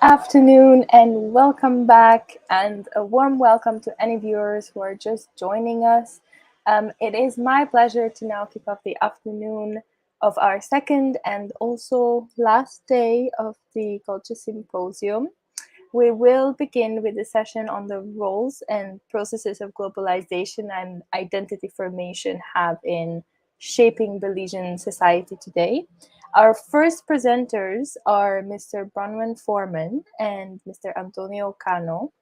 afternoon and welcome back, and a warm welcome to any viewers who are just joining us. It is my pleasure to now kick off the afternoon of our second and also last day of the KULCHA Symposium. We will begin with a session on the roles and processes of globalization and identity formation have in shaping Belizean society today. Our first presenters are Mr. Bronwen Forman and Mr. Antonio Cano.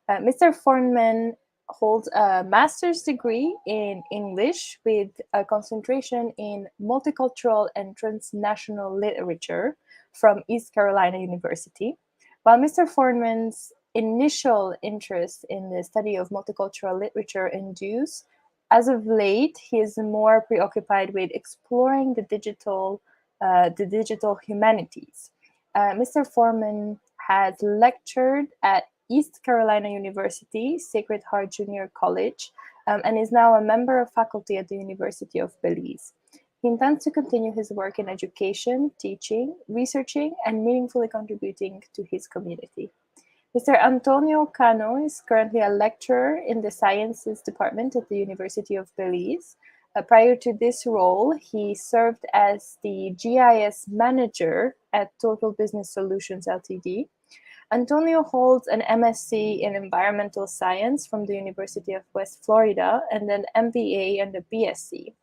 Mr. Forman holds a master's degree in English with a concentration in multicultural and transnational literature from East Carolina University, while Mr. Forman's initial interest in the study of multicultural literature induced, as of late, he is more preoccupied with exploring the digital humanities. Mr. Forman has lectured at East Carolina University, Sacred Heart Junior College, and is now a member of faculty at the University of Belize. He intends to continue his work in education, teaching, researching, and meaningfully contributing to his community. Mr. Antonio Cano is currently a lecturer in the Sciences Department at the University of Belize. Prior to this role, he served as the GIS manager at Total Business Solutions Ltd. Antonio holds an MSc in Environmental Science from the University of West Florida and an MBA and a BSc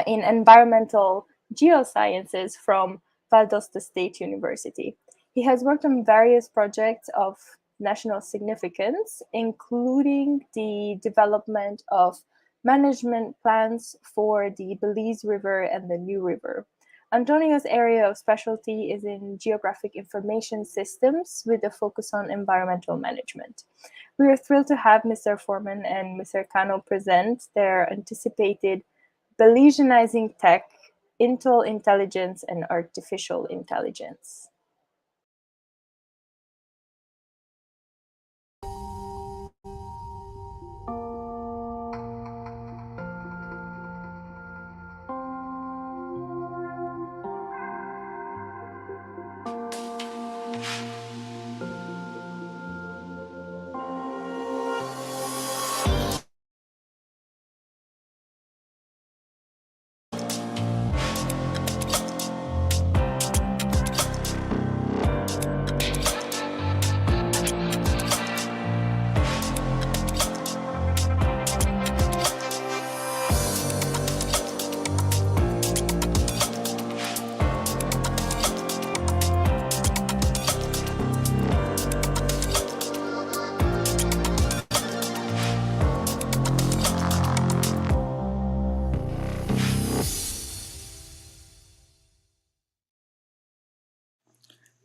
in Environmental Geosciences from Valdosta State University. He has worked on various projects of national significance, including the development of management plans for the Belize River and the New River. Antonio's area of specialty is in geographic information systems with a focus on environmental management. We are thrilled to have Mr. Forman and Mr. Cano present their anticipated Belizeanizing tech, Intel intelligence, and artificial intelligence.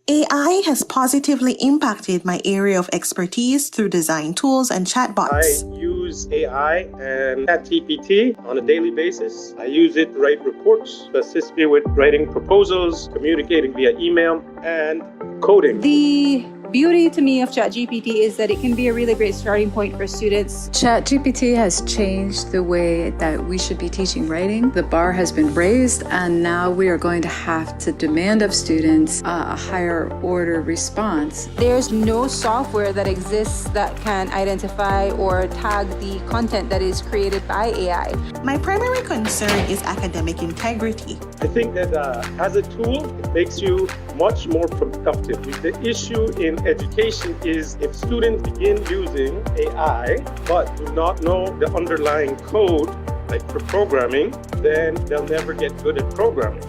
AI has positively impacted my area of expertise through design tools and chatbots. I use AI and ChatGPT on a daily basis. I use it to write reports, to assist me with writing proposals, communicating via email, and coding. The beauty to me of ChatGPT is that it can be a really great starting point for students. ChatGPT has changed the way that we should be teaching writing. The bar has been raised, and now we are going to have to demand of students a higher order response. There's no software that exists that can identify or tag the content that is created by AI. My primary concern is academic integrity. I think that as a tool, it makes you much more productive. The issue in education is if students begin using AI but do not know the underlying code, like for programming, then they'll never get good at programming.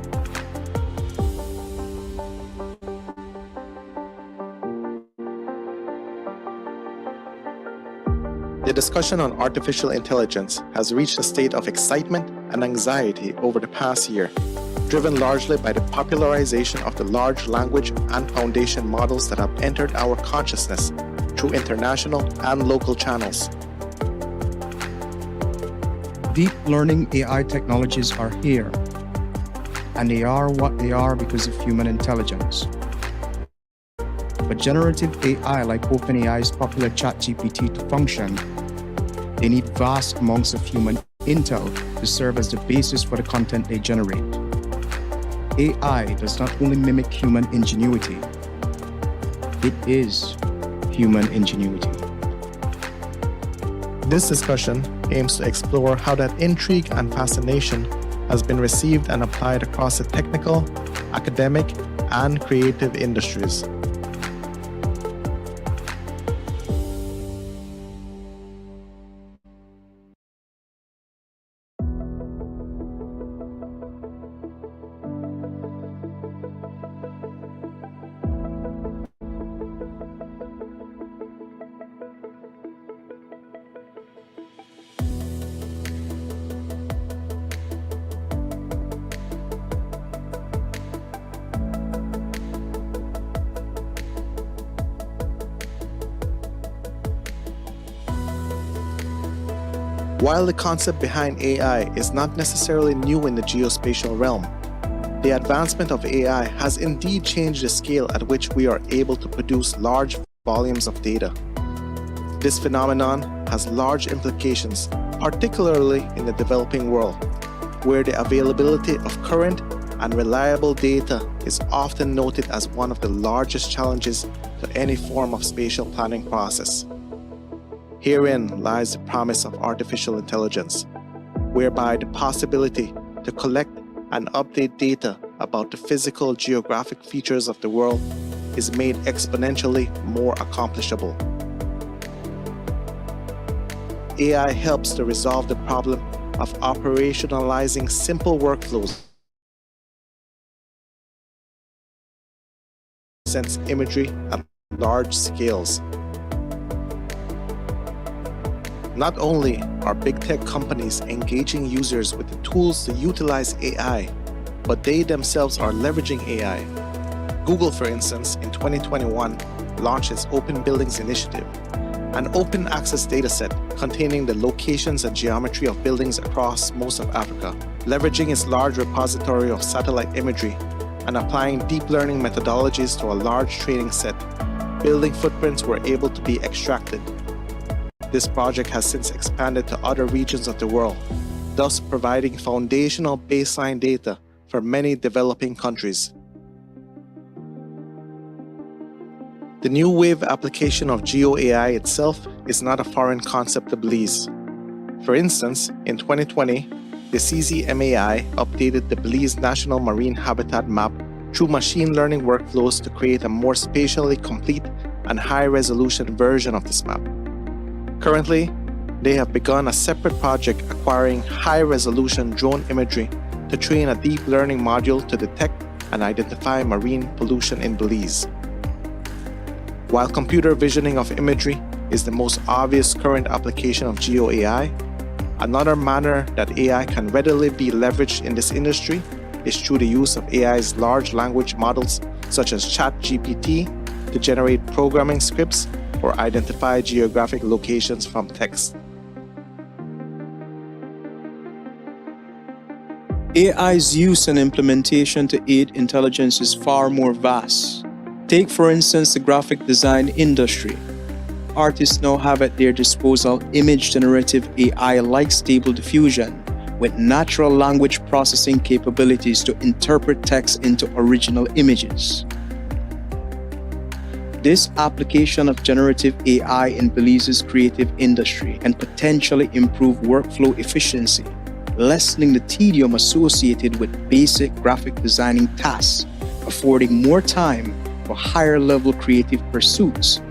The discussion on artificial intelligence has reached a state of excitement and anxiety over the past year, driven largely by the popularization of the large language and foundation models that have entered our consciousness through international and local channels. Deep learning AI technologies are here, and they are what they are because of human intelligence. For generative AI like OpenAI's popular ChatGPT to function, they need vast amounts of human intel to serve as the basis for the content they generate. AI does not only mimic human ingenuity, It is human ingenuity. This discussion aims to explore how that intrigue and fascination has been received and applied across the technical, academic, and creative industries. While the concept behind AI is not necessarily new in the geospatial realm, the advancement of AI has indeed changed the scale at which we are able to produce large volumes of data. This phenomenon has large implications, particularly in the developing world, where the availability of current and reliable data is often noted as one of the largest challenges to any form of spatial planning process. Herein lies the promise of artificial intelligence, whereby the possibility to collect and update data about the physical geographic features of the world is made exponentially more accomplishable. AI helps to resolve the problem of operationalizing simple workflows, sense imagery at large scales. Not only are big tech companies engaging users with the tools to utilize AI, but they themselves are leveraging AI. Google, for instance, in 2021 launched its Open Buildings Initiative, an open access dataset containing the locations and geometry of buildings across most of Africa, leveraging its large repository of satellite imagery and applying deep learning methodologies to a large training set. Building footprints were able to be extracted. This project has since expanded to other regions of the world, thus providing foundational baseline data for many developing countries. The new wave application of GeoAI itself is not a foreign concept to Belize. For instance, in 2020, the CZMAI updated the Belize National Marine Habitat Map through machine learning workflows to create a more spatially complete and high-resolution version of this map. Currently, they have begun a separate project acquiring high-resolution drone imagery to train a deep learning module to detect and identify marine pollution in Belize. While computer visioning of imagery is the most obvious current application of GeoAI, another manner that AI can readily be leveraged in this industry is through the use of AI's large language models such as ChatGPT to generate programming scripts or identify geographic locations from text. AI's use and implementation to aid intelligence is far more vast. Take, for instance, the graphic design industry. Artists now have at their disposal image generative AI like Stable Diffusion with natural language processing capabilities to interpret text into original images. This application of generative AI in Belize's creative industry can potentially improve workflow efficiency, lessening the tedium associated with basic graphic designing tasks, affording more time for higher-level creative pursuits.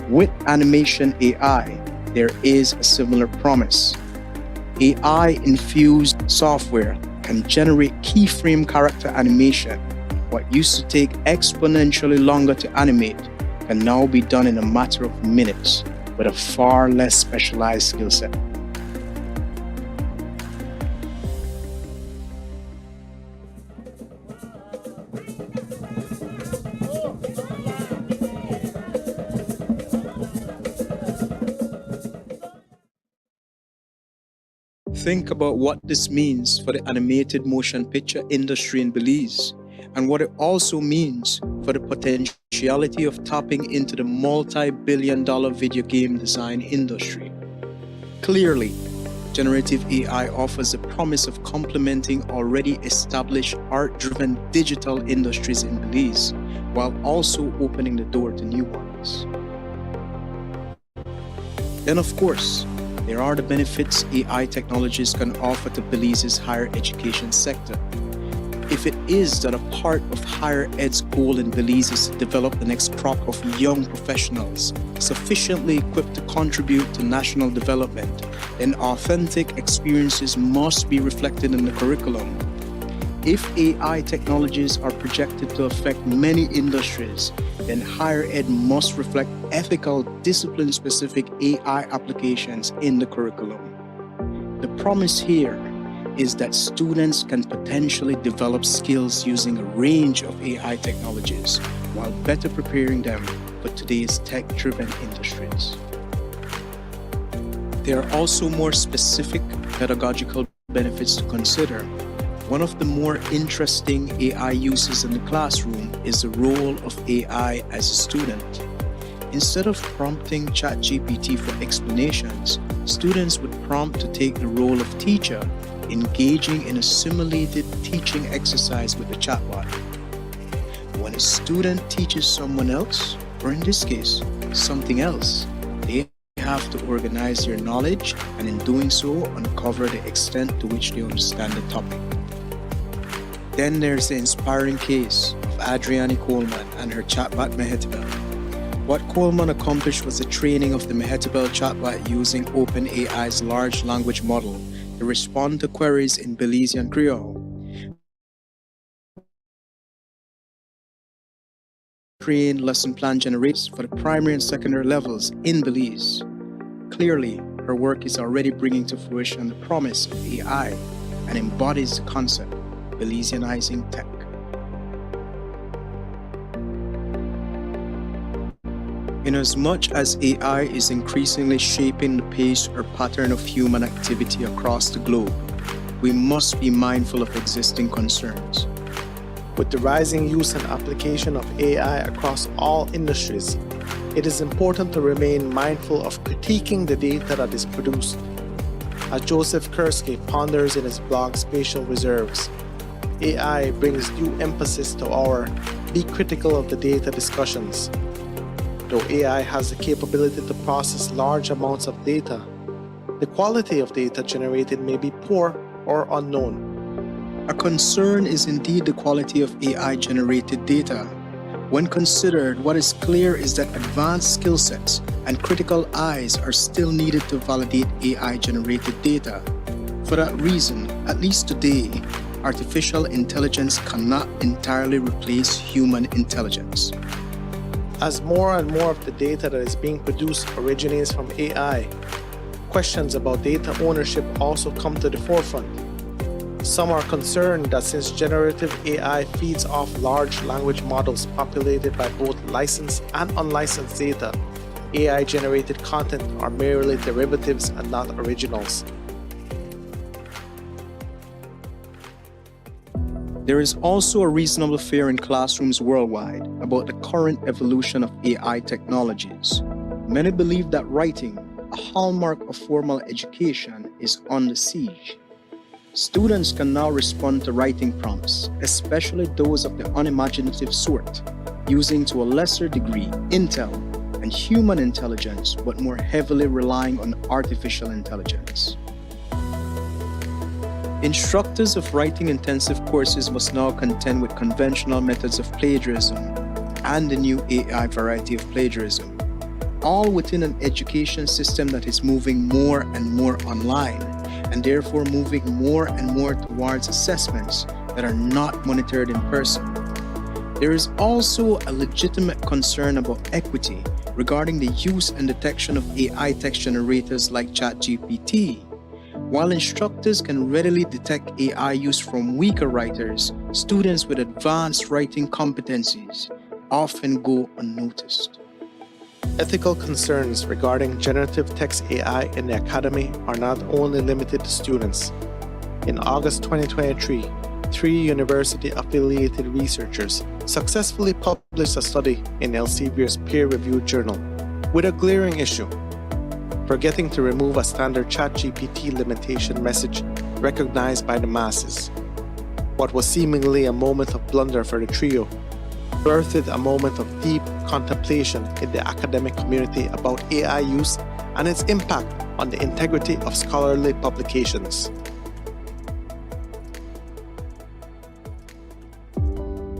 With animation AI, there is a similar promise. AI-infused software can generate keyframe character animation. What used to take exponentially longer to animate can now be done in a matter of minutes with a far less specialized skill set. Think about what this means for the animated motion picture industry in Belize, and what it also means for the potentiality of tapping into the multi-billion-dollar video game design industry. Clearly, generative AI offers the promise of complementing already established art-driven digital industries in Belize, while also opening the door to new ones. Then, of course, there are the benefits AI technologies can offer to Belize's higher education sector. If it is that a part of higher ed's goal in Belize is to develop the next crop of young professionals sufficiently equipped to contribute to national development, then authentic experiences must be reflected in the curriculum. If AI technologies are projected to affect many industries, then higher ed must reflect ethical, discipline-specific AI applications in the curriculum. The promise here is that students can potentially develop skills using a range of AI technologies while better preparing them for today's tech-driven industries. There are also more specific pedagogical benefits to consider. One of the more interesting AI uses in the classroom is the role of AI as a student. Instead of prompting ChatGPT for explanations, students would prompt to take the role of teacher, engaging in a simulated teaching exercise with the chatbot. When a student teaches someone else, or in this case, something else, they have to organize their knowledge and in doing so, uncover the extent to which they understand the topic. Then there's the inspiring case of Adrienne Coleman and her chatbot Myrtle. What Coleman accomplished was the training of the Myrtle chatbot using OpenAI's large language model to respond to queries in Belizean Creole. Train lesson plan generators for the primary and secondary levels in Belize. Clearly, her work is already bringing to fruition the promise of AI and embodies the concept Belizeanizing tech. Inasmuch as AI is increasingly shaping the pace or pattern of human activity across the globe, we must be mindful of existing concerns. With the rising use and application of AI across all industries, it is important to remain mindful of critiquing the data that is produced. As Joseph Kursky ponders in his blog Spatial Reserves, AI brings due emphasis to our be critical of the data discussions. Though AI has the capability to process large amounts of data, the quality of data generated may be poor or unknown. A concern is indeed the quality of AI-generated data. When considered, what is clear is that advanced skill sets and critical eyes are still needed to validate AI-generated data. For that reason, at least today, artificial intelligence cannot entirely replace human intelligence. As more and more of the data that is being produced originates from AI, questions about data ownership also come to the forefront. Some are concerned that since generative AI feeds off large language models populated by both licensed and unlicensed data, AI-generated content are merely derivatives and not originals. There is also a reasonable fear in classrooms worldwide about the current evolution of AI technologies. Many believe that writing, a hallmark of formal education, is under siege. Students can now respond to writing prompts, especially those of the unimaginative sort, using to a lesser degree intel and human intelligence, but more heavily relying on artificial intelligence. Instructors of writing-intensive courses must now contend with conventional methods of plagiarism and the new AI variety of plagiarism, all within an education system that is moving more and more online, and therefore moving more and more towards assessments that are not monitored in person. There is also a legitimate concern about equity regarding the use and detection of AI text generators like ChatGPT. While instructors can readily detect AI use from weaker writers, students with advanced writing competencies often go unnoticed. Ethical concerns regarding generative text AI in the academy are not only limited to students. In August 2023, 3 university-affiliated researchers successfully published a study in Elsevier's peer-reviewed journal with a glaring issue: forgetting to remove a standard ChatGPT limitation message recognized by the masses. What was seemingly a moment of blunder for the trio birthed a moment of deep contemplation in the academic community about AI use and its impact on the integrity of scholarly publications.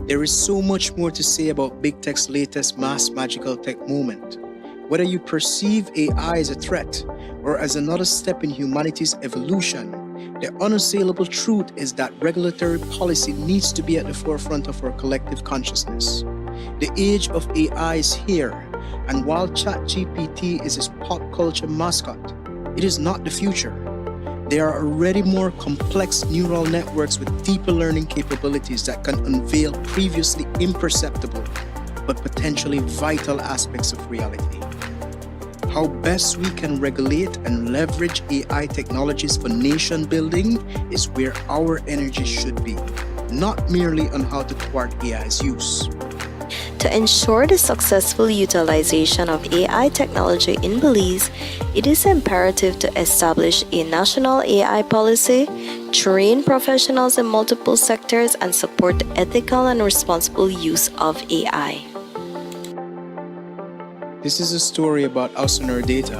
There is so much more to say about Big Tech's latest mass magical tech moment. Whether you perceive AI as a threat or as another step in humanity's evolution, the unassailable truth is that regulatory policy needs to be at the forefront of our collective consciousness. The age of AI is here, and while ChatGPT is its pop culture mascot, it is not the future. There are already more complex neural networks with deeper learning capabilities that can unveil previously imperceptible but potentially vital aspects of reality. How best we can regulate and leverage AI technologies for nation building is where our energy should be, not merely on how to thwart AI's use. To ensure the successful utilization of AI technology in Belize, it is imperative to establish a national AI policy, train professionals in multiple sectors, and support the ethical and responsible use of AI. This is a story us and our data.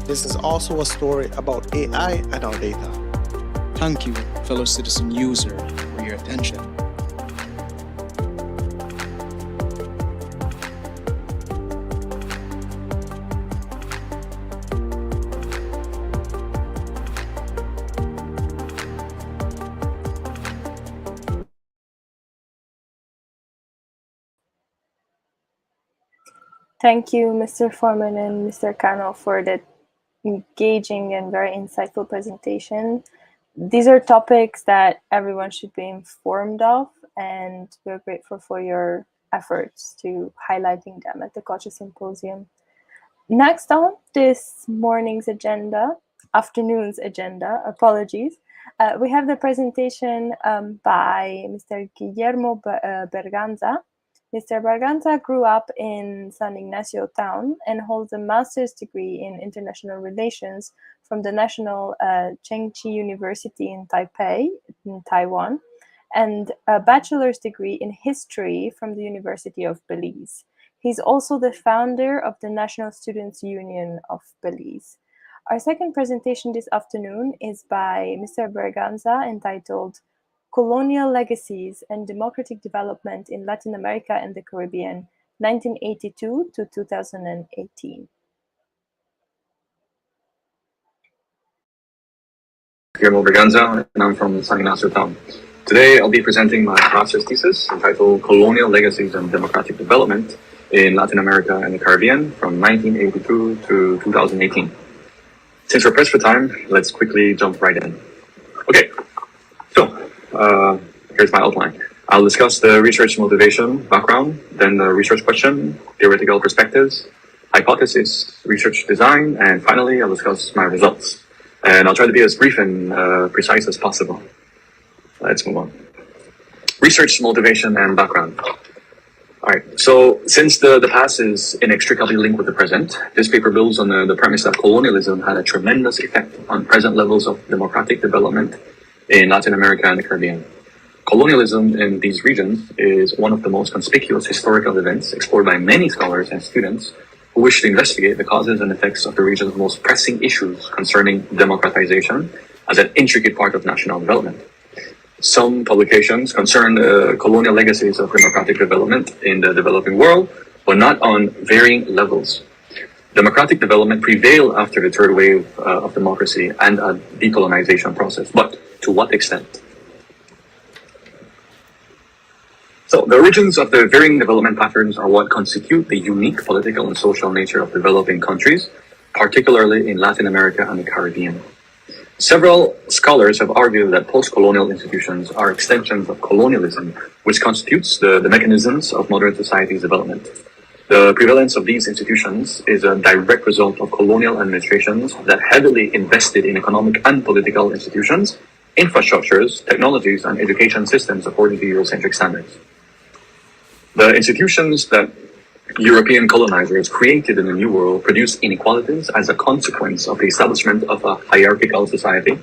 This is also a story about AI and our data. Thank you, fellow citizen user, for your attention. Thank you, Mr. Forman and Mr. Cano, for that engaging and very insightful presentation. These are topics that everyone should be informed of, and we're grateful for your efforts to highlighting them at the KULCHA Symposium. Next on this morning's agenda, afternoon's agenda, apologies, we have the presentation by Mr. Guillermo Berganza. Mr. Berganza grew up in San Ignacio town and holds a master's degree in international relations from the National Chengchi University in Taipei, in Taiwan, and a bachelor's degree in history from the University of Belize. He's also the founder of the National Students' Union of Belize. Our second presentation this afternoon is by Mr. Berganza, entitled Colonial Legacies and Democratic Development in Latin America and the Caribbean, 1982 to 2018. Guillermo Berganza, and I'm from San Ignacio town. Today, I'll be presenting my master's thesis entitled Colonial Legacies and Democratic Development in Latin America and the Caribbean from 1982 to 2018. Since we're pressed for time, let's quickly jump right in. Okay, so here's my outline. I'll discuss the research motivation, background, then the research question, theoretical perspectives, hypothesis, research design, and finally, I'll discuss my results. And I'll try to be as brief and precise as possible. Let's move on. Research motivation and background. All right, so since the past is inextricably linked with the present, this paper builds on the premise that colonialism had a tremendous effect on present levels of democratic development in Latin America and the Caribbean. Colonialism in these regions is one of the most conspicuous historical events explored by many scholars and students who wish to investigate the causes and effects of the region's most pressing issues concerning democratization as an intricate part of national development. Some publications concern the colonial legacies of democratic development in the developing world, but not on varying levels. Democratic development prevailed after the third wave of democracy and a decolonization process, but to what extent? So the origins of the varying development patterns are what constitute the unique political and social nature of developing countries, particularly in Latin America and the Caribbean. Several scholars have argued that post-colonial institutions are extensions of colonialism, which constitutes the mechanisms of modern society's development. The prevalence of these institutions is a direct result of colonial administrations that heavily invested in economic and political institutions, infrastructures, technologies, and education systems according to Eurocentric standards. The institutions that European colonizers created in the New World produced inequalities as a consequence of the establishment of a hierarchical society.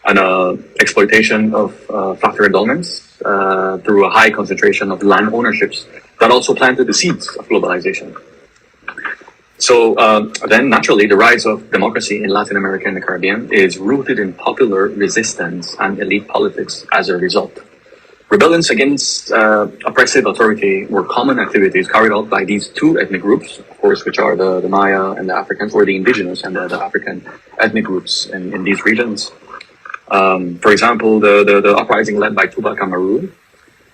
and exploitation of factor endowments through a high concentration of land ownerships that also planted the seeds of globalization. So then naturally the rise of democracy in Latin America and the Caribbean is rooted in popular resistance and elite politics as a result. Rebellions against oppressive authority were common activities carried out by these two ethnic groups, of course, which are the Maya and the Africans, or the indigenous and the African ethnic groups in these regions. For example, the uprising led by Tupac Amaru,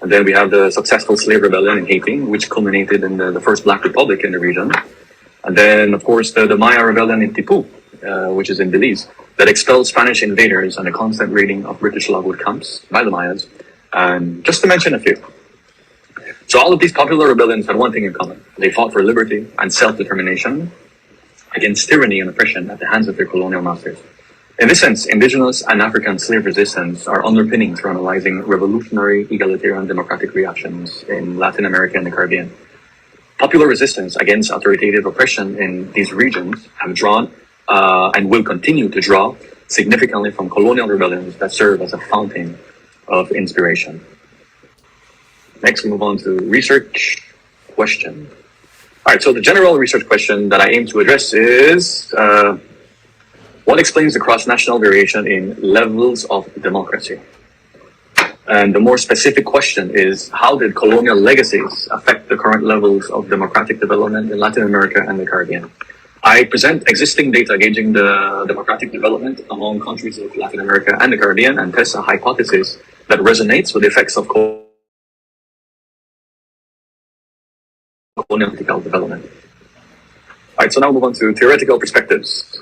and then we have the successful slave rebellion in Haiti, which culminated in the first Black Republic in the region. And then, of course, the Maya rebellion in Tipu, which is in Belize, that expelled Spanish invaders and the constant raiding of British logwood camps by the Mayas. And just to mention a few. So all of these popular rebellions had one thing in common. They fought for liberty and self-determination against tyranny and oppression at the hands of their colonial masters. In this sense, indigenous and African slave resistance are underpinnings for analyzing revolutionary, egalitarian, democratic reactions in Latin America and the Caribbean. Popular resistance against authoritative oppression in these regions have drawn and will continue to draw significantly from colonial rebellions that serve as a fountain of inspiration. Next, we move on to research question. All right, so the general research question that I aim to address is, what explains the cross-national variation in levels of democracy? And the more specific question is, how did colonial legacies affect the current levels of democratic development in Latin America and the Caribbean? I present existing data gauging the democratic development among countries of Latin America and the Caribbean and test a hypothesis that resonates with the effects of colonial political development. All right, so now we'll move on to theoretical perspectives.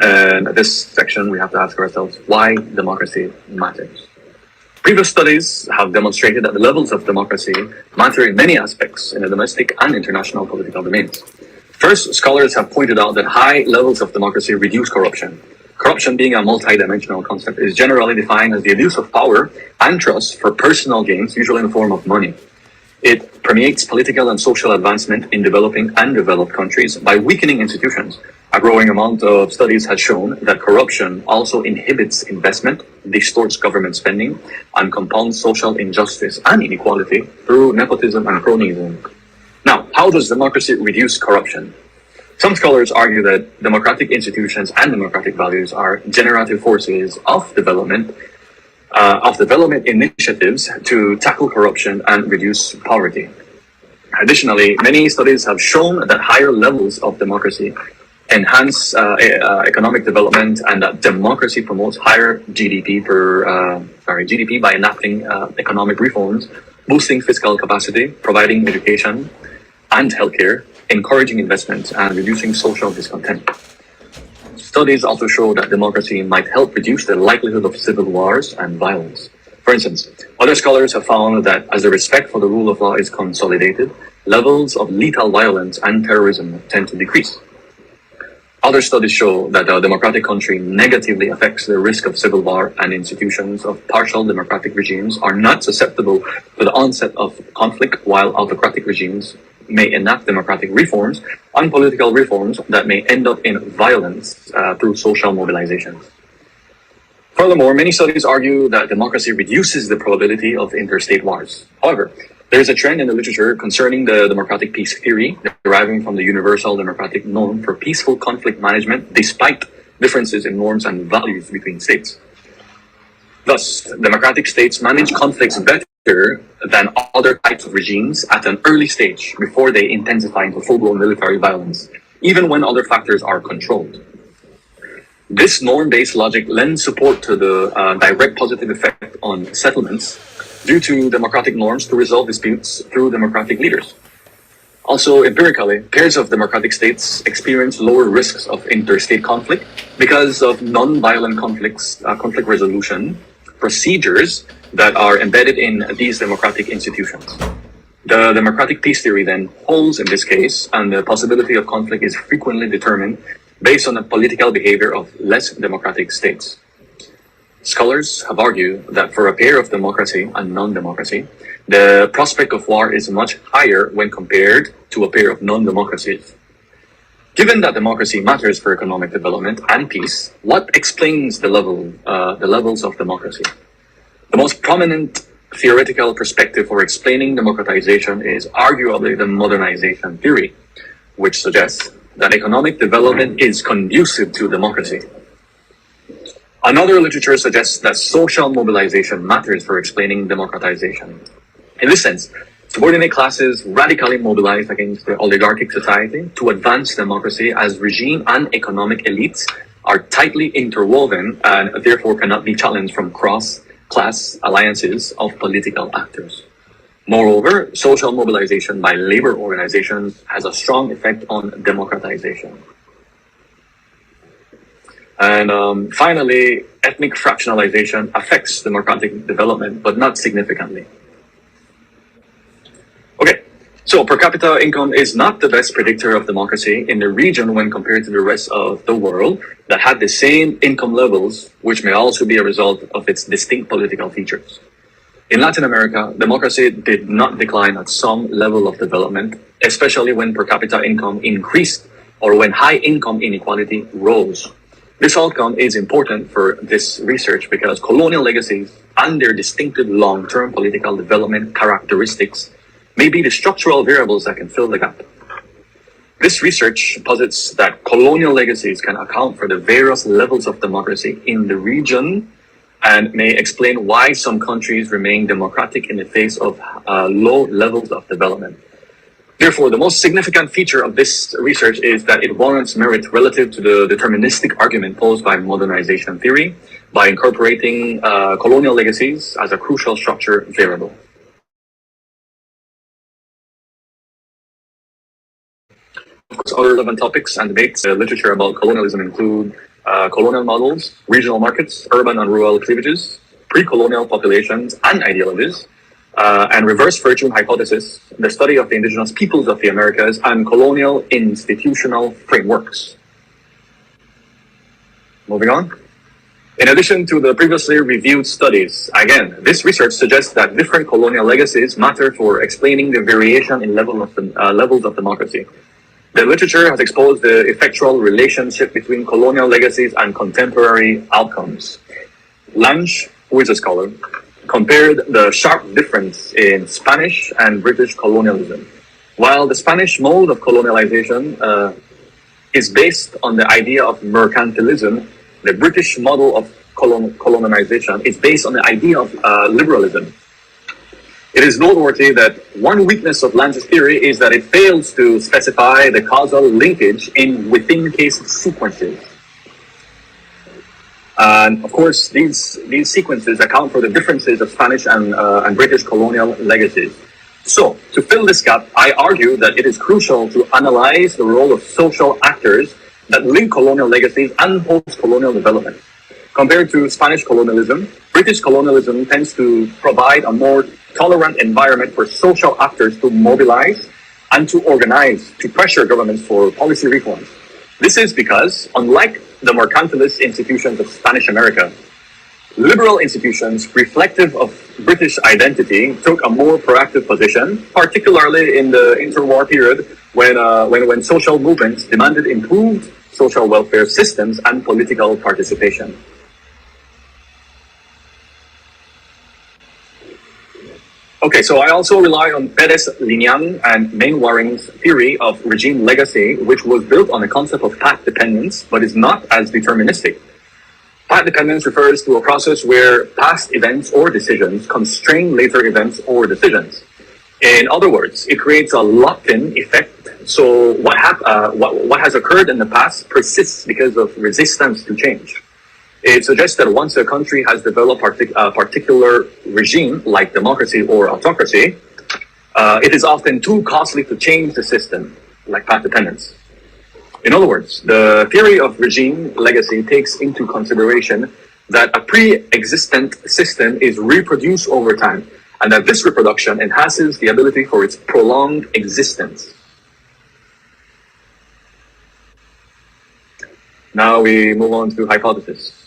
And at this section, we have to ask ourselves why democracy matters. Previous studies have demonstrated that the levels of democracy matter in many aspects in the domestic and international political domains. First, scholars have pointed out that high levels of democracy reduce corruption. Corruption, being a multidimensional concept, is generally defined as the abuse of power and trust for personal gains, usually in the form of money. It permeates political and social advancement in developing and developed countries by weakening institutions. A growing amount of studies has shown that corruption also inhibits investment, distorts government spending, and compounds social injustice and inequality through nepotism and cronyism. Now, how does democracy reduce corruption? Some scholars argue that democratic institutions and democratic values are generative forces of development initiatives to tackle corruption and reduce poverty. Additionally, many studies have shown that higher levels of democracy enhance economic development, and that democracy promotes higher GDP by enacting economic reforms, boosting fiscal capacity, providing education and healthcare, encouraging investment, and reducing social discontent. Studies also show that democracy might help reduce the likelihood of civil wars and violence. For instance, other scholars have found that as the respect for the rule of law is consolidated, levels of lethal violence and terrorism tend to decrease. Other studies show that a democratic country negatively affects the risk of civil war, and institutions of partial democratic regimes are not susceptible to the onset of conflict, while autocratic regimes may enact democratic reforms and political reforms that may end up in violence through social mobilizations. Furthermore, many studies argue that democracy reduces the probability of interstate wars. However, there is a trend in the literature concerning the democratic peace theory, deriving from the universal democratic norm for peaceful conflict management despite differences in norms and values between states. Thus, democratic states manage conflicts better than other types of regimes at an early stage before they intensify into full-blown military violence, even when other factors are controlled. This norm-based logic lends support to the direct positive effect on settlements due to democratic norms to resolve disputes through democratic leaders. Also, empirically, pairs of democratic states experience lower risks of interstate conflict because of non-violent conflict resolution procedures that are embedded in these democratic institutions. The democratic peace theory then holds in this case, and the possibility of conflict is frequently determined based on the political behavior of less democratic states. Scholars have argued that for a pair of democracy and non-democracy, the prospect of war is much higher when compared to a pair of non-democracies. Given that democracy matters for economic development and peace, what explains the levels of democracy? The most prominent theoretical perspective for explaining democratization is arguably the modernization theory, which suggests that economic development is conducive to democracy. Another literature suggests that social mobilization matters for explaining democratization. In this sense, subordinate classes radically mobilize against the oligarchic society to advance democracy, as regime and economic elites are tightly interwoven and therefore cannot be challenged from cross-class alliances of political actors. Moreover, social mobilization by labor organizations has a strong effect on democratization. And finally, ethnic fractionalization affects democratic development, but not significantly. Okay, so per capita income is not the best predictor of democracy in the region when compared to the rest of the world that had the same income levels, which may also be a result of its distinct political features. In Latin America, democracy did not decline at some level of development, especially when per capita income increased or when high income inequality rose. This outcome is important for this research because colonial legacies and their distinctive long-term political development characteristics may be the structural variables that can fill the gap. This research posits that colonial legacies can account for the various levels of democracy in the region and may explain why some countries remain democratic in the face of low levels of development. Therefore, the most significant feature of this research is that it warrants merit relative to the deterministic argument posed by modernization theory by incorporating colonial legacies as a crucial structure variable. Of course, other relevant topics and debates, literature about colonialism include colonial models, regional markets, urban and rural cleavages, pre-colonial populations and ideologies, and reverse fortune hypothesis, the study of the indigenous peoples of the Americas, and colonial institutional frameworks. Moving on. In addition to the previously reviewed studies, again, this research suggests that different colonial legacies matter for explaining the variation in levels of democracy. The literature has exposed the effectual relationship between colonial legacies and contemporary outcomes. Lange, who is a scholar, compared the sharp difference in Spanish and British colonialism. While the Spanish mode of colonialization is based on the idea of mercantilism, the British model of colonization is based on the idea of liberalism. It is noteworthy that one weakness of Lange's theory is that it fails to specify the causal linkage in within-case sequences. And of course, these sequences account for the differences of Spanish and British colonial legacies. So, to fill this gap, I argue that it is crucial to analyze the role of social actors that link colonial legacies and post-colonial development. Compared to Spanish colonialism, British colonialism tends to provide a more tolerant environment for social actors to mobilize and to organize to pressure governments for policy reforms. This is because, unlike the mercantilist institutions of Spanish America, liberal institutions reflective of British identity took a more proactive position, particularly in the interwar period when social movements demanded improved social welfare systems and political participation. Okay, so I also rely on Perez-Linian and Mainwaring's theory of regime legacy, which was built on the concept of path dependence, but is not as deterministic. Path dependence refers to a process where past events or decisions constrain later events or decisions. In other words, it creates a locked-in effect. So what has occurred in the past persists because of resistance to change. It suggests that once a country has developed a particular regime, like democracy or autocracy, it is often too costly to change the system, like path dependence. In other words, the theory of regime legacy takes into consideration that a pre-existent system is reproduced over time, and that this reproduction enhances the ability for its prolonged existence. Now we move on to hypothesis.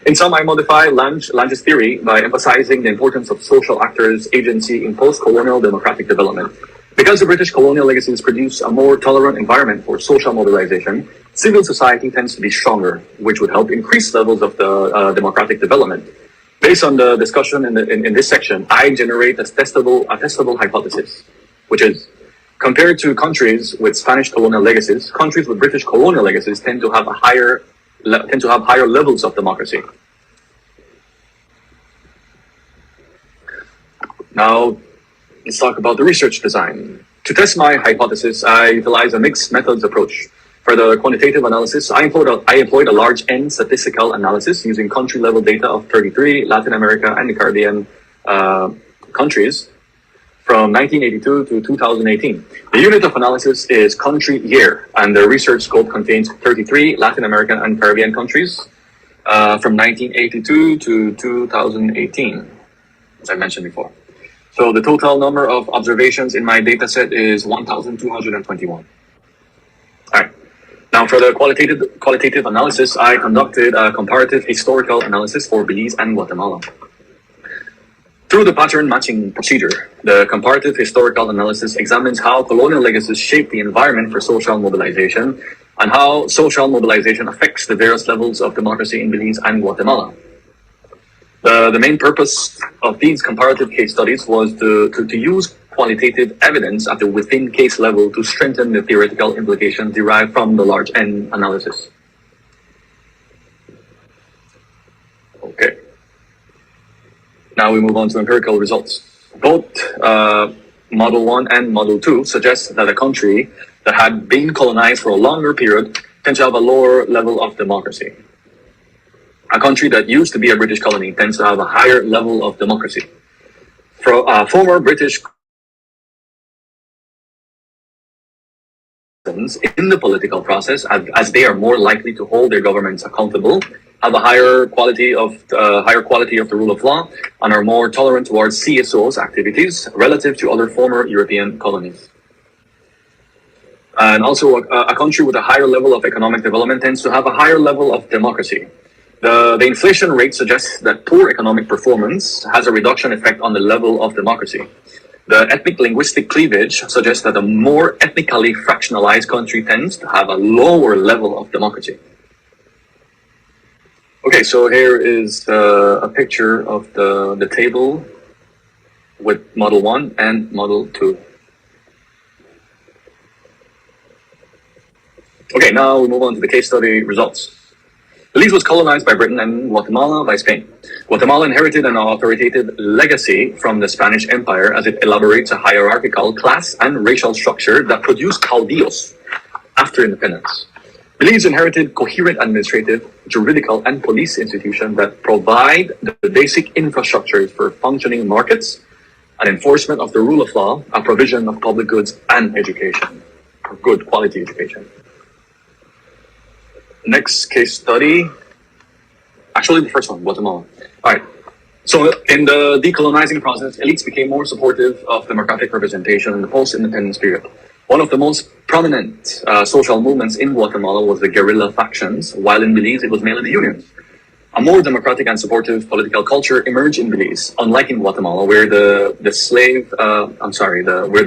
In sum, I modify Lange's theory by emphasizing the importance of social actors' agency in post-colonial democratic development. Because Because the British colonial legacies produce a more tolerant environment for social mobilization, civil society tends to be stronger, which would help increase levels of the democratic development. Based on the discussion in this section, I generate a testable hypothesis, which is, compared to countries with Spanish colonial legacies, countries with British colonial legacies tend to have higher levels of democracy. Now, let's talk about the research design. To test my hypothesis, I utilize a mixed methods approach. For the quantitative analysis, I employed a large N statistical analysis using country-level data of 33 Latin America and the Caribbean countries from 1982 to 2018. The unit of analysis is country year, and the research scope contains 33 Latin American and Caribbean countries from 1982 to 2018, as I mentioned before. So the total number of observations in my data set is 1,221. All right. Now, for the qualitative analysis, I conducted a comparative historical analysis for Belize and Guatemala. Through the pattern matching procedure, the comparative historical analysis examines how colonial legacies shape the environment for social mobilization and how social mobilization affects the various levels of democracy in Belize and Guatemala. The main purpose of these comparative case studies was to use qualitative evidence at the within case level to strengthen the theoretical implications derived from the large N analysis. Okay. Now we move on to empirical results. Both Model 1 and Model 2 suggest that a country that had been colonized for a longer period tends to have a lower level of democracy. A country that used to be a British colony tends to have a higher level of democracy. Former British in the political process, as they are more likely to hold their governments accountable, have a higher quality of the rule of law, and are more tolerant towards CSO's activities relative to other former European colonies. And also, a country with a higher level of economic development tends to have a higher level of democracy. The inflation rate suggests that poor economic performance has a reduction effect on the level of democracy. The ethnic linguistic cleavage suggests that a more ethnically fractionalized country tends to have a lower level of democracy. Okay, so here is a picture of the table with Model 1 and Model 2. Okay, now we move on to the case study results. Belize was colonized by Britain and Guatemala by Spain. Guatemala inherited an authoritative legacy from the Spanish Empire as it elaborates a hierarchical class and racial structure that produced caudillos after independence. Belize inherited coherent administrative, juridical, and police institutions that provide the basic infrastructures for functioning markets, an enforcement of the rule of law, a provision of public goods, and education, good quality education. Next case study, actually the first one, Guatemala. All right. So in the decolonizing process, elites became more supportive of democratic representation in the post-independence period. One of the most prominent social movements in Guatemala was the guerrilla factions, while in Belize it was mainly the unions. A more democratic and supportive political culture emerged in Belize, unlike in Guatemala, where the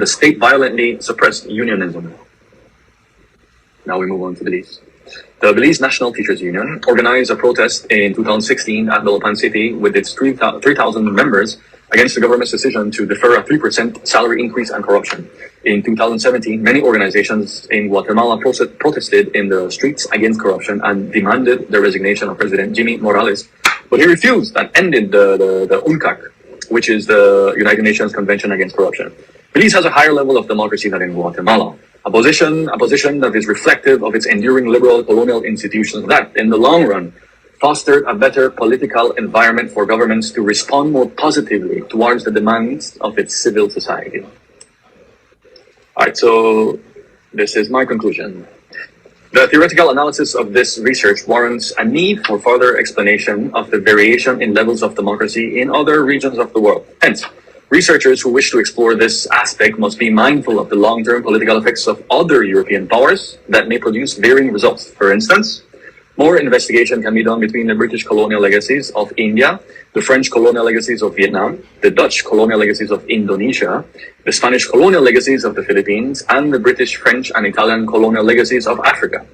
state violently suppressed unionism. Now we move on to Belize. The Belize National Teachers Union organized a protest in 2016 at Belpan City with its 3,000 members against the government's decision to defer a 3% salary increase and corruption. In 2017, many organizations in Guatemala protested in the streets against corruption and demanded the resignation of President Jimmy Morales, but he refused and ended the UNCAC, which is the United Nations Convention Against Corruption. Belize has a higher level of democracy than in Guatemala. A position that is reflective of its enduring liberal colonial institutions that, in the long run, fostered a better political environment for governments to respond more positively towards the demands of its civil society. All right, so this is my conclusion. The theoretical analysis of this research warrants a need for further explanation of the variation in levels of democracy in other regions of the world. Hence, researchers who wish to explore this aspect must be mindful of the long-term political effects of other European powers that may produce varying results. For instance, More investigation can be done between the British colonial legacies of India, the French colonial legacies of Vietnam, the Dutch colonial legacies of Indonesia, the Spanish colonial legacies of the Philippines, and the British, French, and Italian colonial legacies of Africa.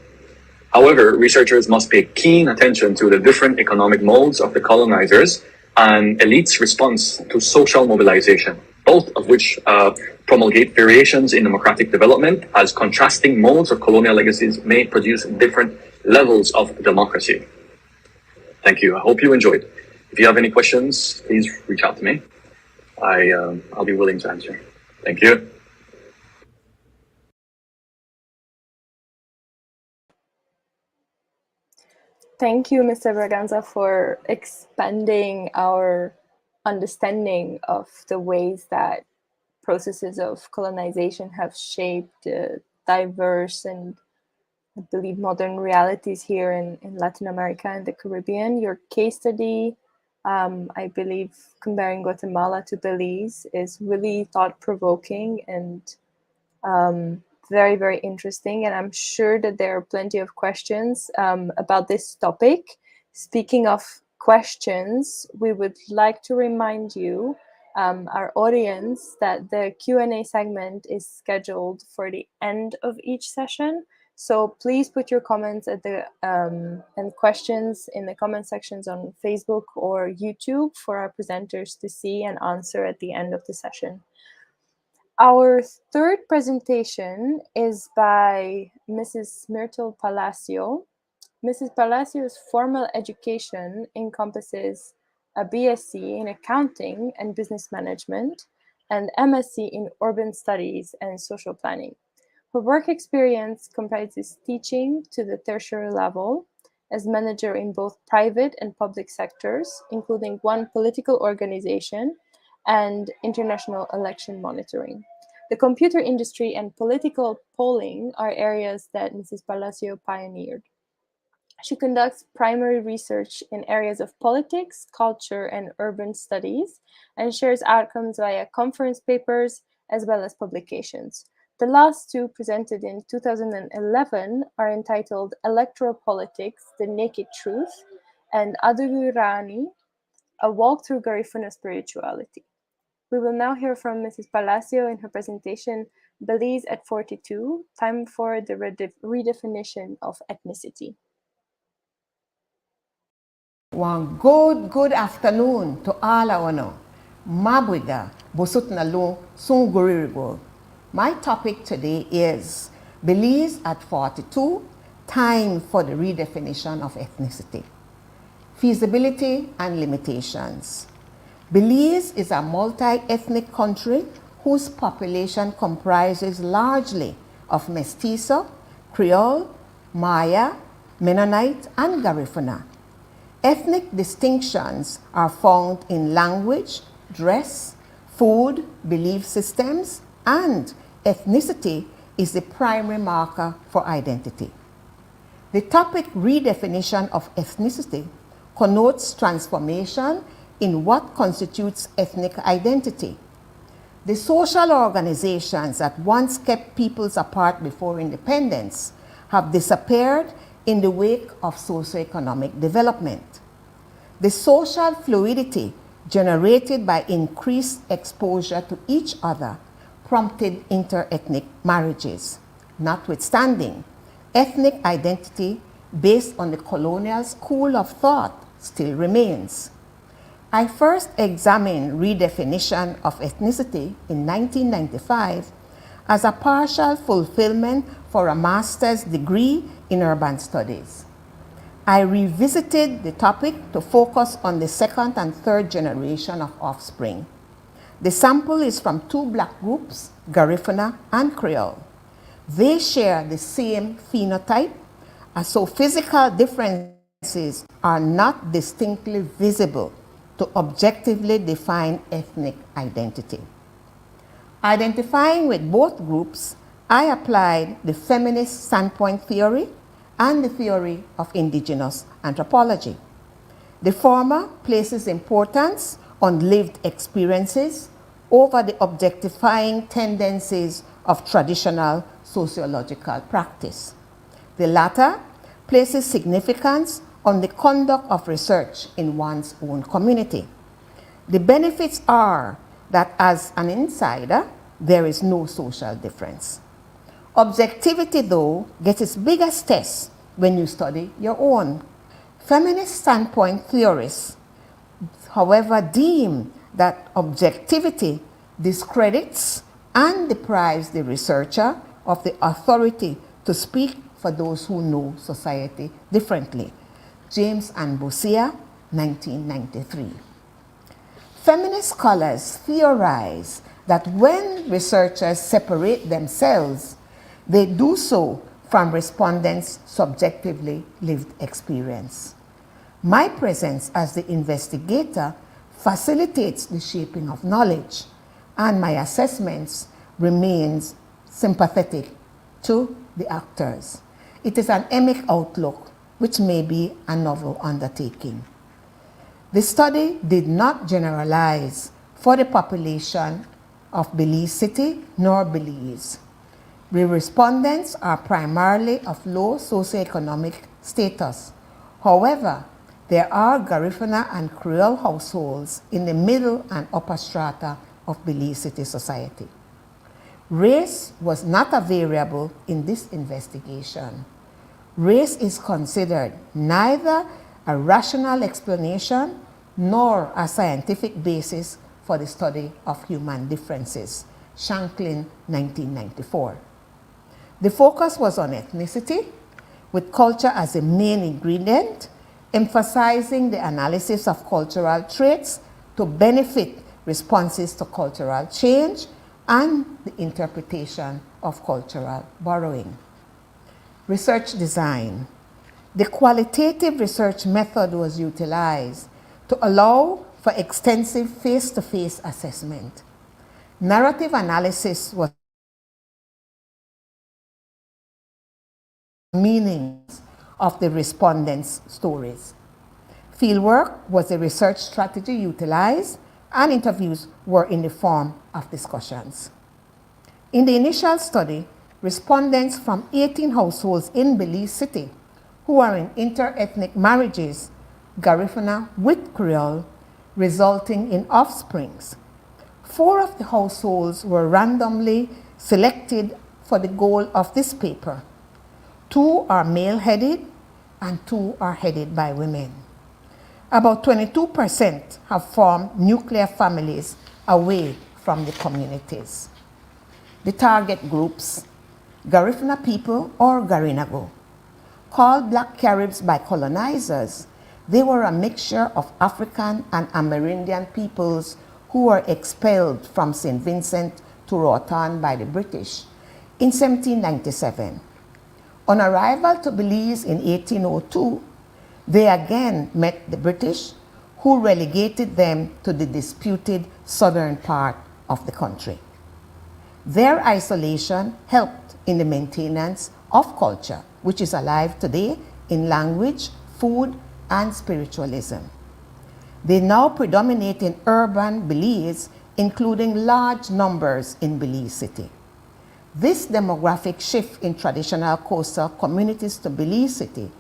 However, researchers must pay keen attention to the different economic modes of the colonizers and elites' response to social mobilization, both of which promulgate variations in democratic development, as contrasting modes of colonial legacies may produce different levels of democracy. Thank you. I hope you enjoyed. If you have any questions, please reach out to me. I'll be willing to answer. Thank you. Thank you, Mr. Braganza, for expanding our understanding of the ways that processes of colonization have shaped diverse and, I believe, modern realities here in Latin America and the Caribbean. Your case study, I believe, comparing Guatemala to Belize is really thought-provoking and very, very interesting. And I'm sure that there are plenty of questions about this topic. Speaking of questions, we would like to remind you, our audience, that the Q&A segment is scheduled for the end of each session. So please put your comments at the and questions in the comment sections on Facebook or YouTube for our presenters to see and answer at the end of the session. Our third presentation is by Mrs. Myrtle Palacio. Mrs. Palacio's formal education encompasses a BSc in Accounting and Business Management and MSc in Urban Studies and Social Planning. Her work experience comprises teaching to the tertiary level as manager in both private and public sectors, including one political organization and international election monitoring. The computer industry and political polling are areas that Mrs. Palacio pioneered. She conducts primary research in areas of politics, culture, and urban studies, and shares outcomes via conference papers as well as publications. The last two, presented in 2011, are entitled Electoral Politics, The Naked Truth, and Adugurani, A Walk Through Garifuna Spirituality. We will now hear from Mrs. Palacio in her presentation, Belize at 42, Time for the Redefinition of Ethnicity. One good afternoon to all of you. Mabwiga, Bosut Nalo, Sunguririgo. My topic today is Belize at 42, Time for the Redefinition of Ethnicity. Feasibility and limitations. Belize is a multi-ethnic country whose population comprises largely of Mestizo, Creole, Maya, Mennonite, and Garifuna. Ethnic distinctions are found in language, dress, food, belief systems, and ethnicity is the primary marker for identity. The topic redefinition of ethnicity connotes transformation in what constitutes ethnic identity. The social organizations that once kept peoples apart before independence have disappeared in the wake of socioeconomic development. The social fluidity generated by increased exposure to each other prompted inter-ethnic marriages. Notwithstanding, ethnic identity based on the colonial school of thought still remains. I first examined redefinition of ethnicity in 1995 as a partial fulfillment for a master's degree in urban studies. I revisited the topic to focus on the second and third generation of offspring. The sample is from two black groups, Garifuna and Creole. They share the same phenotype, so physical differences are not distinctly visible to objectively define ethnic identity. Identifying with both groups, I applied the feminist standpoint theory and the theory of indigenous anthropology. The former places importance on lived experiences over the objectifying tendencies of traditional sociological practice. The latter places significance on the conduct of research in one's own community. The benefits are that as an insider, there is no social difference. Objectivity, though, gets its biggest test when you study your own. Feminist standpoint theorists, however, deem that objectivity discredits and deprives the researcher of the authority to speak for those who know society differently. James and Bosia, 1993. Feminist scholars theorize that when researchers separate themselves, they do so from respondents' subjectively lived experience. My presence as the investigator facilitates the shaping of knowledge, and my assessments remains sympathetic to the actors. It is an emic outlook, which may be a novel undertaking. The study did not generalize for the population of Belize City nor Belize. The respondents are primarily of low socioeconomic status. However, there are Garifuna and Creole households in the middle and upper strata of Belize City society. Race was not a variable in this investigation. Race is considered neither a rational explanation nor a scientific basis for the study of human differences. Shanklin, 1994. The focus was on ethnicity, with culture as a main ingredient, emphasizing the analysis of cultural traits to benefit responses to cultural change and the interpretation of cultural borrowing. Research design. The qualitative research method was utilized to allow for extensive face-to-face assessment. Narrative analysis was meanings of the respondents' stories. Fieldwork was a research strategy utilized, and interviews were in the form of discussions. In the initial study, respondents from 18 households in Belize City who are in inter-ethnic marriages, Garifuna with Creole, resulting in offsprings. 4 of the households were randomly selected for the goal of this paper. 2 are male-headed and 2 are headed by women. About 22% have formed nuclear families away from the communities. The target groups: Garifuna people or Garinago. Called Black Caribs by colonizers, they were a mixture of African and Amerindian peoples who were expelled from St. Vincent to Roatan by the British in 1797. On arrival to Belize in 1802, they again met the British, who relegated them to the disputed southern part of the country. Their isolation helped in the maintenance of culture, which is alive today in language, food, and spiritualism. They now predominate in urban Belize, including large numbers in Belize City. This demographic shift in traditional coastal communities to Belize City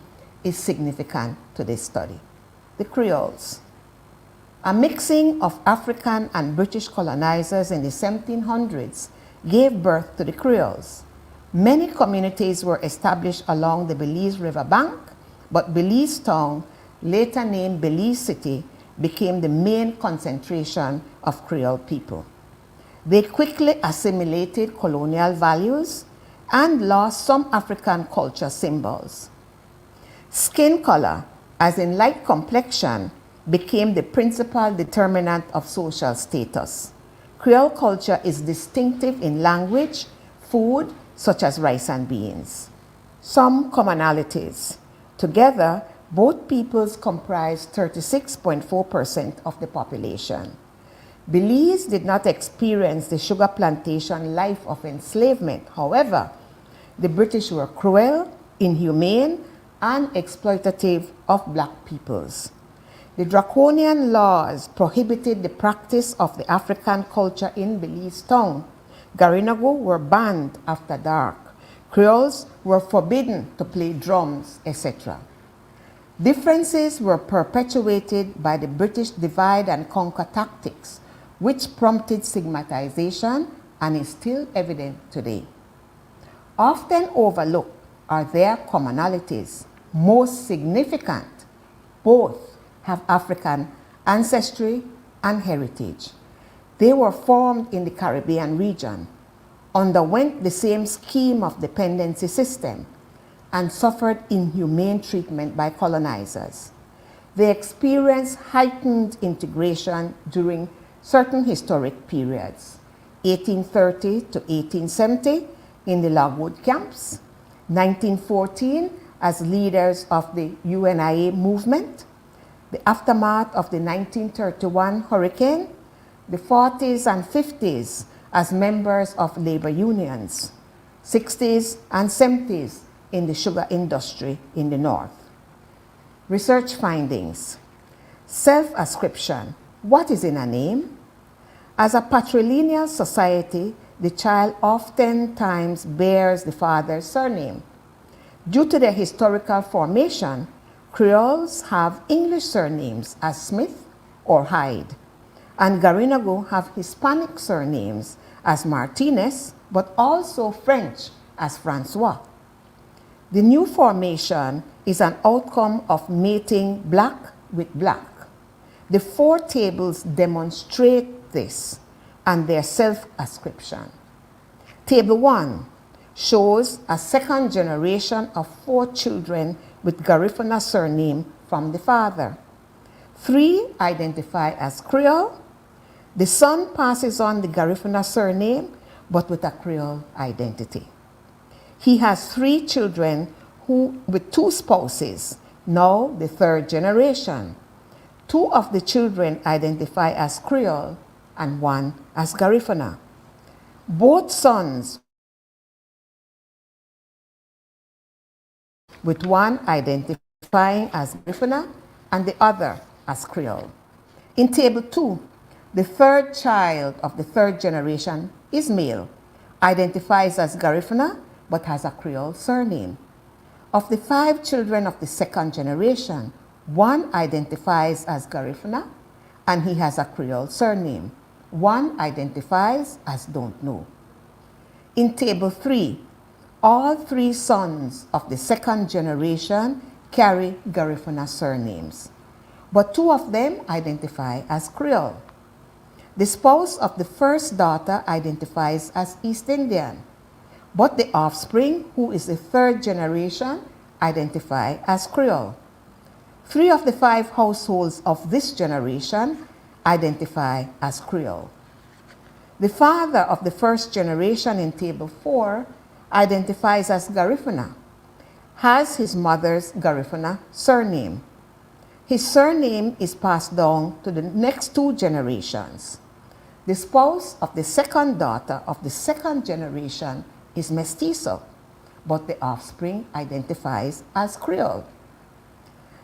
is significant to this study. The Creoles. A mixing of African and British colonizers in the 1700s gave birth to the Creoles. Many communities were established along the Belize River bank, but Belize Town, later named Belize City, became the main concentration of Creole people. They quickly assimilated colonial values and lost some African culture symbols. Skin color, as in light complexion, became the principal determinant of social status. Creole culture is distinctive in language, food, such as rice and beans. Some commonalities. Together, both peoples comprise 36.4% of the population. Belize did not experience the sugar plantation life of enslavement. However, the British were cruel, inhumane, and exploitative of black peoples. The draconian laws prohibited the practice of the African culture in Belize Town. Garinago were banned after dark. Creoles were forbidden to play drums, etc. Differences were perpetuated by the British divide and conquer tactics, which prompted stigmatization and is still evident today. Often overlooked are their commonalities. Most significant, both have African ancestry and heritage. They were formed in the Caribbean region, underwent the same scheme of dependency system, and suffered inhumane treatment by colonizers. They experienced heightened integration during certain historic periods, 1830 to 1870 in the logwood camps, 1914 as leaders of the UNIA movement, the aftermath of the 1931 hurricane, the 40s and 50s as members of labor unions, 60s and 70s in the sugar industry in the North. Research findings. Self-ascription. What is in a name? As a patrilineal society, the child oftentimes bears the father's surname. Due to their historical formation, Creoles have English surnames as Smith or Hyde, and Garinagu have Hispanic surnames as Martinez, but also French as Francois. The new formation is an outcome of mating black with black. The four tables demonstrate this and their self-ascription. Table 1 shows a second generation of 4 children with Garifuna surname from the father. 3 identify as Creole. The son passes on the Garifuna surname, but with a Creole identity. He has 3 children with 2 spouses, now the 3rd generation. 2 of the children identify as Creole and 1 as Garifuna. Both sons, with one identifying as Garifuna and the other as Creole. In Table 2, the 3rd child of the 3rd generation is male, identifies as Garifuna, but has a Creole surname. Of the 5 children of the 2nd generation, 1 identifies as Garifuna, and he has a Creole surname. 1 identifies as don't know. In Table 3, all 3 sons of the 2nd generation carry Garifuna surnames, but 2 of them identify as Creole. The spouse of the first daughter identifies as East Indian, but the offspring, who is the 3rd generation, identify as Creole. 3 of the 5 households of this generation identify as Creole. The father of the 1st generation in Table 4 identifies as Garifuna, has his mother's Garifuna surname. His surname is passed down to the next 2 generations. The spouse of the 2nd daughter of the 2nd generation is mestizo, but the offspring identifies as Creole.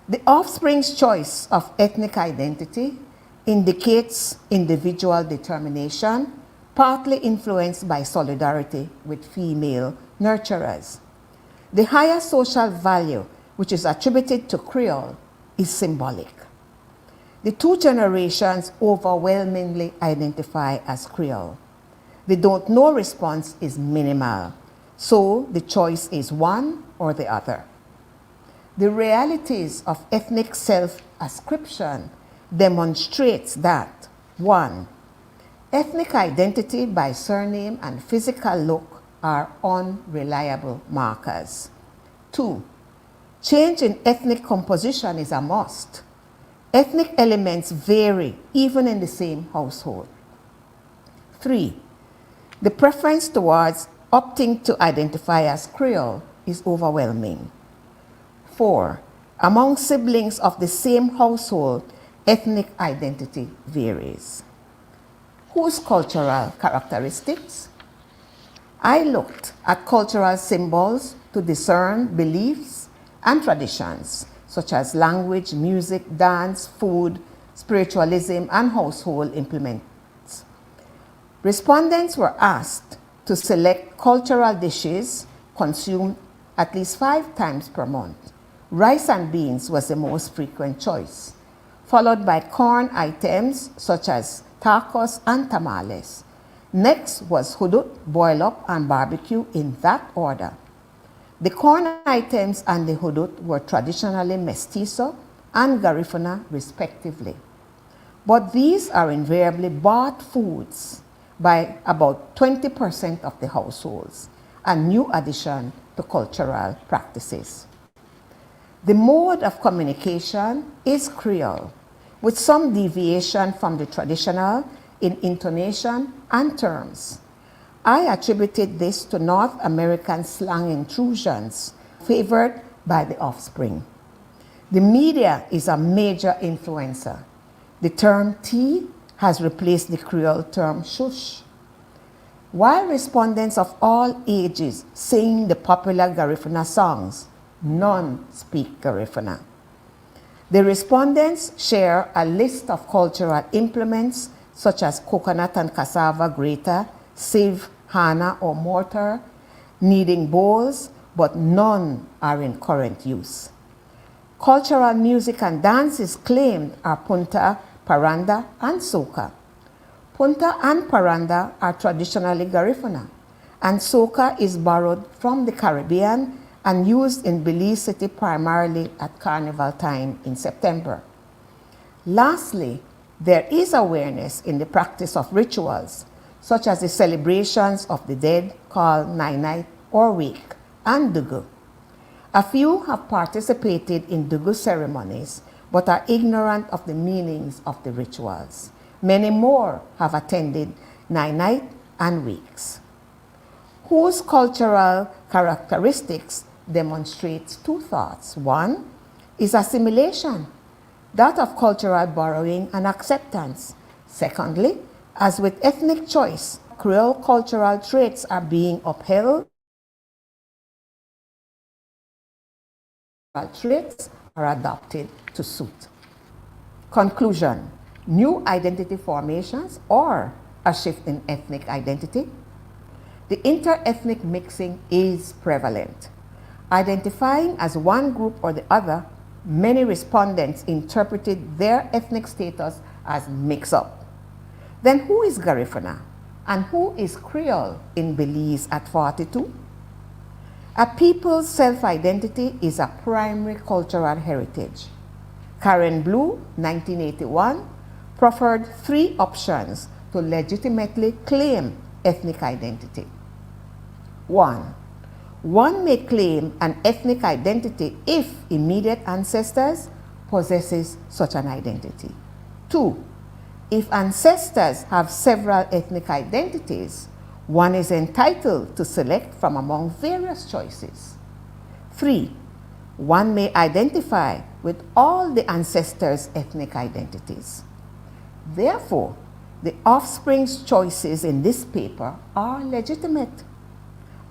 The offspring's choice of ethnic identity indicates individual determination, partly influenced by solidarity with female nurturers. The higher social value which is attributed to Creole is symbolic. The 2 generations overwhelmingly identify as Creole. The don't know response is minimal, so the choice is one or the other. The realities of ethnic self-ascription demonstrates that 1. Ethnic identity by surname and physical look are unreliable markers. 2. Change in ethnic composition is a must. Ethnic elements vary even in the same household. 3. The preference towards opting to identify as Creole is overwhelming. 4. Among siblings of the same household, ethnic identity varies. Whose cultural characteristics? I looked at cultural symbols to discern beliefs and traditions, such as language, music, dance, food, spiritualism, and household implements. Respondents were asked to select cultural dishes consumed at least 5 times per month. Rice and beans was the most frequent choice, followed by corn items such as tacos and tamales. Next was hudut, boil up, and barbecue in that order. The corn items and the hudut were traditionally mestizo and garifuna respectively. But these are invariably bought foods by about 20% of the households, a new addition to cultural practices. The mode of communication is Creole, with some deviation from the traditional in intonation and terms. I attributed this to North American slang intrusions favored by the offspring. The media is a major influencer. The term tea has replaced the Creole term shush. While respondents of all ages sing the popular Garifuna songs, none speak Garifuna. The respondents share a list of cultural implements such as coconut and cassava grater, sieve, hana or mortar, kneading bowls, but none are in current use. Cultural music and dances claimed are punta, paranda, and soca. Punta and paranda are traditionally Garifuna, and soca is borrowed from the Caribbean and used in Belize City primarily at carnival time in September. Lastly, there is awareness in the practice of rituals, such as the celebrations of the dead called Night or Wake and Dugu. A few have participated in Dugu ceremonies but are ignorant of the meanings of the rituals. Many more have attended Night and Wakes. Whose cultural characteristics demonstrates 2 thoughts. One is assimilation, that of cultural borrowing and acceptance. Secondly, as with ethnic choice, Creole cultural traits are being upheld. Traits are adopted to suit. Conclusion: new identity formations or a shift in ethnic identity. The inter-ethnic mixing is prevalent. Identifying as one group or the other, many respondents interpreted their ethnic status as mix-up. Then who is Garifuna and who is Creole in Belize at 42? A people's self-identity is a primary cultural heritage. Karen Blue, 1981, proffered 3 options to legitimately claim ethnic identity. 1. One may claim an ethnic identity if immediate ancestors possesses such an identity. 2. If ancestors have several ethnic identities, one is entitled to select from among various choices. 3. One may identify with all the ancestors' ethnic identities. Therefore, the offspring's choices in this paper are legitimate.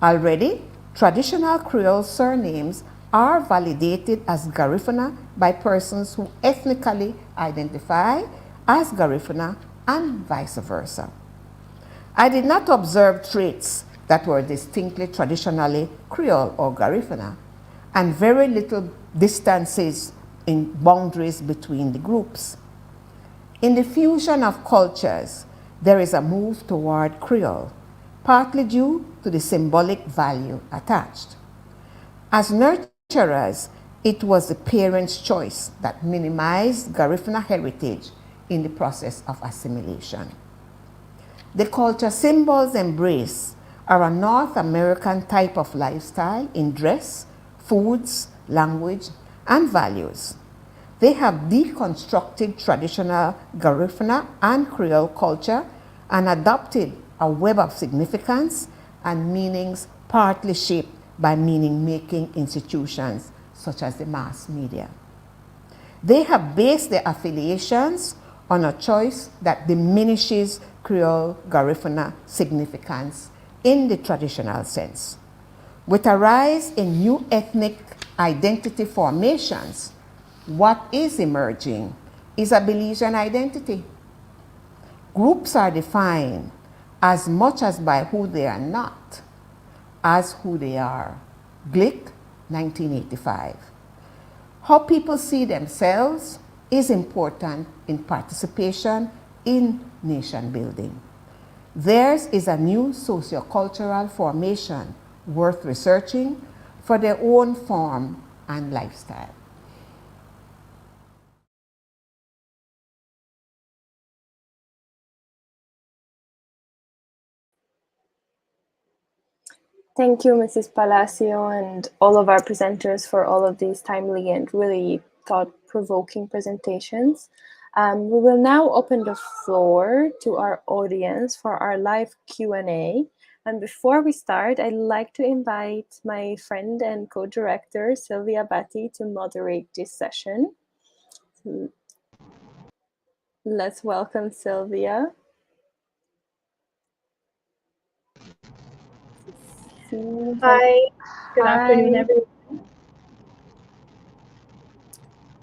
Already, traditional Creole surnames are validated as Garifuna by persons who ethnically identify as Garifuna and vice versa. I did not observe traits that were distinctly traditionally Creole or Garifuna, and very little distances in boundaries between the groups. In the fusion of cultures, there is a move toward Creole, partly due to the symbolic value attached. As nurturers, it was the parents' choice that minimized Garifuna heritage in the process of assimilation. The culture symbols embraced are a North American type of lifestyle in dress, foods, language, and values. They have deconstructed traditional Garifuna and Creole culture and adopted a web of significance and meanings partly shaped by meaning-making institutions such as the mass media. They have based their affiliations on a choice that diminishes Creole Garifuna significance in the traditional sense. With a rise in new ethnic identity formations, what is emerging is a Belizean identity. Groups are defined as much as by who they are not. as who they are. Glick, 1985. How people see themselves is important in participation in nation building. Theirs is a new sociocultural formation worth researching for their own form and lifestyle. Thank you, Mrs. Palacio, and all of our presenters for all of these timely and really thought-provoking presentations. We will now open the floor to our audience for our live Q&A. And before we start, I'd like to invite my friend and co-director, Sylvia Batty, to moderate this session. Let's welcome Sylvia. Hi, good afternoon, everyone.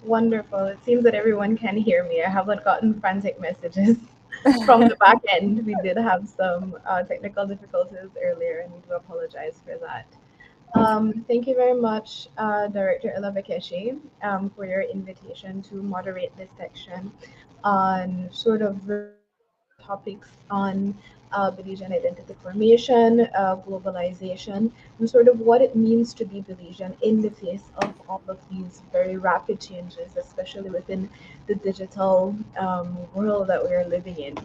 Wonderful. It seems that everyone can hear me. I haven't gotten frantic messages from the back end. We did have some technical difficulties earlier, and we do apologize for that. Thank you very much, Director Ella Bekeshi, for your invitation to moderate this section on sort of topics on Belizean identity formation, globalization, and sort of what it means to be Belizean in the face of all of these very rapid changes, especially within the digital world that we are living in.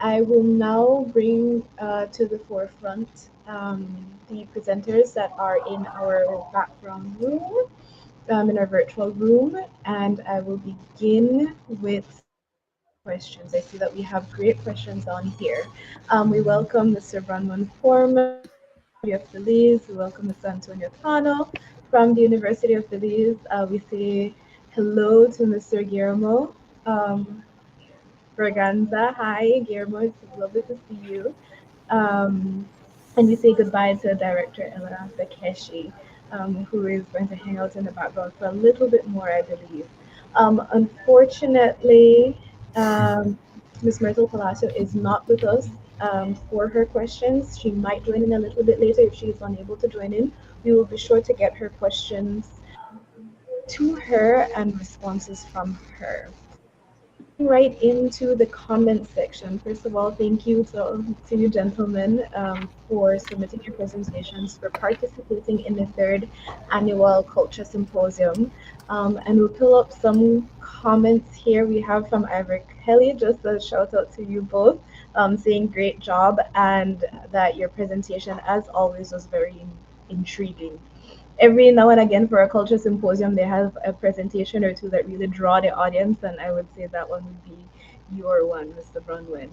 I will now bring to the forefront the presenters that are in our background room, in our virtual room, and I will begin with questions. I see that we have great questions on here. We welcome Mr. Bronwen Forman of Belize. We welcome Mr. Antonio Cano from the University of Belize. We say hello to Mr. Guillermo Braganza. Hi, Guillermo. It's lovely to see you. And we say goodbye to Director Ella Bekeshi, who is going to hang out in the background for a little bit more, I believe. Unfortunately, Ms. Myrtle Palacio is not with us for her questions. She might join in a little bit later if she is unable to join in. We will be sure to get her questions to her and responses from her. Right into the comment section. First of all, thank you to you gentlemen for submitting your presentations, for participating in the third annual KULCHA Symposium. And we'll pull up some comments here. We have from Ivor Kelly, just a shout out to you both, saying great job and that your presentation, as always, was very intriguing. Every now and again for a KULCHA Symposium, they have a presentation or two that really draw the audience, and I would say that one would be your one, Mr. Bronwen,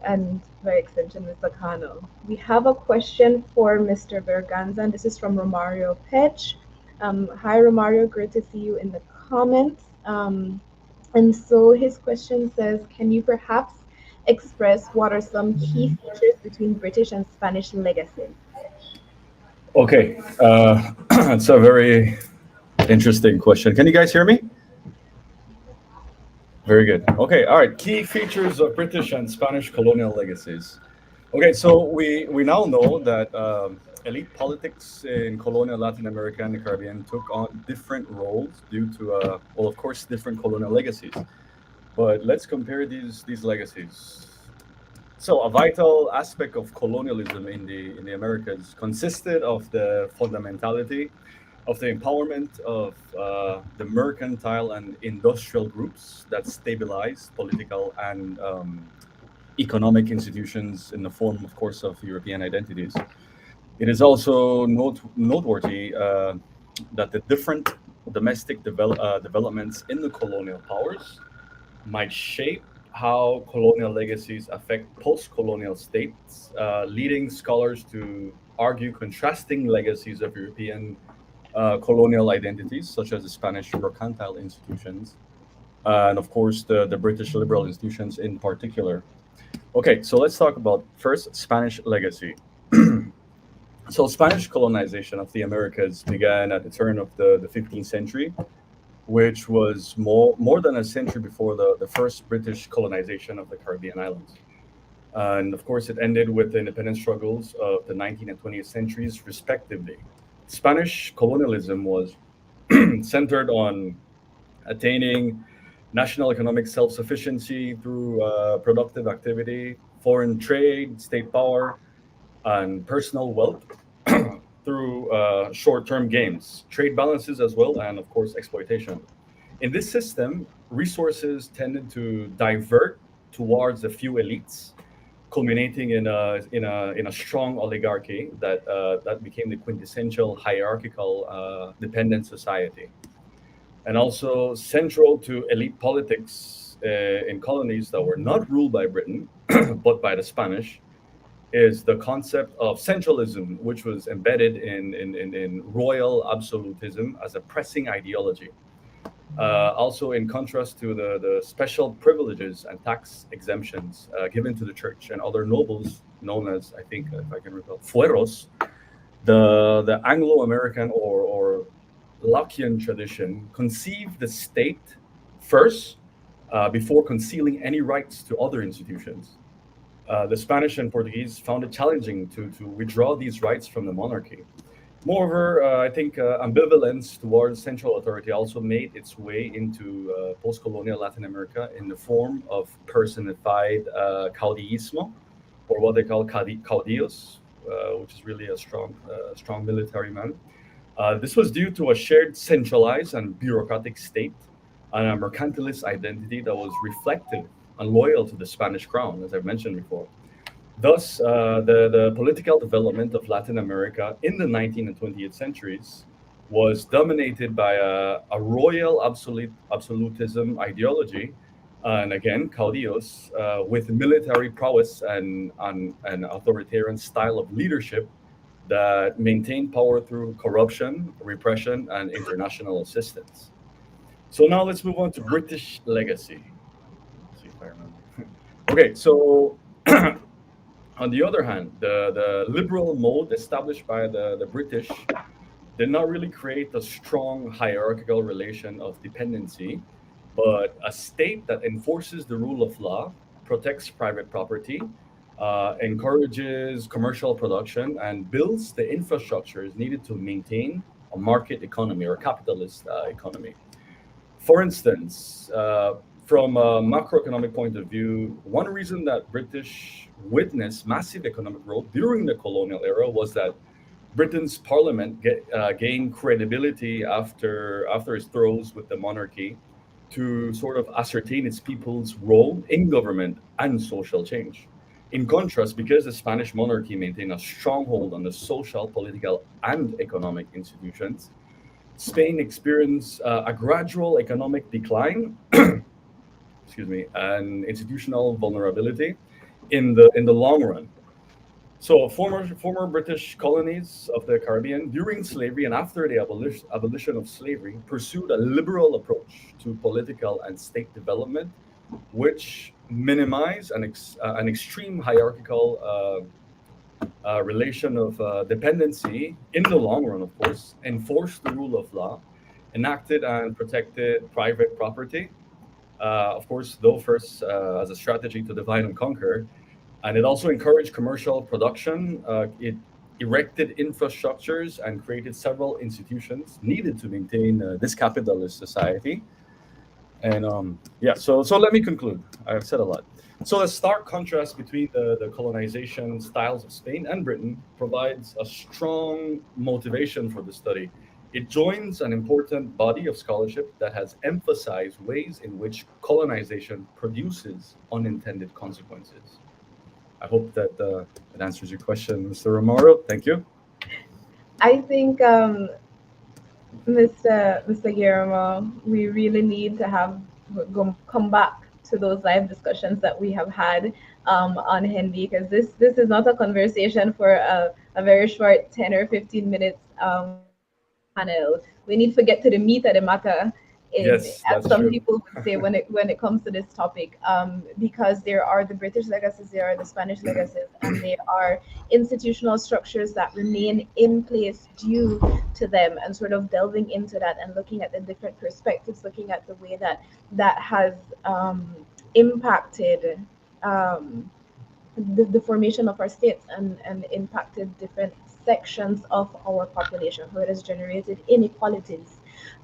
and by extension, Mr. Cano. We have a question for Mr. Berganza, and this is from Romario Pech. Hi, Romario, great to see you in the comments. And so his question says, can you perhaps express what are some key features between British and Spanish legacy? Okay, it's a very interesting question. Can you guys hear me? Very good. Okay, all right. Key features of British and Spanish colonial legacies. Okay, so we now know that elite politics in colonial Latin America and the Caribbean took on different roles due to, well, of course, different colonial legacies. But let's compare these legacies. So a vital aspect of colonialism in the Americas consisted of the fundamentality of the empowerment of the mercantile and industrial groups that stabilized political and economic institutions in the form, of course, of European identities. It is also noteworthy that the different domestic developments in the colonial powers might shape how colonial legacies affect post-colonial states, leading scholars to argue contrasting legacies of European colonial identities, such as the Spanish mercantile institutions, and of course the British liberal institutions in particular. Okay, so let's talk about first Spanish legacy. So Spanish colonization of the Americas began at the turn of the 15th century, which was more than a century before the first British colonization of the Caribbean islands. And of course, it ended with the independence struggles of the 19th and 20th centuries, respectively. Spanish colonialism was centered on attaining national economic self-sufficiency through productive activity, foreign trade, state power, and personal wealth through short-term gains, trade balances as well, and of course, exploitation. In this system, resources tended to divert towards a few elites, culminating in a strong oligarchy that became the quintessential hierarchical dependent society. And also central to elite politics in colonies that were not ruled by Britain but by the Spanish is the concept of centralism, which was embedded in royal absolutism as a pressing ideology. Also, in contrast to the special privileges and tax exemptions given to the church and other nobles, known as, I think, if I can recall, fueros, the Anglo-American or Lockean tradition conceived the state first before concealing any rights to other institutions. The Spanish and Portuguese found it challenging to withdraw these rights from the monarchy. Moreover, I think ambivalence towards central authority also made its way into post-colonial Latin America in the form of personified caudillismo, or what they call caudillos, which is really a strong military man. This was due to a shared centralized and bureaucratic state and a mercantilist identity that was reflective and loyal to the Spanish crown, as I've mentioned before. Thus, the political development of Latin America in the 19th and 20th centuries was dominated by a royal absolutism ideology, and again, caudillos, with military prowess and an authoritarian style of leadership that maintained power through corruption, repression, and international assistance. So now let's move on to British legacy. Let's see if I remember. Okay, so on the other hand, the liberal mode established by the British did not really create a strong hierarchical relation of dependency, but a state that enforces the rule of law, protects private property, encourages commercial production, and builds the infrastructures needed to maintain a market economy or a capitalist economy. For instance, from a macroeconomic point of view, one reason that British witnessed massive economic growth during the colonial era was that Britain's parliament gained credibility after its throes with the monarchy to sort of ascertain its people's role in government and social change. In contrast, because the Spanish monarchy maintained a stronghold on the social, political, and economic institutions, Spain experienced a gradual economic decline, excuse me, and institutional vulnerability in the long run. So former British colonies of the Caribbean during slavery and after the abolition of slavery pursued a liberal approach to political and state development, which minimized an extreme hierarchical relation of dependency in the long run, of course, enforced the rule of law, enacted and protected private property, of course, though first as a strategy to divide and conquer. And it also encouraged commercial production. It erected infrastructures and created several institutions needed to maintain this capitalist society. And so let me conclude. I've said a lot. So the stark contrast between the colonization styles of Spain and Britain provides a strong motivation for the study. It joins an important body of scholarship that has emphasized ways in which colonization produces unintended consequences. I hope that that answers your question, Mr. Romero. Thank you. I think, Mr. Guillermo, we really need to come back to those live discussions that we have had on Hindi, because this is not a conversation for a very short 10 or 15 minutes panel. We need to get to the meat of the matter, as some true. People would say when it comes to this topic, because there are the British legacies, there are the Spanish legacies, and there are institutional structures that remain in place due to them, and sort of delving into that and looking at the different perspectives, looking at the way that has impacted the formation of our states and impacted different sections of our population, how it has generated inequalities.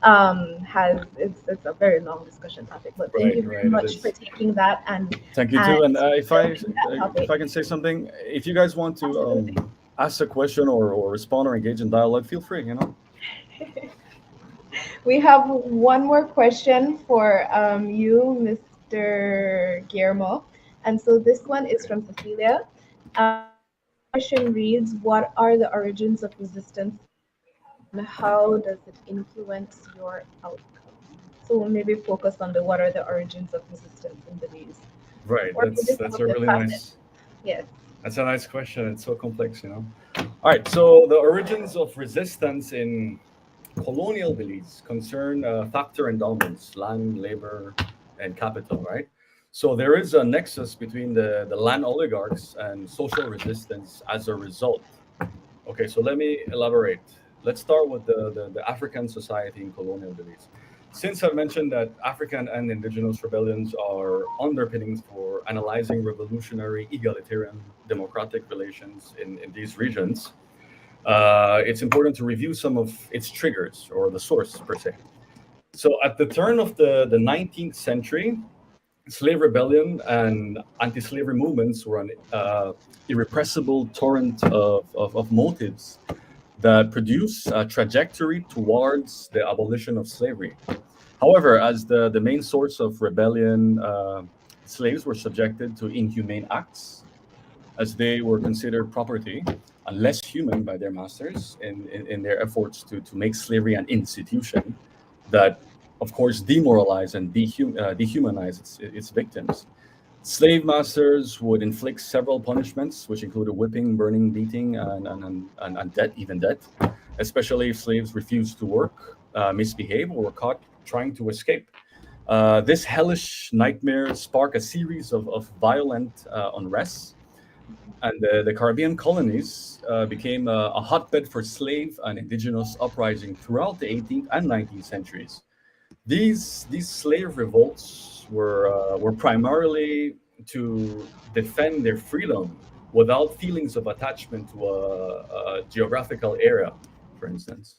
It's a very long discussion topic, but thank you very It much for is. taking that and Thank you too. And developing that topic. if I can say something, if you guys want to Absolutely. ask a question or respond or engage in dialogue, feel free. We have one more question for you, Mr. Guillermo. And so this one is from Cecilia. Question reads, what are the origins of resistance and how does it influence your outcome? So we'll maybe focus on the what are the origins of resistance in Belize. Right. Or maybe some That's of a the really facets. nice. Yes. That's a nice question. It's so complex. All right. So the origins of resistance in colonial Belize concern factor endowments, land, labor, and capital, right? So there is a nexus between the land oligarchs and social resistance as a result. Okay, so let me elaborate. Let's start with the African society in colonial Belize. Since I've mentioned that African and indigenous rebellions are underpinnings for analyzing revolutionary, egalitarian, democratic relations in these regions, it's important to review some of its triggers or the source per se. So at the turn of the 19th century, slave rebellion and anti-slavery movements were an irrepressible torrent of motives that produce a trajectory towards the abolition of slavery. However, as the main source of rebellion, slaves were subjected to inhumane acts as they were considered property and less human by their masters in their efforts to make slavery an institution that, of course, demoralize and dehumanize its victims. Slave masters would inflict several punishments, which included whipping, burning, beating, and death, even death, especially if slaves refused to work, misbehave, or were caught trying to escape. This hellish nightmare sparked a series of violent unrests, and the Caribbean colonies became a hotbed for slave and indigenous uprising throughout the 18th and 19th centuries. These slave revolts were primarily to defend their freedom without feelings of attachment to a geographical area, for instance.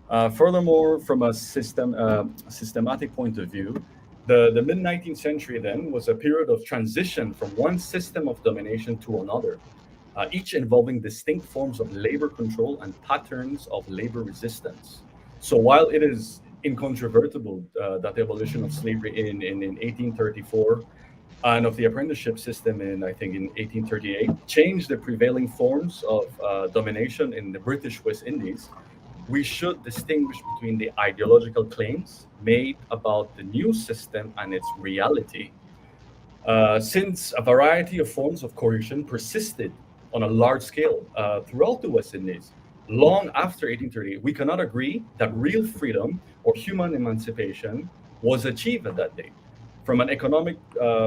Furthermore, from a systematic point of view, the mid-19th century then was a period of transition from one system of domination to another, each involving distinct forms of labor control and patterns of labor resistance. So while it is incontrovertible that the abolition of slavery in 1834 and of the apprenticeship system in 1838 changed the prevailing forms of domination in the British West Indies, we should distinguish between the ideological claims made about the new system and its reality. Since a variety of forms of coercion persisted on a large scale throughout the West Indies, long after 1838, we cannot agree that real freedom or human emancipation was achieved at that date. From an economic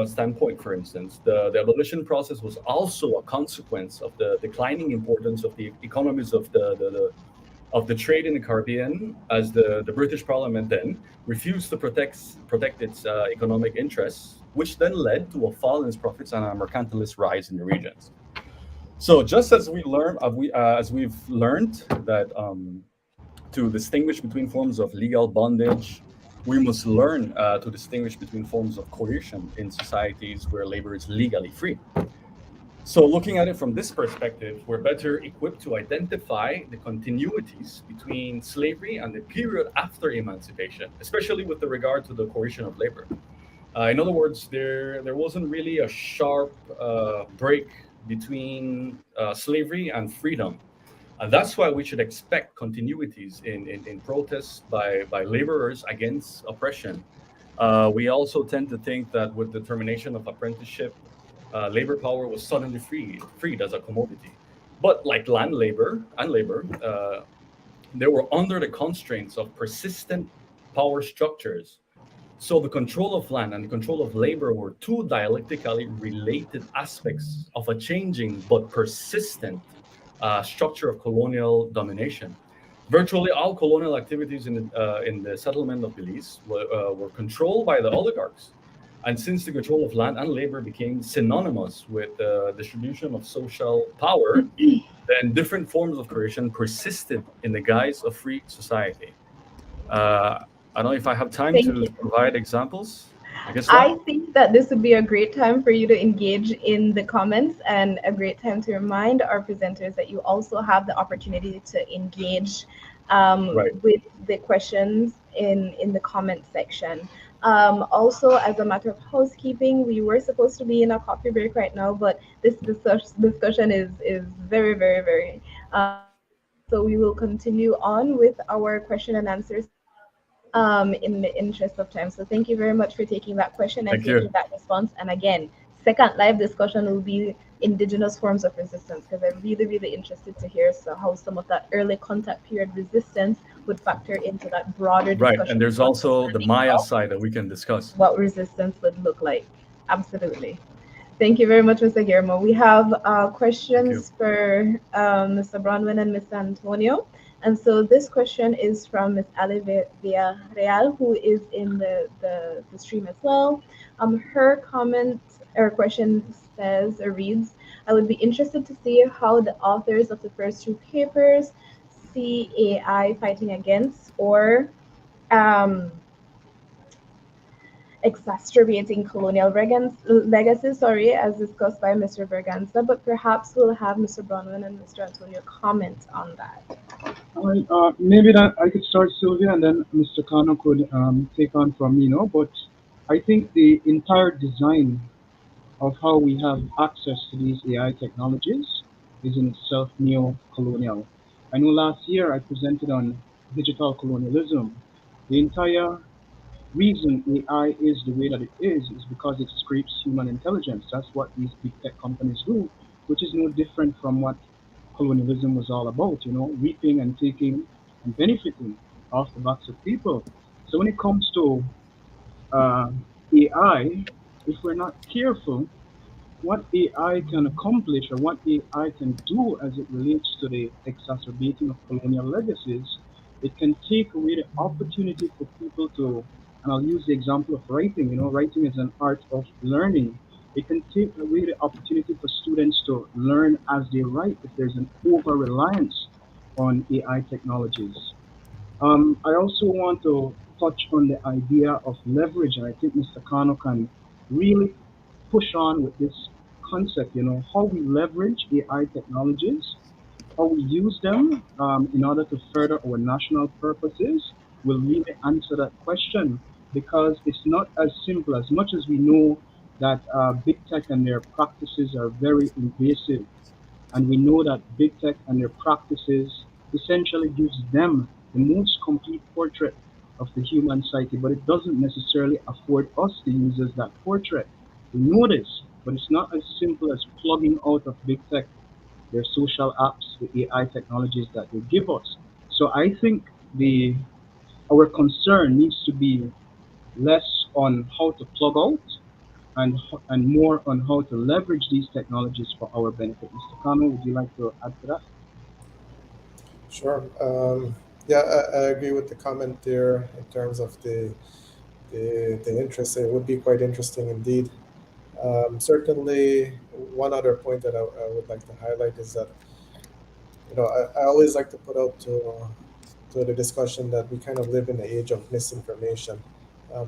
standpoint, for instance, the abolition process was also a consequence of the declining importance of the economies of the trade in the Caribbean, as the British Parliament then refused to protect its economic interests, which then led to a fall in its profits and a mercantilist rise in the regions. So just as we've learned that to distinguish between forms of legal bondage, we must learn to distinguish between forms of coercion in societies where labor is legally free. So looking at it from this perspective, we're better equipped to identify the continuities between slavery and the period after emancipation, especially with regard to the coercion of labor. In other words, there wasn't really a sharp break between slavery and freedom. And that's why we should expect continuities in protests by laborers against oppression. We also tend to think that with the termination of apprenticeship, labor power was suddenly freed as a commodity. But like land labor and labor, they were under the constraints of persistent power structures. So the control of land and the control of labor were two dialectically related aspects of a changing but persistent structure of colonial domination. Virtually all colonial activities in the settlement of Belize were controlled by the oligarchs. And since the control of land and labor became synonymous with the distribution of social power, then different forms of coercion persisted in the guise of free society. I don't know if I have time Thank to you. provide examples. I can I start. think that this would be a great time for you to engage in the comments and a great time to remind our presenters that you also have the opportunity to engage Right. with the questions in the comment section. Also, as a matter of housekeeping, we were supposed to be in a coffee break right now, but this discussion is very, very, very important. So we will continue on with our question and answers in the interest of time. So thank you very much for taking that question and Thank you. taking that response. And again, second live discussion will be indigenous forms of resistance, because I'm really, really interested to hear how some of that early contact period resistance would factor into that broader Right. discussion And there's of also the understanding Maya side that we can discuss. what resistance would look like. Absolutely. Thank you very much, Mr. Guillermo. We have questions for Mr. Bronwen and Mr. Antonio. And so this question is from Ms. Ali Villarreal, who is in the stream as well. Her comment or question says or reads, I would be interested to see how the authors of the first two papers see AI fighting against or exacerbating colonial legacies, as discussed by Mr. Berganza, but perhaps we'll have Mr. Bronwen and Mr. Antonio comment on that. Maybe that I could start, Sylvia, and then Mr. Cano could take on from me, but I think the entire design of how we have access to these AI technologies is in itself neo-colonial. I know last year I presented on digital colonialism. The entire reason AI is the way that it is because it scrapes human intelligence. That's what these big tech companies do, which is no different from what colonialism was all about, reaping and taking and benefiting off the backs of people. So when it comes to AI, if we're not careful, what AI can accomplish or what AI can do as it relates to the exacerbating of colonial legacies, it can take away the opportunity for people to, and I'll use the example of writing, writing is an art of learning. It can take away the opportunity for students to learn as they write if there's an over-reliance on AI technologies. I also want to touch on the idea of leverage, and I think Mr. Cano can really push on with this concept, how we leverage AI technologies, how we use them in order to further our national purposes will really answer that question, because it's not as simple. As much as we know that big tech and their practices are very invasive, and we know that big tech and their practices essentially gives them the most complete portrait of the human psyche, but it doesn't necessarily afford us, the users, that portrait. We know this, but it's not as simple as plugging out of big tech their social apps, the AI technologies that they give us. So I think our concern needs to be less on how to plug out and more on how to leverage these technologies for our benefit. Mr. Cano, would you like to add to that? Sure. Yeah, I agree with the comment there in terms of the interest. It would be quite interesting indeed. Certainly, one other point that I would like to highlight is that I always like to put out to the discussion that we kind of live in the age of misinformation.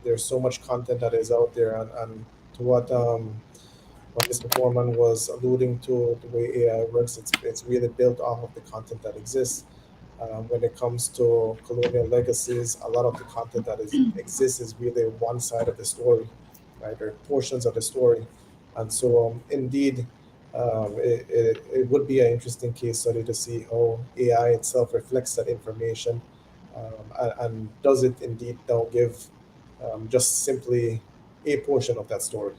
There's so much content that is out there, and to what Mr. Forman was alluding to, the way AI works, it's really built off of the content that exists. When it comes to colonial legacies, a lot of the content that exists is really one side of the story, right, or portions of the story. And so, indeed, it would be an interesting case study to see how AI itself reflects that information, and does it indeed now give just simply a portion of that story.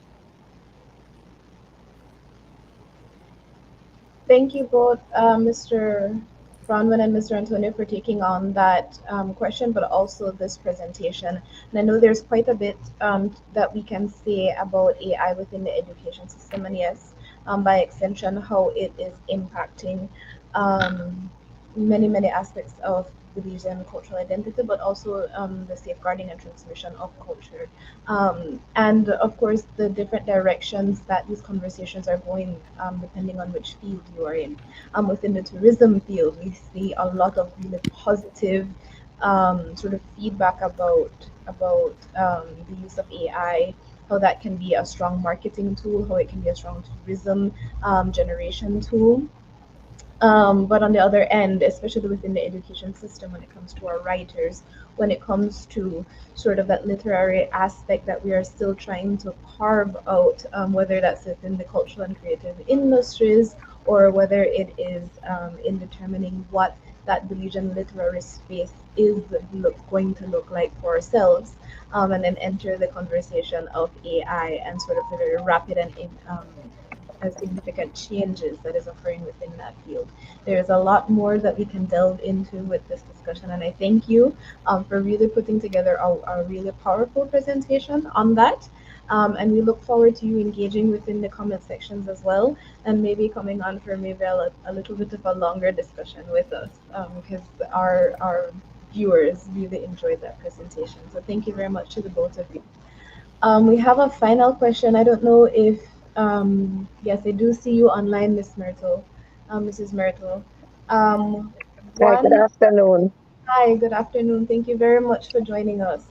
Thank you both, Mr. Bronwen and Mr. Antonio, for taking on that question, but also this presentation. And I know there's quite a bit that we can say about AI within the education system, and yes, by extension, how it is impacting many, many aspects of Belizean cultural identity, but also the safeguarding and transmission of culture. And of course, the different directions that these conversations are going, depending on which field you are in. Within the tourism field, we see a lot of really positive sort of feedback about the use of AI, how that can be a strong marketing tool, how it can be a strong tourism generation tool. But on the other end, especially within the education system, when it comes to our writers, when it comes to sort of that literary aspect that we are still trying to carve out, whether that's within the cultural and creative industries or whether it is in determining what that Belizean literary space is going to look like for ourselves, and then enter the conversation of AI and sort of the very rapid and significant changes that is occurring within that field. There's a lot more that we can delve into with this discussion, and I thank you for really putting together a really powerful presentation on that. And we look forward to you engaging within the comment sections as well, and maybe coming on for maybe a little bit of a longer discussion with us, because our viewers really enjoyed that presentation. So thank you very much to the both of you. We have a final question. I don't know if, yes, I do see you online, Miss Myrtle, Mrs. Myrtle. Good afternoon. Hi, good afternoon. Thank you very much for joining us.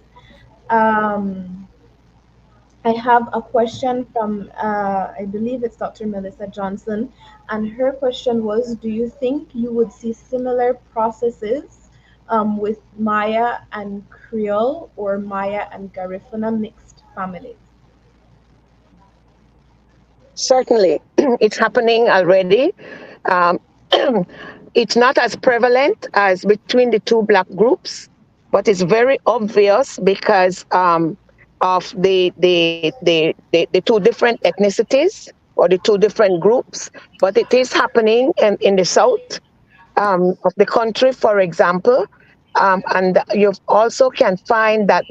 I have a question from, I believe it's Dr. Melissa Johnson, and her question was, do you think you would see similar processes with Maya and Creole or Maya and Garifuna mixed families? Certainly, it's happening already. Um, it's not as prevalent as between the two Black groups, but it's very obvious because of the two different ethnicities or the two different groups. But it is happening in the south of the country, for example. And you also can find that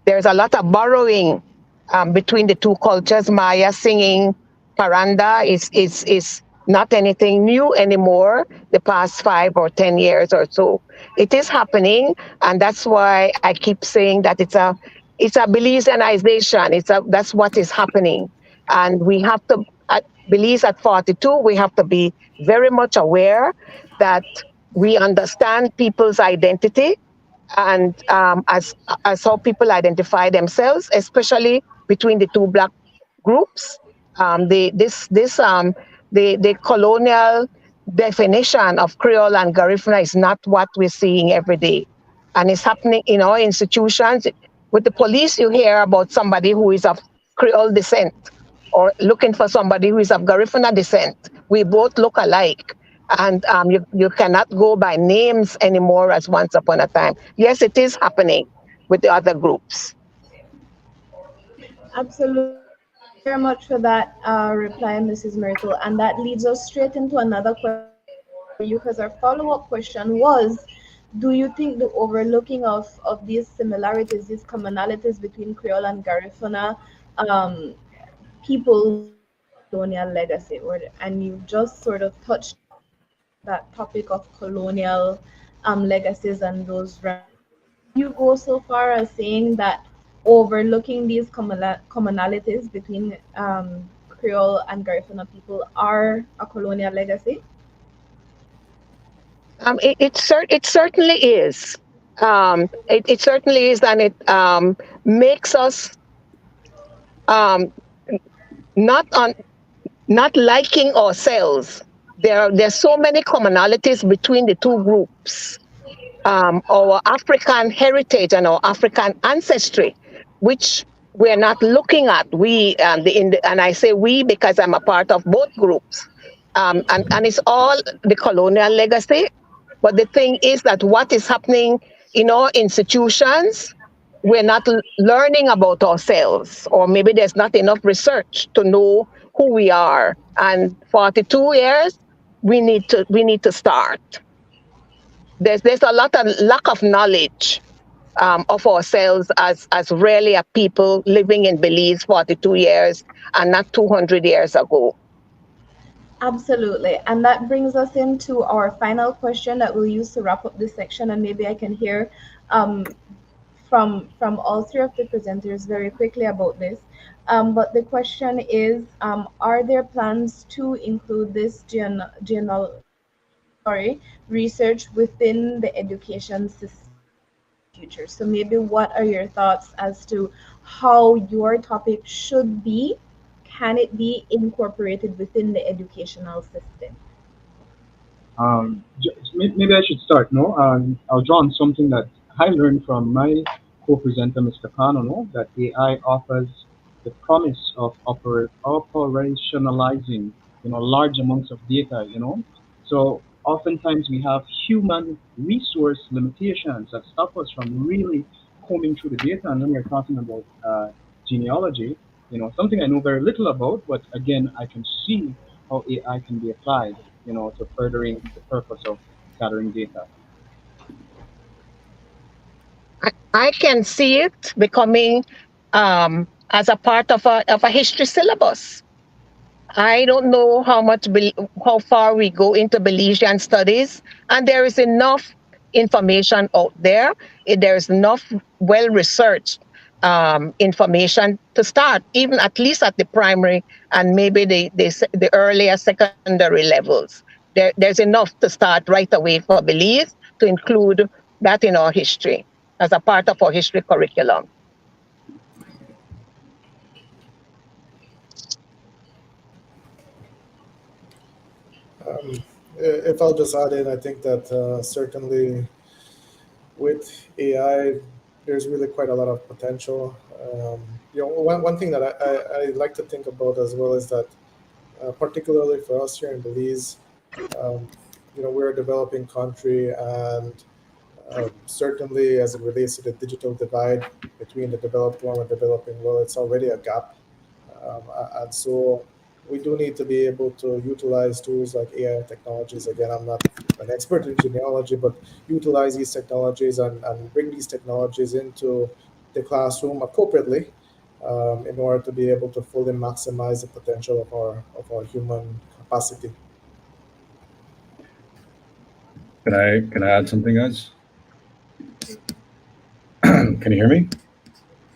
there's a lot of borrowing between the two cultures. Maya singing paranda is not anything new anymore the past 5 or 10 years or so. It is happening, and that's why I keep saying that it's a Belizeanization. That's what is happening. And we have to, at Belize at 42, we have to be very much aware that we understand people's identity and as how people identify themselves, especially between the two Black groups. The colonial definition of Creole and Garifuna is not what we're seeing every day, and it's happening in our institutions. With the police, you hear about somebody who is of Creole descent or looking for somebody who is of Garifuna descent. We both look alike. And you cannot go by names anymore as once upon a time. Yes, it is happening with the other groups. Absolutely. Thank you very much for that reply, Mrs. Myrtle. And that leads us straight into another question for you, because our follow-up question was, do you think the overlooking of these similarities, these commonalities between Creole and Garifuna people lose their colonial legacy? And you've just sort of touched that topic of colonial legacies and those remnants. Would you go so far as saying that overlooking these commonalities between Creole and Garifuna people are a colonial legacy? It certainly is. It certainly is, and it makes us um, not on not liking ourselves. There's so many commonalities between the two groups. Our African heritage and our African ancestry, which we're not looking at. And I say we because I'm a part of both groups. And it's all the colonial legacy. But the thing is that what is happening in our institutions, we're not learning about ourselves, or maybe there's not enough research to know who we are. And 42 years, we need to start. There's a lot of lack of knowledge of ourselves as really a people living in Belize 42 years and not 200 years ago. Absolutely. And that brings us into our final question that we'll use to wrap up this section. And maybe I can hear um, from all three of the presenters very quickly about this. But the question is, are there plans to include this research within the education system in the future? So maybe what are your thoughts as to how your topic should be? Can it be incorporated within the educational system? Maybe I should start. No, I'll draw on something that I learned from my co-presenter, Mr. Cano. No, that AI offers the promise of operationalizing, large amounts of data. So oftentimes we have human resource limitations that stop us from really combing through the data. And then we're talking about genealogy. Something I know very little about, but again, I can see how AI can be applied, to furthering the purpose of gathering data. I can see it becoming as a part of a history syllabus. I don't know how far we go into Belizean studies, and there is enough information out there. There is enough well-researched information to start, even at least at the primary and maybe the earlier secondary levels. There's enough to start right away for Belize to include that in our history as a part of our history curriculum. If I'll just add in, I think that certainly with AI, there's really quite a lot of potential. One thing that I like to think about as well is that, particularly for us here in Belize, we're a developing country, and certainly as it relates to the digital divide between the developed world and developing world, it's already a gap. And so we do need to be able to utilize tools like AI technologies. Again, I'm not an expert in genealogy, but utilize these technologies and bring these technologies into the classroom appropriately in order to be able to fully maximize the potential of our human capacity. Can I add something, guys? Can you hear me?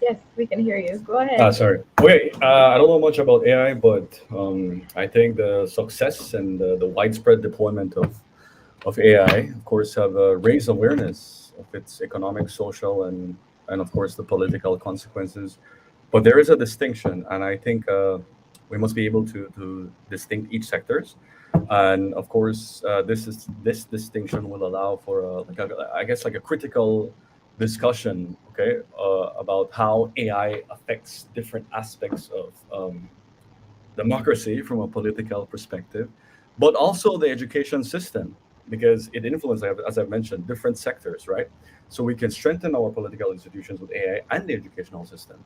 Yes, we can hear you. Go ahead. Sorry. Okay, I don't know much about AI, but I think the success and the widespread deployment of AI, of course, have raised awareness of its economic, social, and of course the political consequences. But there is a distinction, and I think we must be able to distinct each sectors. And of course, this distinction will allow for like a critical discussion, okay, about how AI affects different aspects of democracy from a political perspective, but also the education system, because it influences, as I've mentioned, different sectors, right? So we can strengthen our political institutions with AI and the educational system.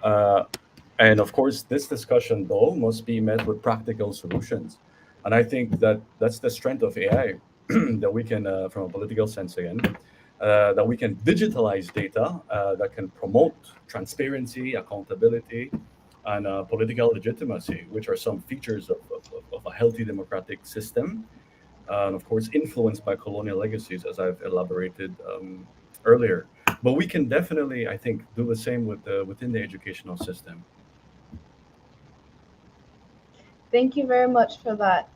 And of course, this discussion, though, must be met with practical solutions. And I think that that's the strength of AI, that we can, from a political sense again, that we can digitalize data that can promote transparency, accountability, and political legitimacy, which are some features of a healthy democratic system, and of course influenced by colonial legacies, as I've elaborated earlier. But we can definitely, I think, do the same within the educational system. Thank you very much for that,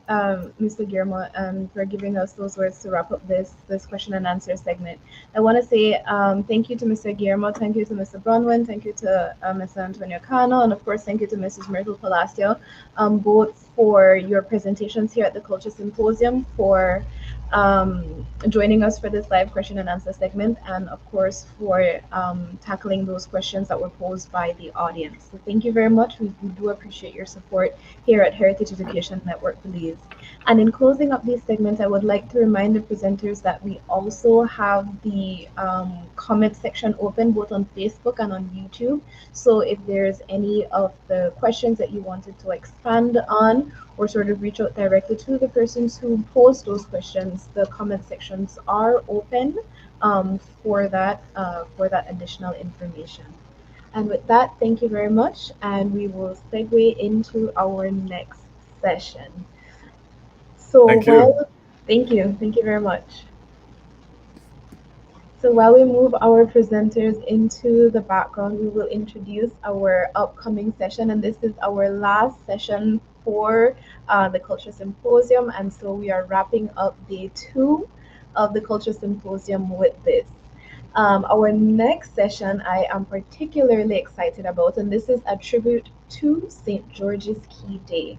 Mr. Guillermo, and for giving us those words to wrap up this question and answer segment. I want to say thank you to Mr. Guillermo, thank you to Mr. Bronwen, thank you to Mr. Antonio Cano, and of course thank you to Mrs. Myrtle Palacio, both for your presentations here at the KULCHA Symposium, for joining us for this live question and answer segment, and of course for tackling those questions that were posed by the audience. So thank you very much. We do appreciate your support here at Heritage Education Network Belize. And in closing up these segments, I would like to remind the presenters that we also have the comment section open both on Facebook and on YouTube. So if there's any of the questions that you wanted to expand on or sort of reach out directly to the persons who post those questions, the comment sections are open for that additional information. And with that, thank you very much, and we will segue into our next session. So Thank you. thank you very much. So while we move our presenters into the background, we will introduce our upcoming session, and this is our last session for the Culture Symposium, and so we are wrapping up day 2 of the Culture Symposium with this. Our next session I am particularly excited about, and this is a tribute to St. George's Caye Day.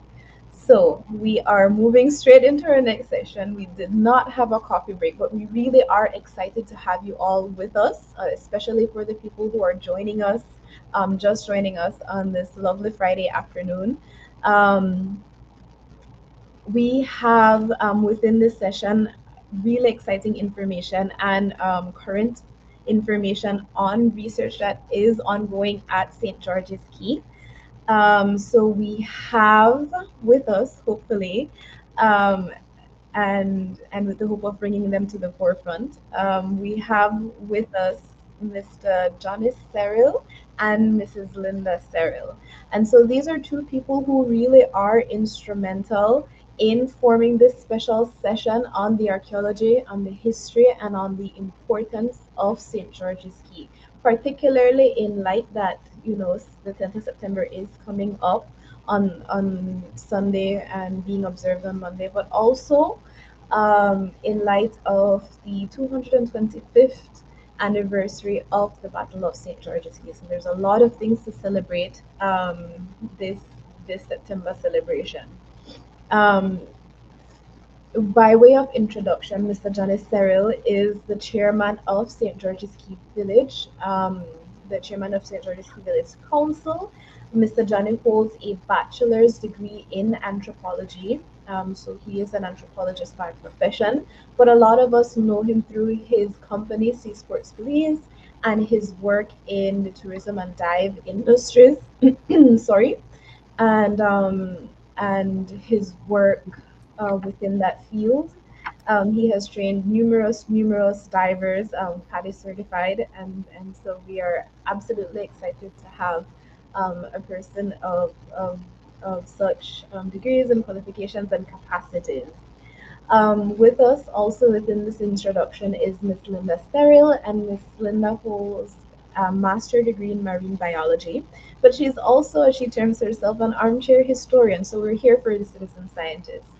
So we are moving straight into our next session. We did not have a coffee break, but we really are excited to have you all with us, especially for the people who are joining us, just joining us on this lovely Friday afternoon. We have within this session really exciting information and current information on research that is ongoing at St. George's Caye. So we have with us, hopefully, um, and with the hope of bringing them to the forefront, we have with us Mr. Johnny Searle and Mrs. Linda Searle. And so these are two people who really are instrumental in forming this special session on the archaeology, on the history, and on the importance of St. George's Caye, particularly in light that, you know, the 10th of September is coming up on Sunday and being observed on Monday, but also in light of the 225th anniversary of the Battle of St. George's Caye. So there's a lot of things to celebrate this September celebration. By way of introduction, Mr. Johnny Searle is the chairman of St. George's Caye Village, the chairman of St. George's Caye Village Council. Mr. Johnny holds a bachelor's degree in anthropology, so he is an anthropologist by profession, but a lot of us know him through his company, Seasports Belize, and his work in the tourism and dive industries. Sorry, and his work within that field. He has trained numerous divers, PADI certified, and so we are absolutely excited to have a person of such degrees and qualifications and capacities. With us also within this introduction is Miss Linda Searle, and Miss Linda holds a master's degree in marine biology, but she's also, as she terms herself, an armchair historian, so we're here for the citizen scientists.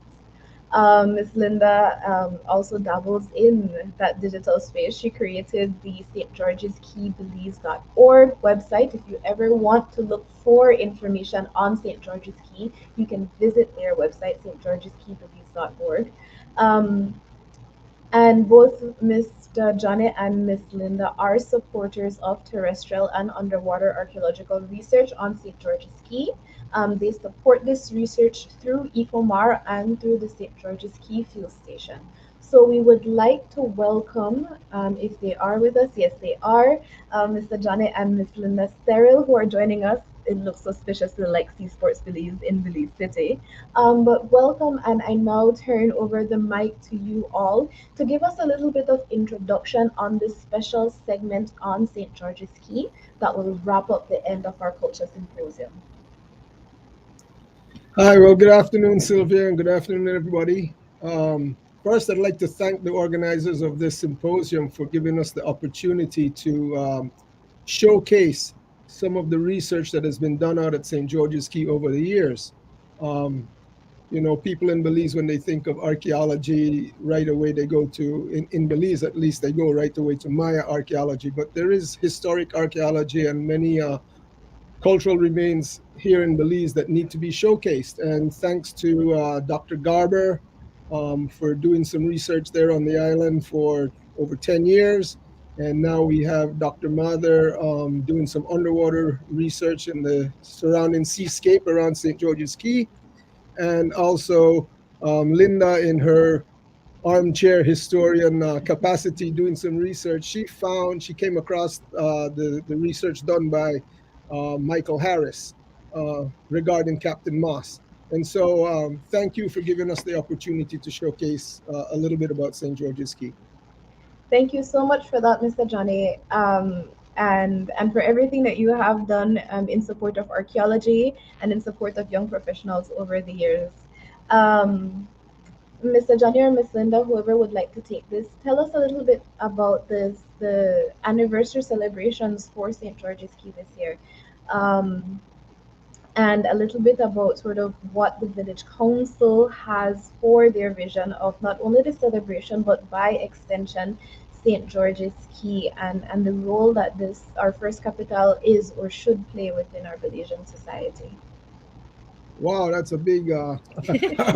Ms. Linda also dabbles in that digital space. She created the St. George's Caye Belize.org website. If you ever want to look for information on St. George's Caye, you can visit their website, stgeorgescaybelize.org. And both Mr. Johnny and Miss Linda are supporters of terrestrial and underwater archaeological research on St. George's Caye. They support this research through ECOMAR and through the St. George's Caye Field Station. So we would like to welcome, if they are with us, yes they are, Mr. Johnny and Miss Linda Searle, who are joining us. It looks suspiciously like Seasports Belize in Belize City. But welcome, and I now turn over the mic to you all to give us a little bit of introduction on this special segment on St. George's Caye that will wrap up the end of our Culture Symposium. Hi, well, good afternoon, Sylvia, and good afternoon, everybody. First, I'd like to thank the organizers of this symposium for giving us the opportunity to showcase some of the research that has been done out at St. George's Caye over the years. You know, people in Belize, when they think of archaeology, right away they go to, in Belize at least, they go right away to Maya archaeology, but there is historic archaeology and many cultural remains here in Belize that need to be showcased. And thanks to Dr. Garber for doing some research there on the island for over 10 years. And now we have Dr. Mather doing some underwater research in the surrounding seascape around St. George's Caye. And also Linda in her armchair historian capacity doing some research. She came across the research done by Michael Harris regarding Captain Moss. And so thank you for giving us the opportunity to showcase a little bit about St. George's Caye. Thank you so much for that, Mr. Johnny, and for everything that you have done in support of archaeology and in support of young professionals over the years. Mr. Johnny or Miss Linda, whoever would like to take this, tell us a little bit about the anniversary celebrations for St. George's Caye this year. And a little bit about sort of what the village council has for their vision of not only the celebration, but by extension, St. George's Caye and the role that this, our first capital, is or should play within our Belizean society. Wow, that's a big a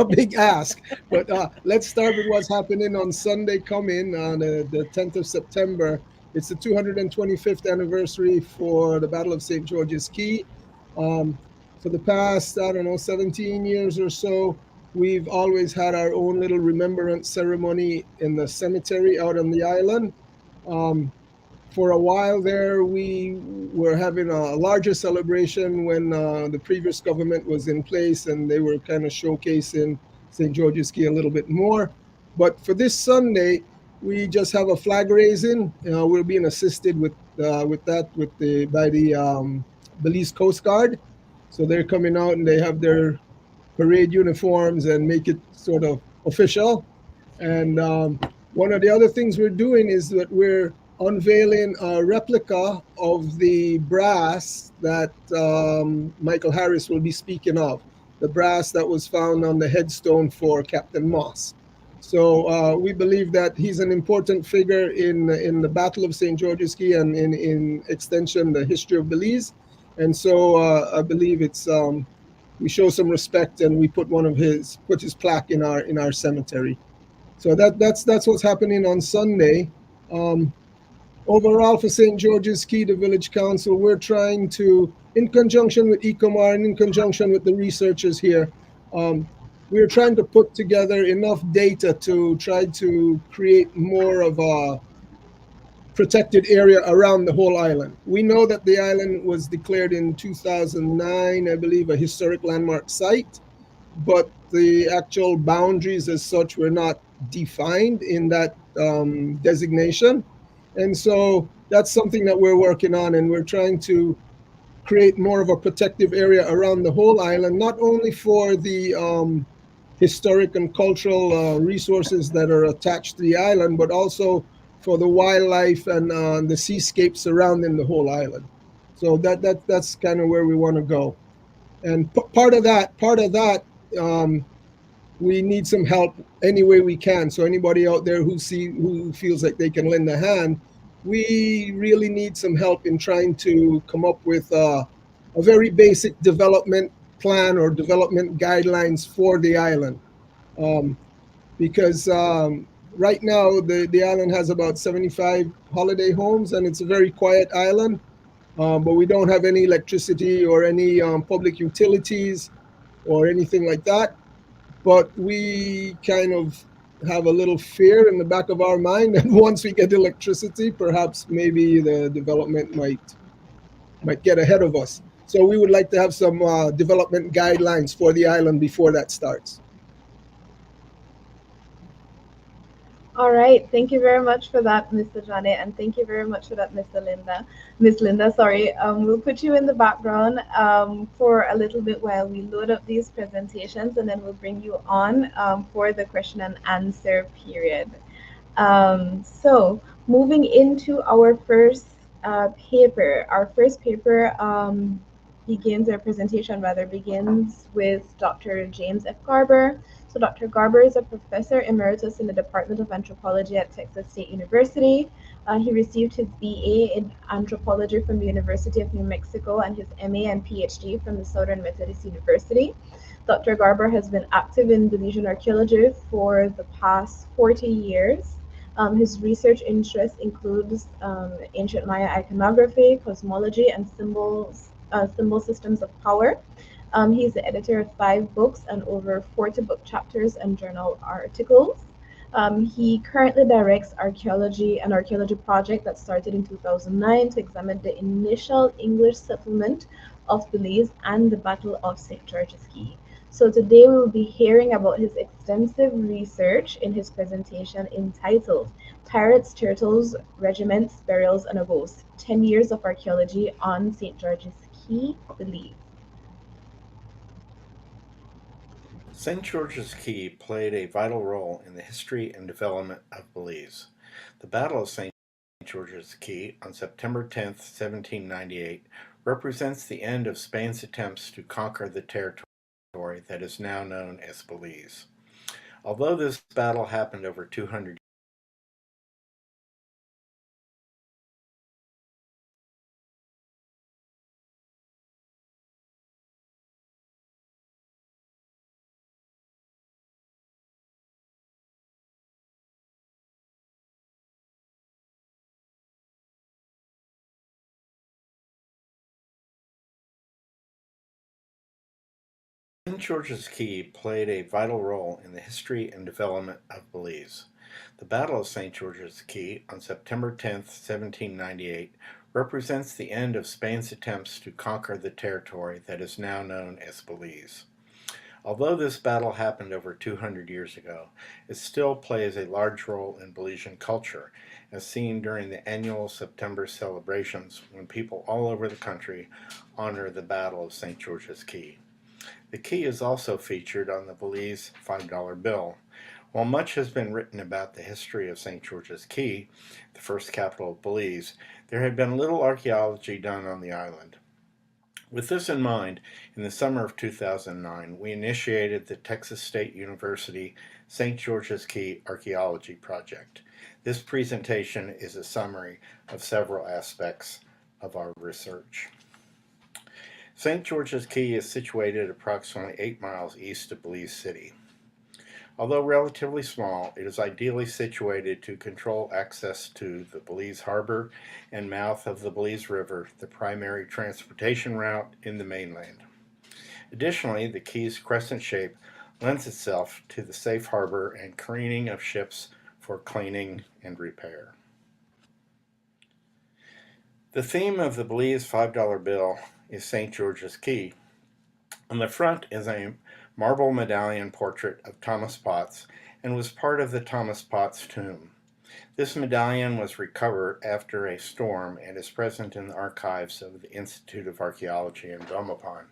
big ask. But let's start with what's happening on Sunday coming on the 10th of September. It's the 225th anniversary for the Battle of St. George's Caye. For the past, I don't know, 17 years or so, we've always had our own little remembrance ceremony in the cemetery out on the island. For a while there, we were having a larger celebration when the previous government was in place, and they were kind of showcasing St. George's Caye a little bit more. But for this Sunday, we just have a flag raising. We're being assisted with that by the Belize Coast Guard. So they're coming out and they have their parade uniforms and make it sort of official. And one of the other things we're doing is that we're unveiling a replica of the brass that Michael Harris will be speaking of, the brass that was found on the headstone for Captain Moss. So we believe that he's an important figure in the Battle of St. George's Caye and in extension, the history of Belize. And so I believe it's we show some respect and we put his plaque in our cemetery. So that's what's happening on Sunday. Overall, for St. George's Caye, the Village Council, we're trying to, in conjunction with ECOMAR and in conjunction with the researchers here, we're trying to put together enough data to try to create more of a protected area around the whole island. We know that the island was declared in 2009, I believe, a historic landmark site, but the actual boundaries as such were not defined in that designation. And so that's something that we're working on, and we're trying to create more of a protective area around the whole island, not only for the historic and cultural resources that are attached to the island, but also for the wildlife and the seascape surrounding the whole island. So that's kind of where we want to go. And part of that, we need some help any way we can. So anybody out there who feels like they can lend a hand, we really need some help in trying to come up with a very basic development plan or development guidelines for the island. Because right now the island has about 75 holiday homes, and it's a very quiet island, but we don't have any electricity or any public utilities or anything like that. But we kind of have a little fear in the back of our mind that once we get electricity, perhaps maybe the development might get ahead of us. So we would like to have some development guidelines for the island before that starts. All right, thank you very much for that, Mr. Johnny, and thank you very much for that, Miss Linda. Sorry, we'll put you in the background for a little bit while we load up these presentations, and then we'll bring you on for the question and answer period. So moving into our first paper. Our first paper begins with Dr. James F. Garber. So Dr. Garber is a professor emeritus in the Department of Anthropology at Texas State University. He received his BA in anthropology from the University of New Mexico and his MA and PhD from the Southern Methodist University. Dr. Garber has been active in Belizean archaeology for the past 40 years. His research interests includes ancient Maya iconography, cosmology, and symbol systems of power. He's the editor of 5 books and over 40 book chapters and journal articles. He currently directs an archaeology project that started in 2009 to examine the initial English settlement of Belize and the Battle of St. George's Caye. So today we will be hearing about his extensive research in his presentation entitled Pirates, Turtles, Regiments, Burials, and a Ghost, 10 Years of Archaeology on St. George's Caye, Belize. St. George's Caye played a vital role in the history and development of Belize. The Battle of St. George's Caye on September 10, 1798, represents the end of Spain's attempts to conquer the territory that is now known as Belize. Although this battle happened over 200 St. George's Caye played a vital role in the history and development of Belize. The Battle of St. George's Caye on September 10, 1798, represents the end of Spain's attempts to conquer the territory that is now known as Belize. Although this battle happened over 200 years ago, it still plays a large role in Belizean culture, as seen during the annual September celebrations when people all over the country honor the Battle of St. George's Caye. The key is also featured on the Belize $5 bill. While much has been written about the history of St. George's Caye, the first capital of Belize, there had been little archaeology done on the island. With this in mind, in the summer of 2009, we initiated the Texas State University St. George's Caye Archaeology Project. This presentation is a summary of several aspects of our research. St. George's Caye is situated approximately 8 miles east of Belize City. Although relatively small, it is ideally situated to control access to the Belize Harbor and mouth of the Belize River, the primary transportation route in the mainland. Additionally, the Caye's crescent shape lends itself to the safe harbor and careening of ships for cleaning and repair. The theme of the Belize $5 bill is St. George's Caye. On the front is a marble medallion portrait of Thomas Potts and was part of the Thomas Potts tomb. This medallion was recovered after a storm and is present in the archives of the Institute of Archaeology in Belmopan.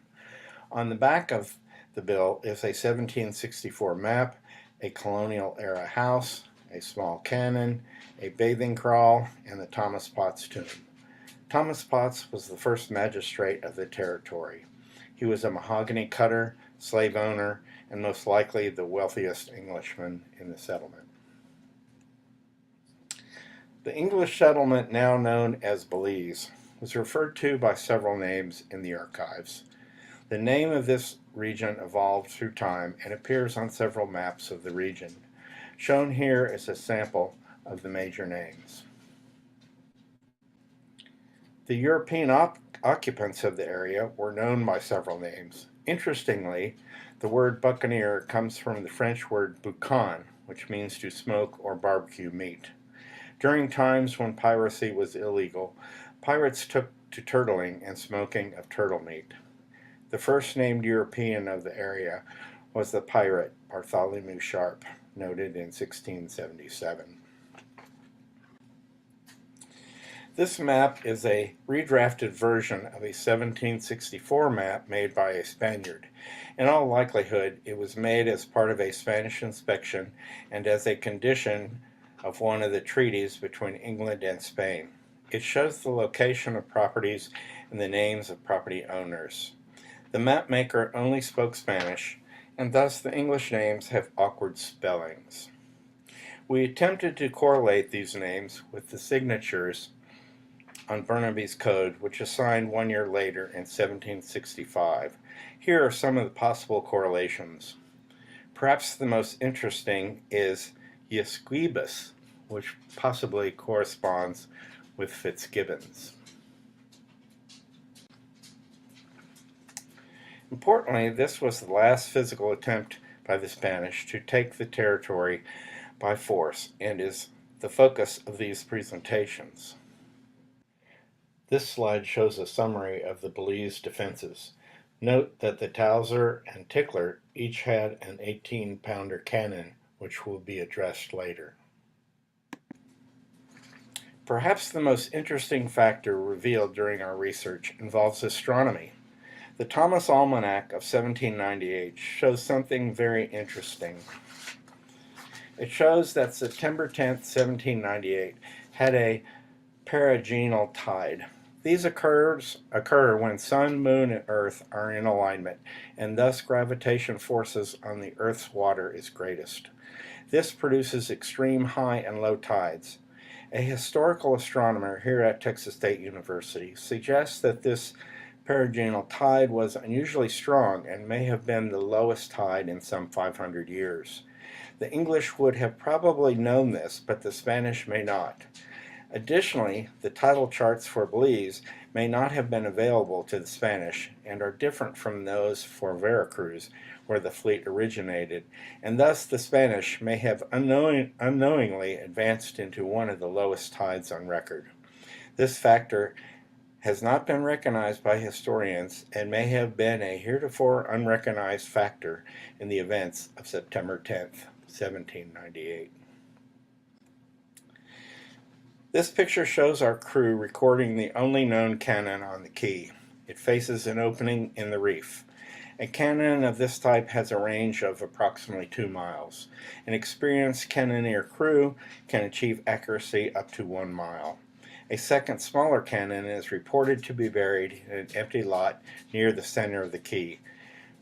On the back of the bill is a 1764 map, a colonial-era house, a small cannon, a bathing kraal, and the Thomas Potts tomb. Thomas Potts was the first magistrate of the territory. He was a mahogany cutter, slave owner, and most likely the wealthiest Englishman in the settlement. The English settlement, now known as Belize, was referred to by several names in the archives. The name of this region evolved through time and appears on several maps of the region. Shown here is a sample of the major names. The European occupants of the area were known by several names. Interestingly, the word buccaneer comes from the French word boucan, which means to smoke or barbecue meat. During times when piracy was illegal, pirates took to turtling and smoking of turtle meat. The first named European of the area was the pirate Bartholomew Sharp, noted in 1677. This map is a redrafted version of a 1764 map made by a Spaniard. In all likelihood, it was made as part of a Spanish inspection and as a condition of one of the treaties between England and Spain. It shows the location of properties and the names of property owners. The map maker only spoke Spanish, and thus the English names have awkward spellings. We attempted to correlate these names with the signatures on Burnaby's Code, which was signed 1 year later in 1765. Here are some of the possible correlations. Perhaps the most interesting is Yesquibus, which possibly corresponds with Fitzgibbons. Importantly, this was the last physical attempt by the Spanish to take the territory by force and is the focus of these presentations. This slide shows a summary of the Belize defenses. Note that the Towser and Tickler each had an 18-pounder cannon, which will be addressed later. Perhaps the most interesting factor revealed during our research involves astronomy. The Thomas Almanac of 1798 shows something very interesting. It shows that September 10th, 1798 had a perigeal tide. These occur when Sun, Moon, and Earth are in alignment, and thus gravitation forces on the Earth's water is greatest. This produces extreme high and low tides. A historical astronomer here at Texas State University suggests that this perigeal tide was unusually strong and may have been the lowest tide in some 500 years. The English would have probably known this, but the Spanish may not. Additionally, the tidal charts for Belize may not have been available to the Spanish and are different from those for Veracruz, where the fleet originated, and thus the Spanish may have unknowingly advanced into one of the lowest tides on record. This factor has not been recognized by historians and may have been a heretofore unrecognized factor in the events of September 10th, 1798. This picture shows our crew recording the only known cannon on the Caye. It faces an opening in the reef. A cannon of this type has a range of approximately 2 miles. An experienced cannoneer crew can achieve accuracy up to 1 mile. A second smaller cannon is reported to be buried in an empty lot near the center of the Caye.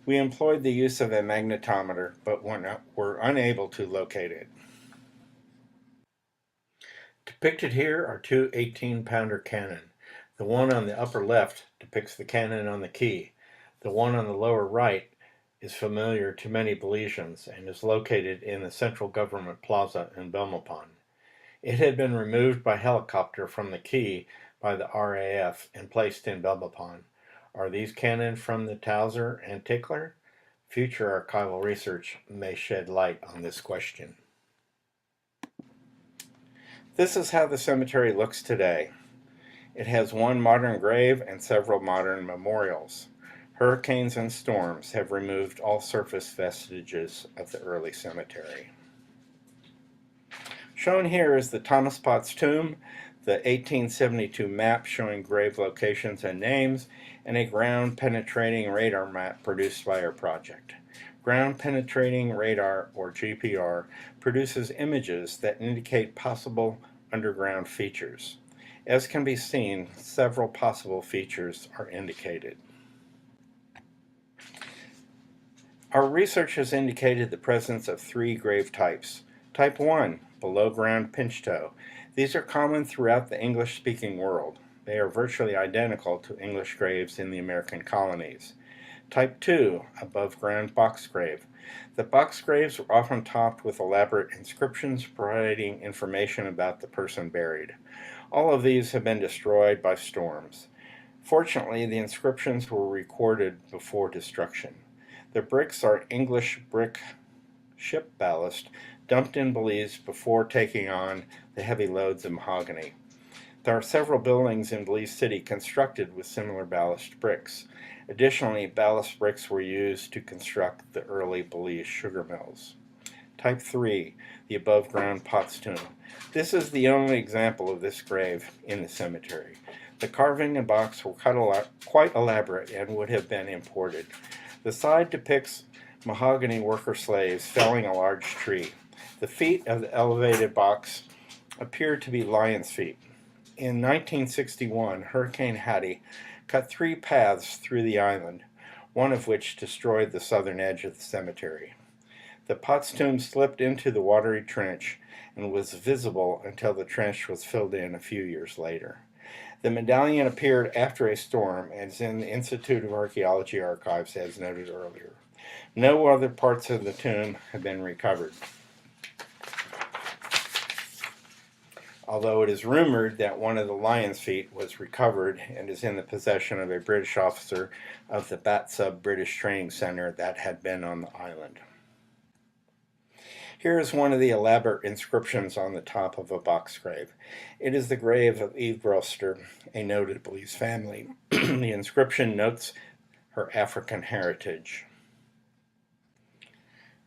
We employed the use of a magnetometer, but were unable to locate it. Depicted here are 2 18-pounder cannon. The one on the upper left depicts the cannon on the Caye. The one on the lower right is familiar to many Belizeans and is located in the Central Government Plaza in Belmopan. It had been removed by helicopter from the Caye by the RAF and placed in Belmopan. Are these cannon from the Towser and Tickler? Future archival research may shed light on this question. This is how the cemetery looks today. It has one modern grave and several modern memorials. Hurricanes and storms have removed all surface vestiges of the early cemetery. Shown here is the Thomas Potts tomb, the 1872 map showing grave locations and names, and a ground-penetrating radar map produced by our project. Ground-penetrating radar, or GPR, produces images that indicate possible underground features. As can be seen, several possible features are indicated. Our research has indicated the presence of 3 grave types. Type 1, below-ground pinch-toe. These are common throughout the English-speaking world. They are virtually identical to English graves in the American colonies. Type 2, above-ground box grave. The box graves were often topped with elaborate inscriptions providing information about the person buried. All of these have been destroyed by storms. Fortunately, the inscriptions were recorded before destruction. The bricks are English brick ship ballast dumped in Belize before taking on the heavy loads of mahogany. There are several buildings in Belize City constructed with similar ballast bricks. Additionally, ballast bricks were used to construct the early Belize sugar mills. Type 3, the above-ground Potts tomb. This is the only example of this grave in the cemetery. The carving and box were quite elaborate and would have been imported. The side depicts mahogany worker slaves felling a large tree. The feet of the elevated box appear to be lion's feet. In 1961, Hurricane Hattie cut 3 paths through the island, one of which destroyed the southern edge of the cemetery. The Potts tomb slipped into the watery trench and was visible until the trench was filled in a few years later. The medallion appeared after a storm and is in the Institute of Archaeology archives as noted earlier. No other parts of the tomb have been recovered, although it is rumored that one of the lion's feet was recovered and is in the possession of a British officer of the BATSUB British Training Center that had been on the island. Here is one of the elaborate inscriptions on the top of a box grave. It is the grave of Eve Broster, a noted Belize family. The inscription notes her African heritage.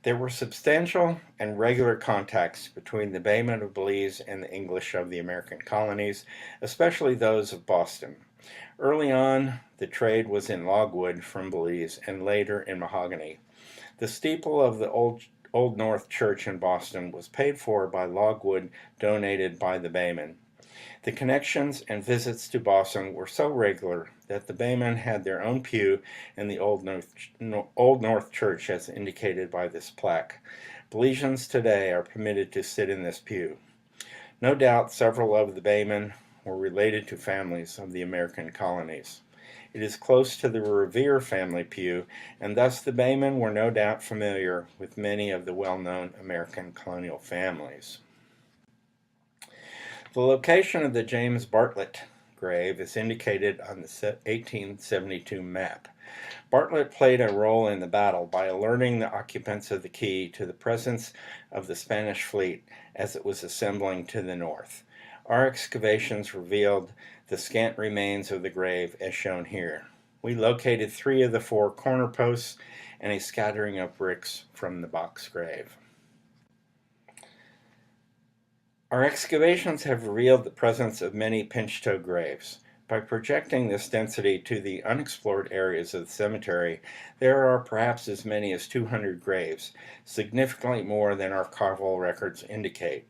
There were substantial and regular contacts between the Baymen of Belize and the English of the American colonies, especially those of Boston. Early on, the trade was in logwood from Belize and later in mahogany. The steeple of the Old North Church in Boston was paid for by logwood donated by the Baymen. The connections and visits to Boston were so regular that the Baymen had their own pew in the Old North Church, as indicated by this plaque. Belizeans today are permitted to sit in this pew. No doubt several of the Baymen were related to families of the American colonies. It is close to the Revere family pew, and thus the Baymen were no doubt familiar with many of the well-known American colonial families. The location of the James Bartlett grave is indicated on the 1872 map. Bartlett played a role in the battle by alerting the occupants of the Caye to the presence of the Spanish fleet as it was assembling to the north. Our excavations revealed the scant remains of the grave as shown here. We located 3 of the 4 corner posts and a scattering of bricks from the box grave. Our excavations have revealed the presence of many pinch-toe graves. By projecting this density to the unexplored areas of the cemetery, there are perhaps as many as 200 graves, significantly more than archival records indicate.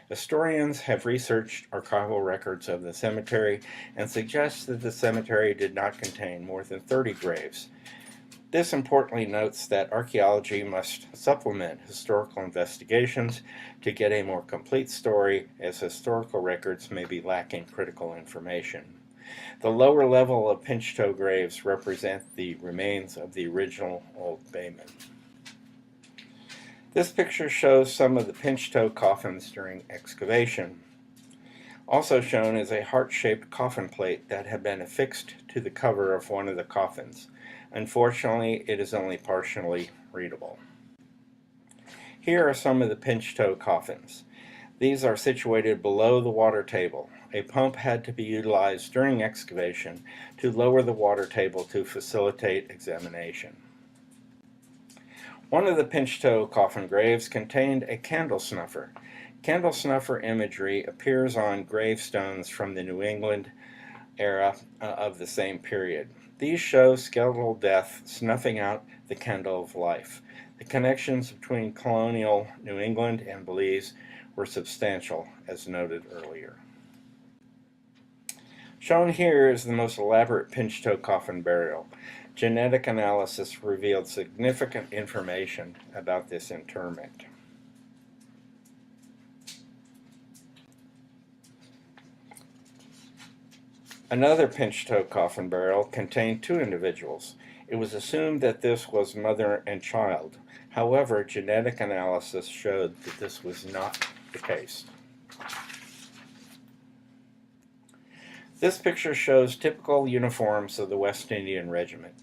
Historians have researched archival records of the cemetery and suggest that the cemetery did not contain more than 30 graves. This importantly notes that archaeology must supplement historical investigations to get a more complete story, as historical records may be lacking critical information. The lower level of pinch-toe graves represent the remains of the original Old Baymen. This picture shows some of the pinch-toe coffins during excavation. Also shown is a heart-shaped coffin plate that had been affixed to the cover of one of the coffins. Unfortunately, it is only partially readable. Here are some of the pinch-toe coffins. These are situated below the water table. A pump had to be utilized during excavation to lower the water table to facilitate examination. One of the pinch-toe coffin graves contained a candle snuffer. Candle snuffer imagery appears on gravestones from the New England era of the same period. These show skeletal death snuffing out the candle of life. The connections between colonial New England and Belize were substantial, as noted earlier. Shown here is the most elaborate pinch-toe coffin burial. Genetic analysis revealed significant information about this interment. Another pinch-toe coffin burial contained 2 individuals. It was assumed that this was mother and child. However, genetic analysis showed that this was not the case. This picture shows typical uniforms of the West Indian Regiment.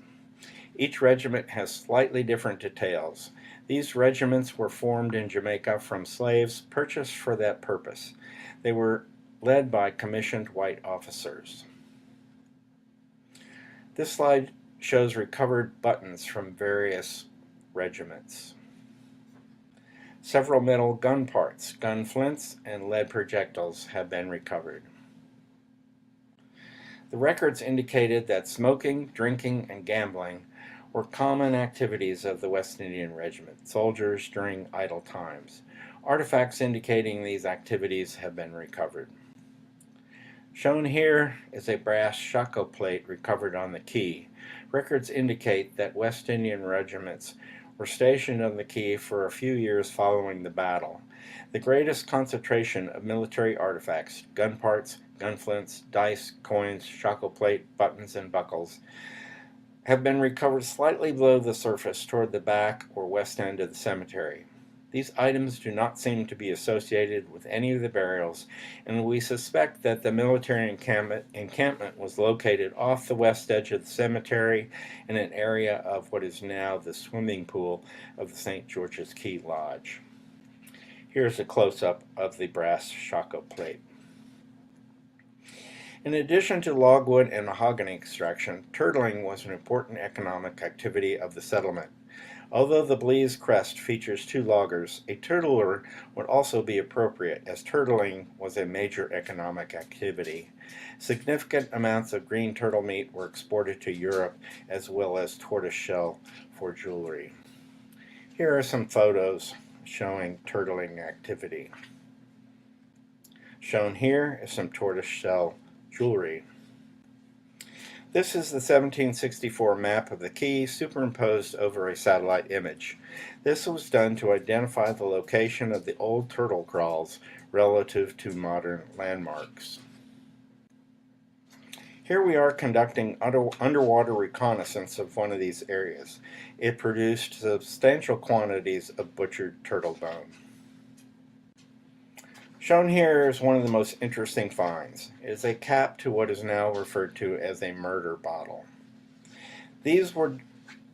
Each regiment has slightly different details. These regiments were formed in Jamaica from slaves purchased for that purpose. They were led by commissioned white officers. This slide shows recovered buttons from various regiments. Several metal gun parts, gun flints, and lead projectiles have been recovered. The records indicated that smoking, drinking, and gambling were common activities of the West Indian Regiment soldiers during idle times. Artifacts indicating these activities have been recovered. Shown here is a brass shako plate recovered on the Caye. Records indicate that West Indian regiments were stationed on the Caye for a few years following the battle. The greatest concentration of military artifacts, gun parts, gun flints, dice, coins, shako plate, buttons, and buckles, have been recovered slightly below the surface toward the back or west end of the cemetery. These items do not seem to be associated with any of the burials, and we suspect that the military encampment was located off the west edge of the cemetery in an area of what is now the swimming pool of the St. George's Caye Lodge. Here's a close-up of the brass shako plate. In addition to logwood and mahogany extraction, turtling was an important economic activity of the settlement. Although the Belize crest features 2 loggers, a turtler would also be appropriate, as turtling was a major economic activity. Significant amounts of green turtle meat were exported to Europe, as well as tortoise shell for jewelry. Here are some photos showing turtling activity. Shown here is some tortoise shell jewelry. This is the 1764 map of the Caye superimposed over a satellite image. This was done to identify the location of the old turtle kraals relative to modern landmarks. Here we are conducting underwater reconnaissance of one of these areas. It produced substantial quantities of butchered turtle bone. Shown here is one of the most interesting finds. It is a cap to what is now referred to as a murder bottle. These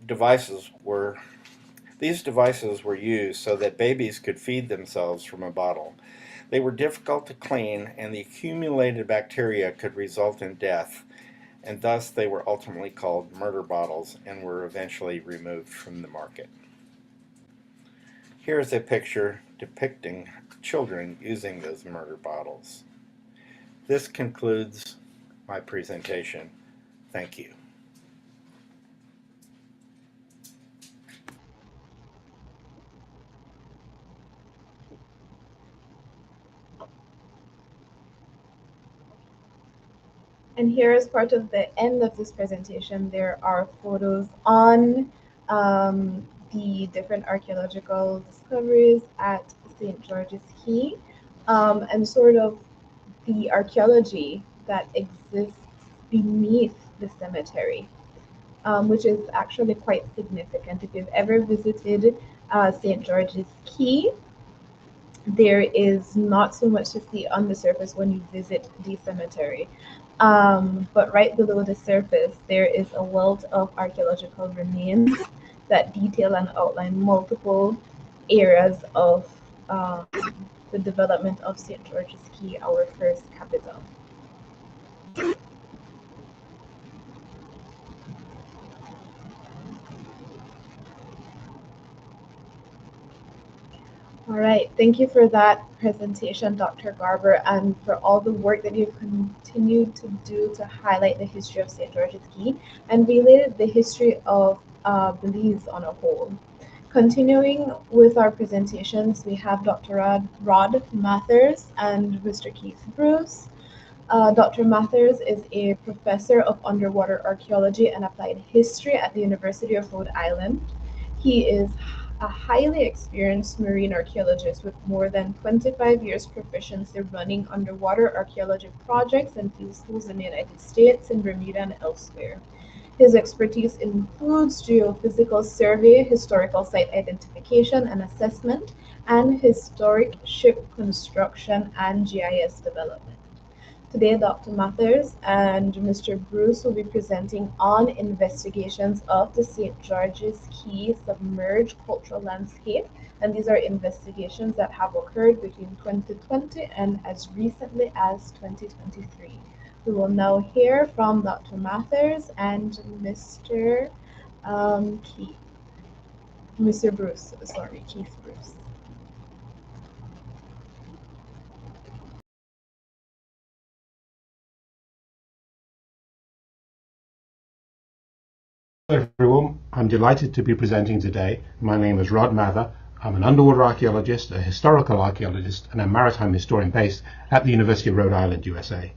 devices were used so that babies could feed themselves from a bottle. They were difficult to clean, and the accumulated bacteria could result in death, and thus they were ultimately called murder bottles and were eventually removed from the market. Here is a picture depicting children using those murder bottles. This concludes my presentation. Thank you. And here, as part of the end of this presentation, there are photos on the different archaeological discoveries at St. George's Caye, and sort of the archaeology that exists beneath the cemetery, which is actually quite significant. If you've ever visited St. George's Caye, there is not so much to see on the surface when you visit the cemetery. But right below the surface, there is a wealth of archaeological remains that detail and outline multiple areas of the development of St. George's Caye, our first capital. All right, thank you for that presentation, Dr. Garber, and for all the work that you've continued to do to highlight the history of St. George's Caye and related the history of Belize on a whole. Continuing with our presentations, we have Dr. Rod Mathers and Mr. Keith Bruce. Dr. Mathers is a professor of underwater archaeology and applied history at the University of Rhode Island. He is a highly experienced marine archaeologist with more than 25 years proficiency running underwater archaeology projects and field schools in the United States, in Bermuda, and elsewhere. His expertise includes geophysical survey, historical site identification and assessment, and historic ship construction and GIS development. Today, Dr. Mathers and Mr. Bruce will be presenting on investigations of the St. George's Caye submerged cultural landscape, and these are investigations that have occurred between 2020 and as recently as 2023. We will now hear from Dr. Mathers and Mr. Keith. Mr. Bruce, sorry, Keith Bruce. Hello everyone, I'm delighted to be presenting today. My name is Rod Mather. I'm an underwater archaeologist, a historical archaeologist, and a maritime historian based at the University of Rhode Island, USA.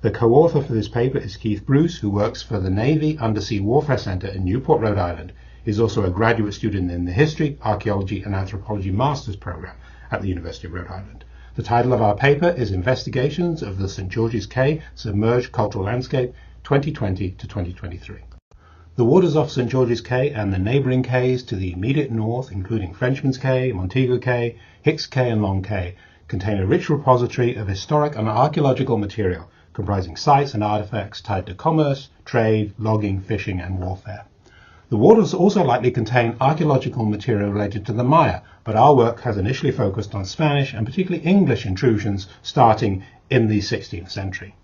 The co-author for this paper is Keith Bruce, who works for the Navy Undersea Warfare Center in Newport, Rhode Island. He's also a graduate student in the History, Archaeology, and Anthropology Master's Program at the University of Rhode Island. The title of our paper is Investigations of the St. George's Caye Submerged Cultural Landscape 2020 to 2023. The waters off St. George's Caye and the neighbouring cays to the immediate north, including Frenchman's Caye, Montego Caye, Hicks Caye and Long Caye, contain a rich repository of historic and archaeological material comprising sites and artifacts tied to commerce, trade, logging, fishing and warfare. The waters also likely contain archaeological material related to the Maya, but our work has initially focused on Spanish and particularly English intrusions starting in the 16th century.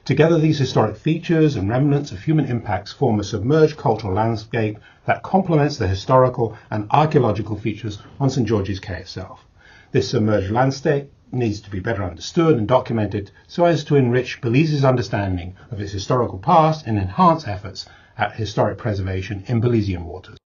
Together, these historic features and remnants of human impacts form a submerged cultural landscape that complements the historical and archaeological features on St. George's Caye itself. This submerged landscape needs to be better understood and documented so as to enrich Belize's understanding of its historical past and enhance efforts at historic preservation in Belizean waters.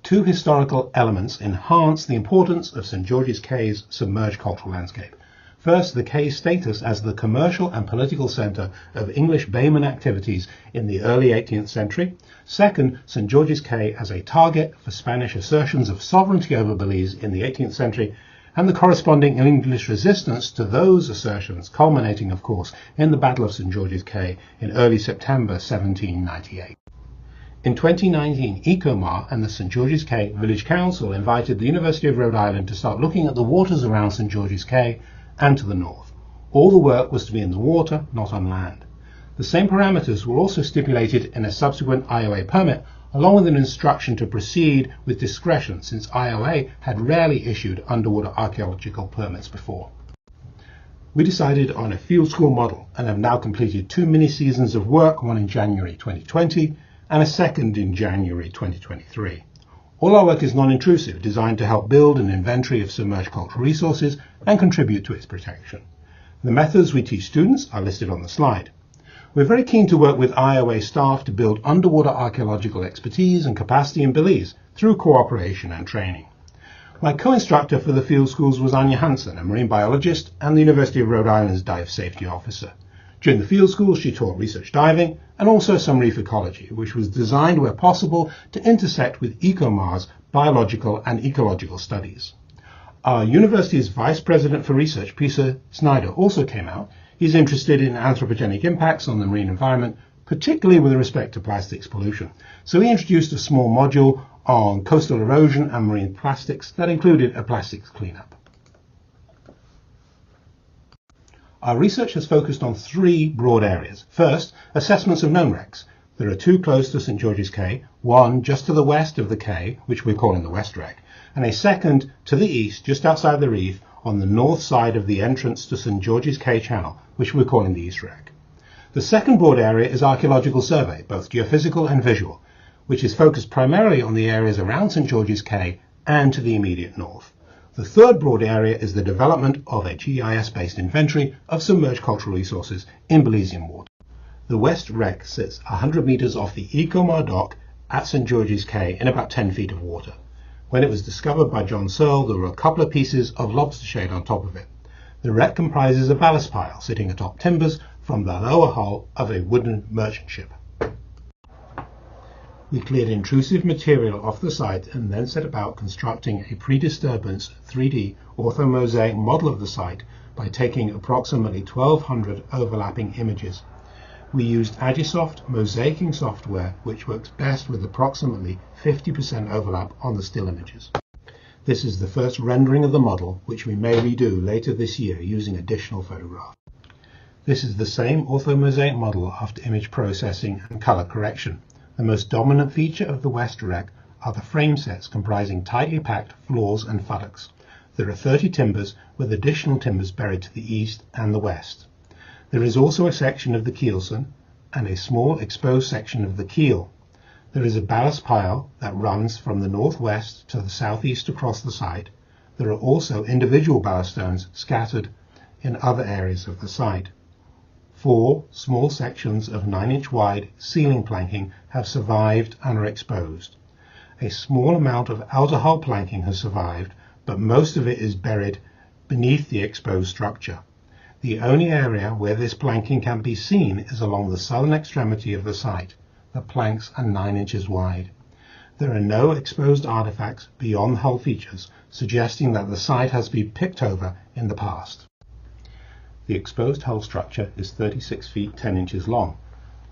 Two historical elements enhance the importance of St. George's Caye's submerged cultural landscape. First, the Caye's status as the commercial and political centre of English Bayman activities in the early 18th century. Second, St. George's Caye as a target for Spanish assertions of sovereignty over Belize in the 18th century, and the corresponding English resistance to those assertions, culminating, of course, in the Battle of St. George's Caye in early September 1798. In 2019, ECOMAR and the St. George's Caye Village Council invited the University of Rhode Island to start looking at the waters around St. George's Caye and to the north. All the work was to be in the water, not on land. The same parameters were also stipulated in a subsequent IOA permit, along with an instruction to proceed with discretion, since IOA had rarely issued underwater archaeological permits before. We decided on a field school model and have now completed 2 mini-seasons of work, one in January 2020 and a second in January 2023. All our work is non-intrusive, designed to help build an inventory of submerged cultural resources and contribute to its protection. The methods we teach students are listed on the slide. We're very keen to work with IOA staff to build underwater archaeological expertise and capacity in Belize through cooperation and training. My co-instructor for the field schools was Anya Hansen, a marine biologist and the University of Rhode Island's dive safety officer. During the field schools, she taught research diving and also some reef ecology, which was designed where possible to intersect with ECOMAR's biological and ecological studies. Our university's Vice President for Research, Peter Snyder, also came out. He's interested in anthropogenic impacts on the marine environment, particularly with respect to plastics pollution. So he introduced a small module on coastal erosion and marine plastics that included a plastics cleanup. Our research has focused on 3 broad areas. First, assessments of known wrecks. There are 2 close to St. George's Caye, one just to the west of the Caye, which we're calling the West Wreck, and a second to the east, just outside the reef, on the north side of the entrance to St. George's Caye Channel, which we're calling the East Wreck. The second broad area is archaeological survey, both geophysical and visual, which is focused primarily on the areas around St. George's Caye and to the immediate north. The third broad area is the development of a GIS-based inventory of submerged cultural resources in Belizean water. The West Wreck sits 100 meters off the ECOMAR dock at St. George's Caye in about 10 feet of water. When it was discovered by John Searle, there were a couple of pieces of lobster shade on top of it. The wreck comprises a ballast pile sitting atop timbers from the lower hull of a wooden merchant ship. We cleared intrusive material off the site and then set about constructing a pre-disturbance 3D orthomosaic model of the site by taking approximately 1,200 overlapping images. We used Agisoft mosaicing software, which works best with approximately 50% overlap on the still images. This is the first rendering of the model, which we may redo later this year using additional photographs. This is the same orthomosaic model after image processing and color correction. The most dominant feature of the West Wreck are the frame sets comprising tightly packed floors and futtocks. There are 30 timbers with additional timbers buried to the east and the west. There is also a section of the keelson and a small exposed section of the keel. There is a ballast pile that runs from the northwest to the southeast across the site. There are also individual ballast stones scattered in other areas of the site. 4 small sections of 9-inch wide ceiling planking have survived and are exposed. A small amount of outer hull planking has survived, but most of it is buried beneath the exposed structure. The only area where this planking can be seen is along the southern extremity of the site. The planks are 9 inches wide. There are no exposed artifacts beyond hull features, suggesting that the site has been picked over in the past. The exposed hull structure is 36 feet 10 inches long.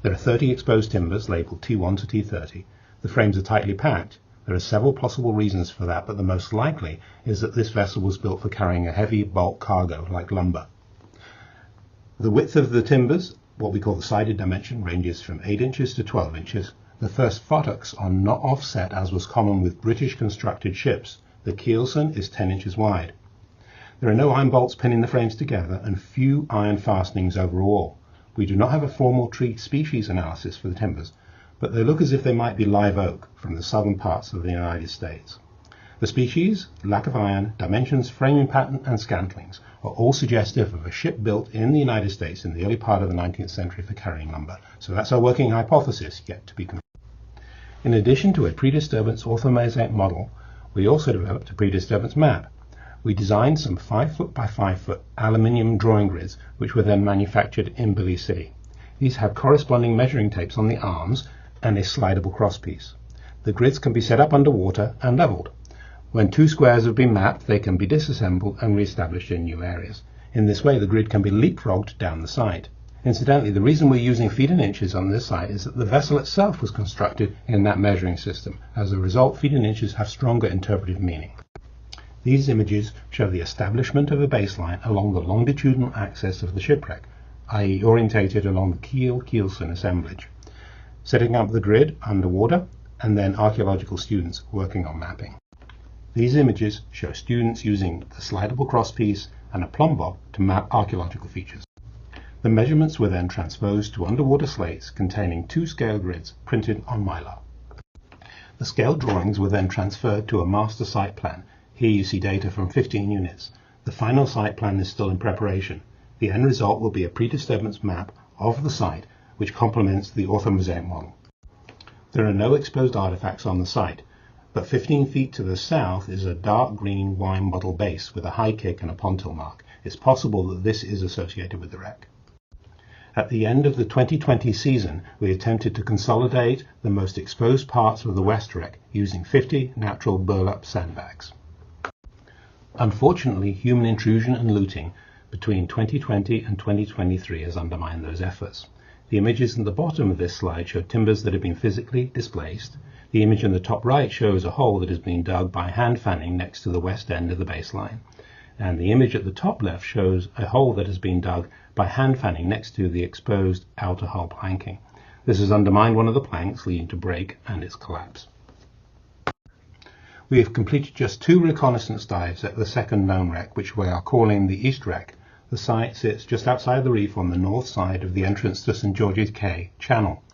There are 30 exposed timbers labeled T1 to T30. The frames are tightly packed. There are several possible reasons for that, but the most likely is that this vessel was built for carrying a heavy bulk cargo like lumber. The width of the timbers, what we call the sided dimension, ranges from 8 inches to 12 inches. The first futtocks are not offset as was common with British constructed ships. The keelson is 10 inches wide. There are no iron bolts pinning the frames together and few iron fastenings overall. We do not have a formal tree species analysis for the timbers, but they look as if they might be live oak from the southern parts of the United States. The species, lack of iron, dimensions, framing pattern, and scantlings are all suggestive of a ship built in the United States in the early part of the 19th century for carrying lumber. So that's our working hypothesis, yet to be confirmed. In addition to a pre-disturbance orthomosaic model, we also developed a pre-disturbance map. We designed some 5-foot by 5-foot aluminium drawing grids, which were then manufactured in Belize City. These have corresponding measuring tapes on the arms and a slidable crosspiece. The grids can be set up underwater and leveled. When two squares have been mapped, they can be disassembled and re-established in new areas. In this way, the grid can be leapfrogged down the site. Incidentally, the reason we're using feet and inches on this site is that the vessel itself was constructed in that measuring system. As a result, feet and inches have stronger interpretive meaning. These images show the establishment of a baseline along the longitudinal axis of the shipwreck, i.e. orientated along the keel-keelson assemblage, setting up the grid underwater, and then archaeological students working on mapping. These images show students using the slidable crosspiece and a plumb bob to map archaeological features. The measurements were then transposed to underwater slates containing 2 scale grids printed on mylar. The scale drawings were then transferred to a master site plan. Here you see data from 15 units. The final site plan is still in preparation. The end result will be a pre-disturbance map of the site which complements the orthomosaic model. There are no exposed artifacts on the site, but 15 feet to the south is a dark green wine bottle base with a high kick and a pontil mark. It's possible that this is associated with the wreck. At the end of the 2020 season, we attempted to consolidate the most exposed parts of the west wreck using 50 natural burlap sandbags. Unfortunately, human intrusion and looting between 2020 and 2023 has undermined those efforts. The images at the bottom of this slide show timbers that have been physically displaced. The image in the top right shows a hole that has been dug by hand fanning next to the west end of the baseline. And the image at the top left shows a hole that has been dug by hand fanning next to the exposed outer hull planking. This has undermined one of the planks, leading to break and its collapse. We have completed just 2 reconnaissance dives at the second known wreck, which we are calling the East Wreck. The site sits just outside the reef on the north side of the entrance to St. George's Caye channel.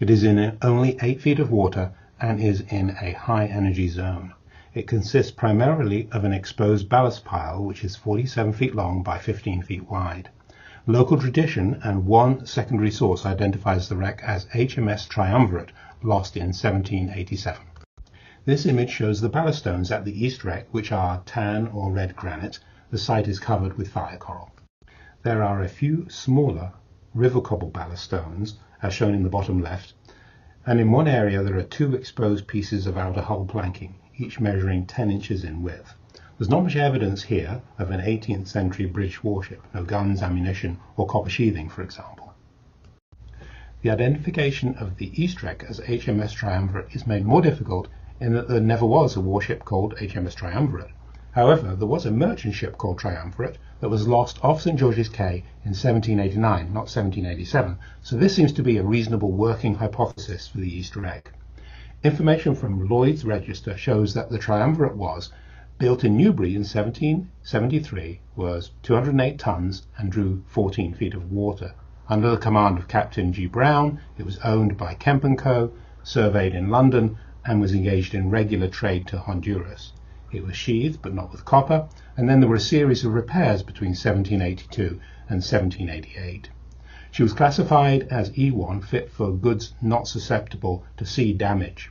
It is in only 8 feet of water and is in a high energy zone. It consists primarily of an exposed ballast pile which is 47 feet long by 15 feet wide. Local tradition and one secondary source identifies the wreck as HMS Triumvirate, lost in 1787. This image shows the ballast stones at the East Wreck, which are tan or red granite. The site is covered with fire coral. There are a few smaller river cobble ballast stones, as shown in the bottom left, and in one area there are 2 exposed pieces of outer hull planking, each measuring 10 inches in width. There's not much evidence here of an 18th century British warship, no guns, ammunition, or copper sheathing, for example. The identification of the East Wreck as HMS Triumvirate is made more difficult in that there never was a warship called HMS Triumvirate. However, there was a merchant ship called Triumvirate that was lost off St. George's Caye in 1789, not 1787, so this seems to be a reasonable working hypothesis for the East Wreck. Information from Lloyd's Register shows that the Triumvirate was built in Newbury in 1773, was 208 tons and drew 14 feet of water. Under the command of Captain G. Brown, it was owned by Kemp & Co., surveyed in London, and was engaged in regular trade to Honduras. It was sheathed, but not with copper, and then there were a series of repairs between 1782 and 1788. She was classified as E1, fit for goods not susceptible to sea damage.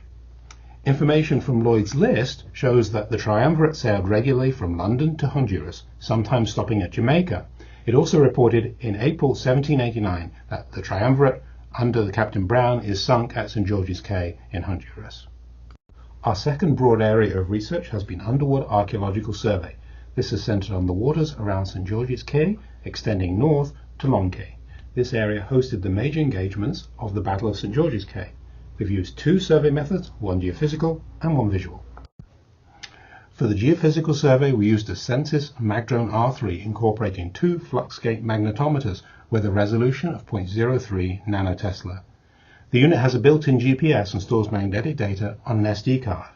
Information from Lloyd's List shows that the Triumvirate sailed regularly from London to Honduras, sometimes stopping at Jamaica. It also reported in April 1789 that the Triumvirate, under the Captain Brown, is sunk at St. George's Caye in Honduras. Our second broad area of research has been underwater archaeological survey. This is centered on the waters around St. George's Caye, extending north to Long Caye. This area hosted the major engagements of the Battle of St. George's Caye. We've used 2 survey methods, one geophysical and one visual. For the geophysical survey, we used a Sensis Magdrone R3 incorporating 2 fluxgate magnetometers with a resolution of 0.03 nanotesla. The unit has a built-in GPS and stores magnetic data on an SD card.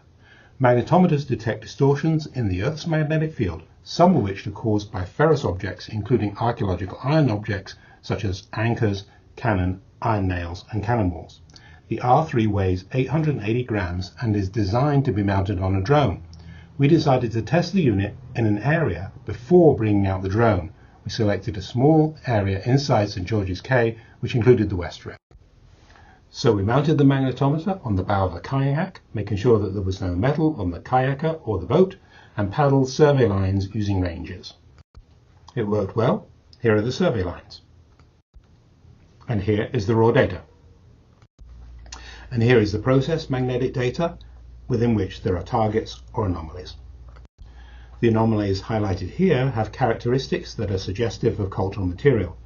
Magnetometers detect distortions in the Earth's magnetic field, some of which are caused by ferrous objects, including archaeological iron objects such as anchors, cannon, iron nails, and cannonballs. The R3 weighs 880 grams and is designed to be mounted on a drone. We decided to test the unit in an area before bringing out the drone. We selected a small area inside St. George's Caye, which included the West Wreck. So we mounted the magnetometer on the bow of a kayak, making sure that there was no metal on the kayaker or the boat, and paddled survey lines using ranges. It worked well. Here are the survey lines. And here is the raw data. And here is the processed magnetic data, within which there are targets or anomalies. The anomalies highlighted here have characteristics that are suggestive of cultural material.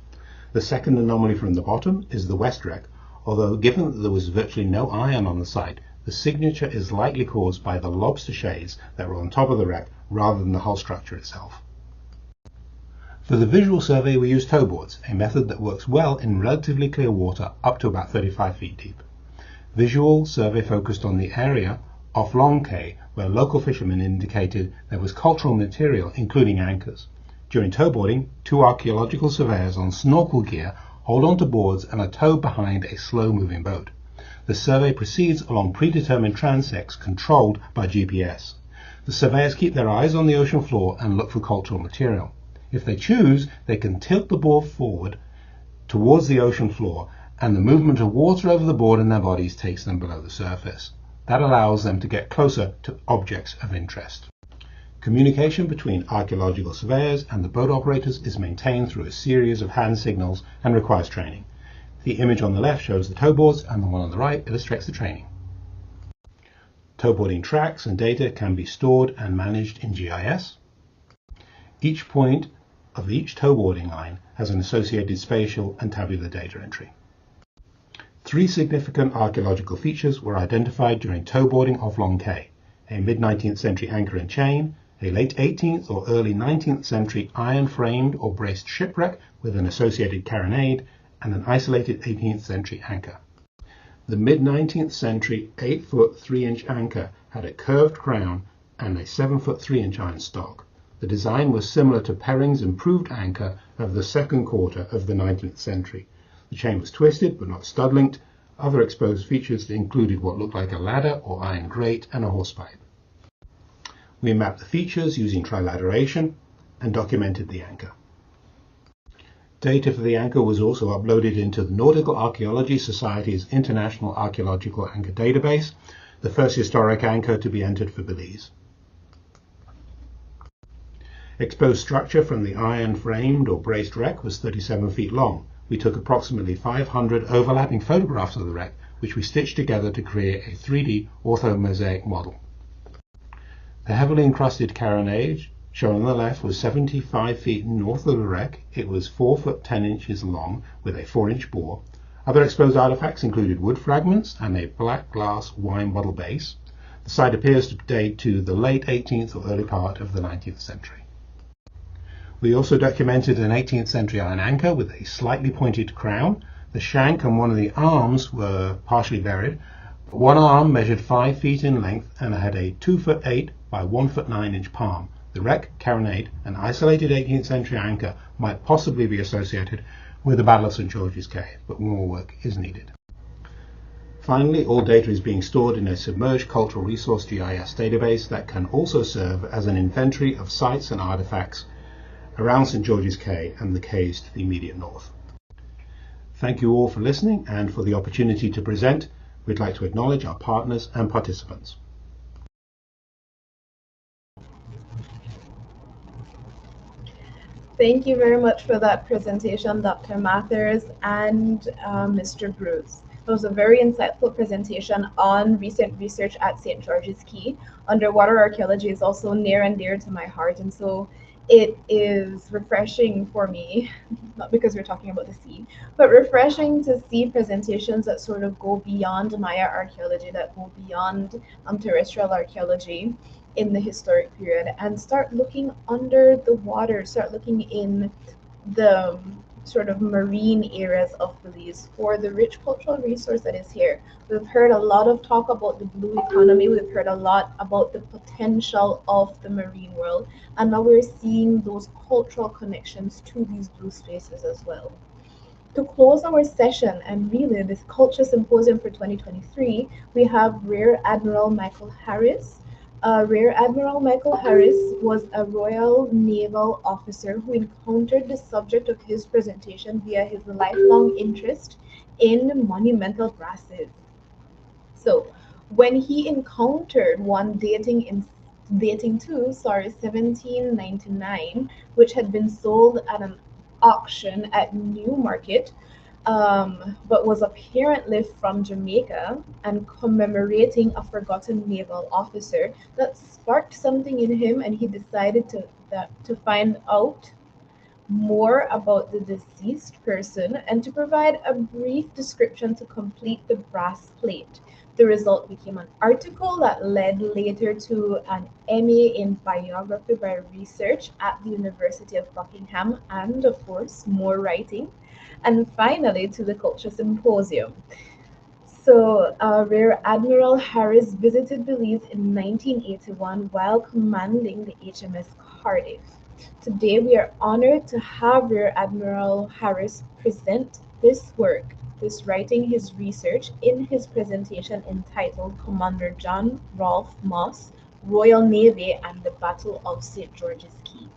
The second anomaly from the bottom is the West Wreck, although given that there was virtually no iron on the site, the signature is likely caused by the lobster shades that were on top of the wreck rather than the hull structure itself. For the visual survey we used towboards, a method that works well in relatively clear water up to about 35 feet deep. Visual survey focused on the area off Long Caye, where local fishermen indicated there was cultural material, including anchors. During towboarding, 2 archaeological surveyors on snorkel gear hold onto boards and are towed behind a slow-moving boat. The survey proceeds along predetermined transects controlled by GPS. The surveyors keep their eyes on the ocean floor and look for cultural material. If they choose, they can tilt the board forward towards the ocean floor, and the movement of water over the board and their bodies takes them below the surface. That allows them to get closer to objects of interest. Communication between archaeological surveyors and the boat operators is maintained through a series of hand signals and requires training. The image on the left shows the towboards and the one on the right illustrates the training. Towboarding tracks and data can be stored and managed in GIS. Each point of each towboarding line has an associated spatial and tabular data entry. 3 significant archaeological features were identified during towboarding off Long Caye: a mid-19th century anchor and chain, a late 18th or early 19th century iron-framed or braced shipwreck with an associated carronade, and an isolated 18th century anchor. The mid-19th century 8-foot 3-inch anchor had a curved crown and a 7-foot 3-inch iron stock. The design was similar to Perring's improved anchor of the second quarter of the 19th century. The chain was twisted but not stud-linked. Other exposed features included what looked like a ladder or iron grate and a hosepipe. We mapped the features using trilateration and documented the anchor. Data for the anchor was also uploaded into the Nautical Archaeology Society's International Archaeological Anchor Database, the first historic anchor to be entered for Belize. Exposed structure from the iron-framed or braced wreck was 37 feet long. We took approximately 500 overlapping photographs of the wreck, which we stitched together to create a 3D orthomosaic model. The heavily encrusted carronade, shown on the left, was 75 feet north of the wreck. It was 4 foot 10 inches long with a 4-inch bore. Other exposed artifacts included wood fragments and a black glass wine bottle base. The site appears to date to the late 18th or early part of the 19th century. We also documented an 18th century iron anchor with a slightly pointed crown. The shank and one of the arms were partially buried. One arm measured 5 feet in length and had a 2 foot 8 by 1 foot 9 inch palm. The wreck, carronade, and isolated 18th century anchor might possibly be associated with the Battle of St. George's Caye, but more work is needed. Finally, all data is being stored in a Submerged Cultural Resource GIS database that can also serve as an inventory of sites and artifacts around St. George's Caye and the Cayes to the immediate north. Thank you all for listening and for the opportunity to present. We'd like to acknowledge our partners and participants. Thank you very much for that presentation, Dr. Mathers and Mr. Bruce. It was a very insightful presentation on recent research at St. George's Caye. Underwater archaeology is also near and dear to my heart, and so it is refreshing for me, not because we're talking about the sea, but refreshing to see presentations that sort of go beyond Maya archaeology, that go beyond terrestrial archaeology in the historic period, and start looking under the water, start looking in the sort of marine areas of Belize for the rich cultural resource that is here. We've heard a lot of talk about the blue economy, we've heard a lot about the potential of the marine world, and now we're seeing those cultural connections to these blue spaces as well. To close our session and relive this Culture Symposium for 2023, we have Rear Admiral Michael Harris. Rear Admiral Michael Harris was a Royal Naval officer who encountered the subject of his presentation via his lifelong interest in monumental brasses. So, when he encountered one dating 1799, which had been sold at an auction at Newmarket, but was apparently from Jamaica and commemorating a forgotten naval officer, that sparked something in him, and he decided to find out more about the deceased person and to provide a brief description to complete the brass plate. The result became an article that led later to an MA in biography by research at the University of Buckingham, and of course, more writing, and finally to the Culture Symposium. So, Rear Admiral Harris visited Belize in 1981 while commanding the HMS Cardiff. Today, we are honored to have Rear Admiral Harris present this work, this writing his research in his presentation entitled Commander John Rolfe Moss, Royal Navy and the Battle of St. George's Caye.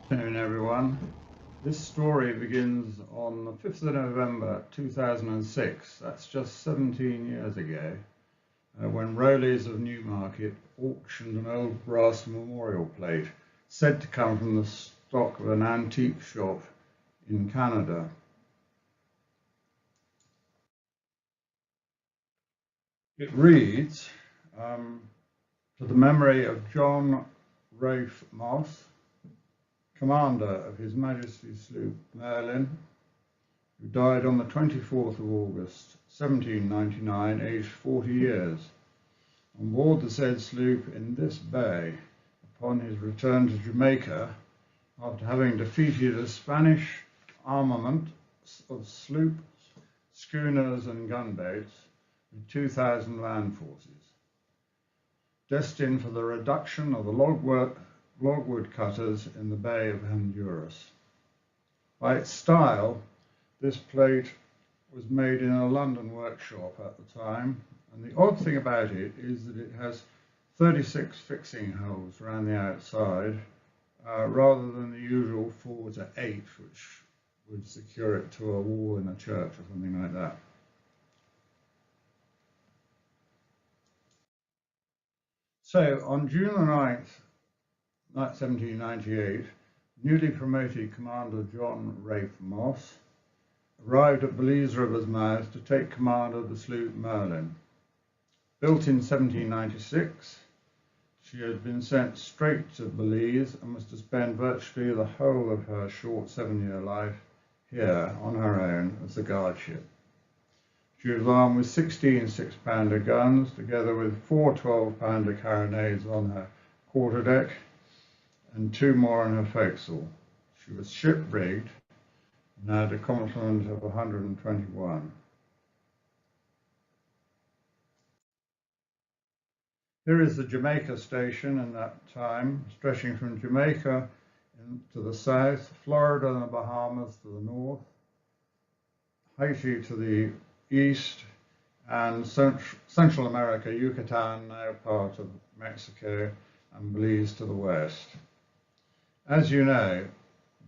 Good afternoon, everyone. This story begins on the 5th of November 2006. That's just 17 years ago, when Rowleys of Newmarket auctioned an old brass memorial plate said to come from the stock of an antique shop in Canada. It reads, to the memory of John Rolfe Moss, commander of His Majesty's sloop Merlin, who died on the 24th of August 1799, aged 40 years, on board the said sloop in this bay, upon his return to Jamaica, after having defeated a Spanish armament of sloops, schooners and gunboats with 2,000 land forces, destined for the reduction of the logwood cutters in the Bay of Honduras. By its style, this plate was made in a London workshop at the time, and the odd thing about it is that it has 36 fixing holes around the outside, rather than the usual 4 to 8, which would secure it to a wall in a church or something like that. So, on June the 9th, 1798, newly promoted Commander John Rolfe Moss arrived at Belize River's mouth to take command of the sloop Merlin. Built in 1796, she had been sent straight to Belize and was to spend virtually the whole of her short 7-year life here on her own as a guard ship. She was armed with 16 6-pounder guns, together with 4 12-pounder carronades on her quarterdeck and 2 more on her forecastle. She was ship-rigged and had a complement of 121. Here is the Jamaica station in that time, stretching from Jamaica to the south, Florida and the Bahamas to the north, Haiti to the east, and Central America, Yucatan, now part of Mexico, and Belize to the west. As you know,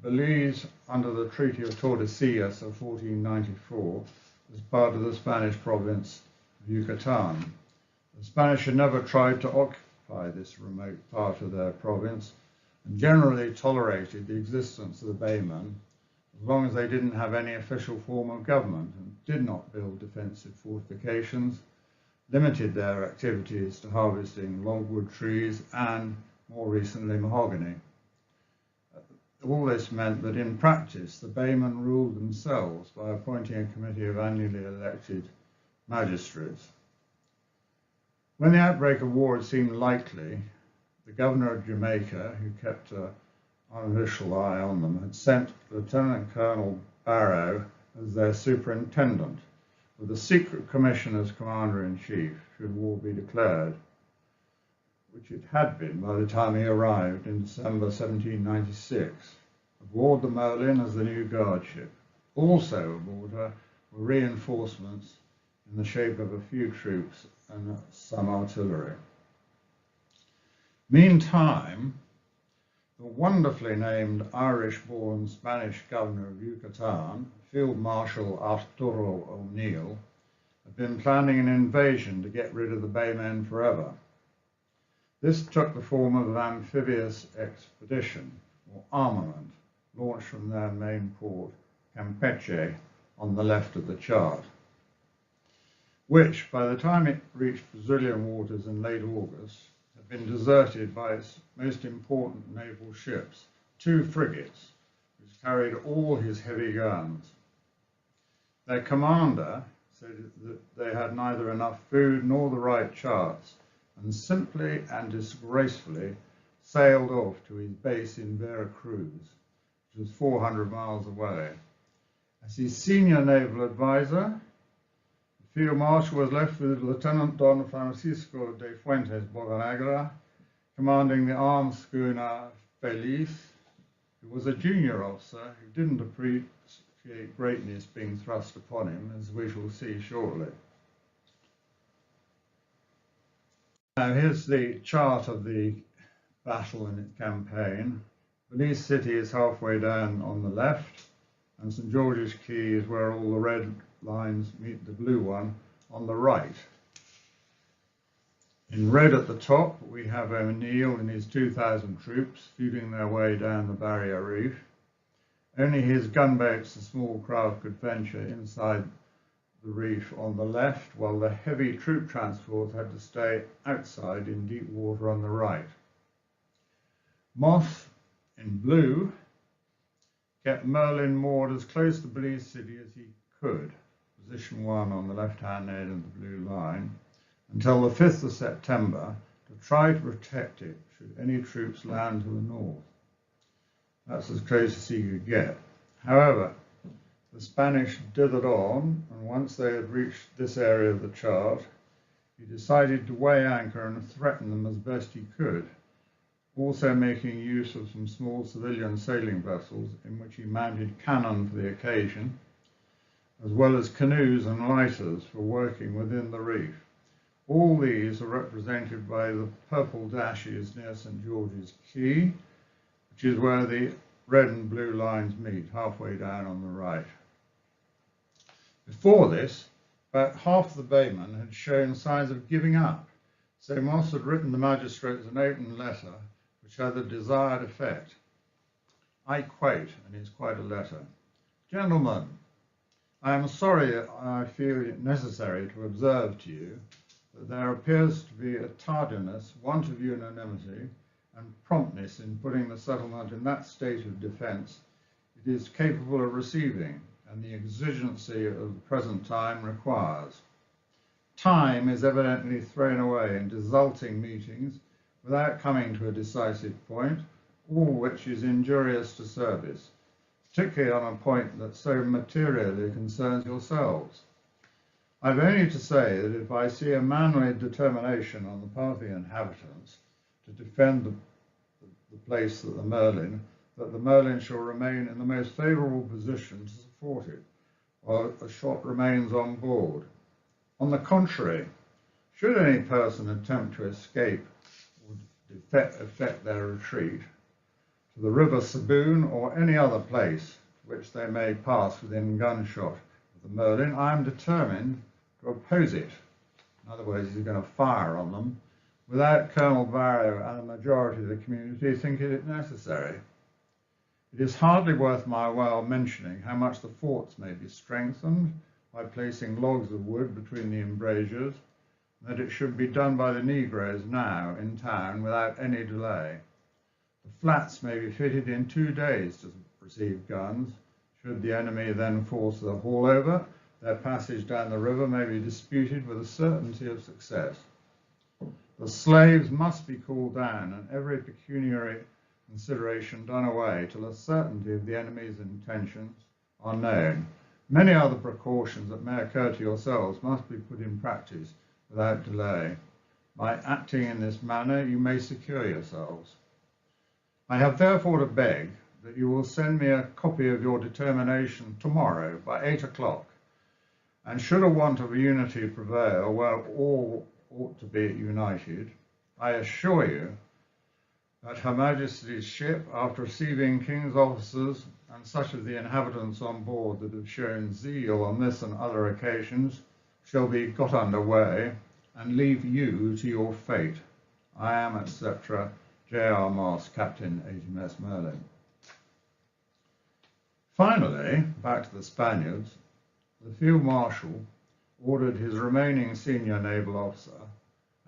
Belize, under the Treaty of Tordesillas of 1494, was part of the Spanish province of Yucatan. The Spanish had never tried to occupy this remote part of their province and generally tolerated the existence of the baymen as long as they didn't have any official form of government and did not build defensive fortifications, limited their activities to harvesting logwood trees and, more recently, mahogany. All this meant that in practice the baymen ruled themselves by appointing a committee of annually elected magistrates. When the outbreak of war seemed likely, the governor of Jamaica, who kept an unofficial eye on them, had sent Lieutenant Colonel Barrow as their superintendent, with a secret commission as commander-in-chief, should war be declared, which it had been by the time he arrived in December 1796, aboard the Merlin as the new guard ship. Also aboard her were reinforcements in the shape of a few troops and some artillery. Meantime, the wonderfully named Irish-born Spanish governor of Yucatan, Field Marshal Arturo O'Neill, had been planning an invasion to get rid of the Baymen forever. This took the form of an amphibious expedition, or armament, launched from their main port, Campeche, on the left of the chart, which, by the time it reached Brazilian waters in late August, had been deserted by its most important naval ships, 2 frigates, which carried all his heavy guns. Their commander said that they had neither enough food nor the right charts, and simply and disgracefully sailed off to his base in Veracruz, which was 400 miles away. As his senior naval advisor, the Field Marshal was left with Lieutenant Don Francisco de Fuentes Bocanegra, commanding the armed schooner Belize, who was a junior officer who didn't appreciate greatness being thrust upon him, as we shall see shortly. Now here's the chart of the battle and its campaign. Belize City is halfway down on the left, and St. George's Caye is where all the red lines meet the blue one on the right. In red at the top, we have O'Neill and his 2,000 troops feuding their way down the barrier reef. Only his gunboats and small craft could venture inside the reef on the left, while the heavy troop transports had to stay outside in deep water on the right. Moss, in blue, kept Merlin moored as close to Belize City as he could, position 1 on the left-hand end of the blue line, until the 5th of September to try to protect it should any troops land to the north. That's as close as he could get. However, the Spanish dithered on, and once they had reached this area of the chart, he decided to weigh anchor and threaten them as best he could, also making use of some small civilian sailing vessels in which he mounted cannon for the occasion, as well as canoes and lighters for working within the reef. All these are represented by the purple dashes near St. George's Caye, which is where the red and blue lines meet, halfway down on the right. Before this, about half the baymen had shown signs of giving up, so Moss had written the magistrates an open letter which had the desired effect. I quote, and it's quite a letter: "Gentlemen, I am sorry I feel it necessary to observe to you that there appears to be a tardiness, want of unanimity, and promptness in putting the settlement in that state of defence it is capable of receiving, and the exigency of the present time requires. Time is evidently thrown away in desulting meetings without coming to a decisive point, all which is injurious to service, particularly on a point that so materially concerns yourselves. I've only to say that if I see a manly determination on the part of the inhabitants to defend the place that the Merlin shall remain in the most favourable position to support it, while a shot remains on board. On the contrary, should any person attempt to escape or effect their retreat to the river Saboon or any other place which they may pass within gunshot of the Merlin, I am determined to oppose it." In other words, he's going to fire on them without Colonel Barrow and the majority of the community thinking it necessary. It is hardly worth my while mentioning how much the forts may be strengthened by placing logs of wood between the embrasures, and that it should be done by the negroes now in town without any delay. The flats may be fitted in 2 days to receive guns. Should the enemy then force the haul over, their passage down the river may be disputed with a certainty of success. The slaves must be called down and every pecuniary consideration done away till a certainty of the enemy's intentions are known. Many other precautions that may occur to yourselves must be put in practice without delay. By acting in this manner, you may secure yourselves. I have therefore to beg that you will send me a copy of your determination tomorrow by 8 o'clock. And should a want of unity prevail where all ought to be united, I assure you that Her Majesty's ship, after receiving King's officers and such of the inhabitants on board that have shown zeal on this and other occasions, shall be got under way and leave you to your fate. I am, etc., J.R. Moss, Captain HMS Merlin. Finally, back to the Spaniards, the Field Marshal ordered his remaining senior naval officer,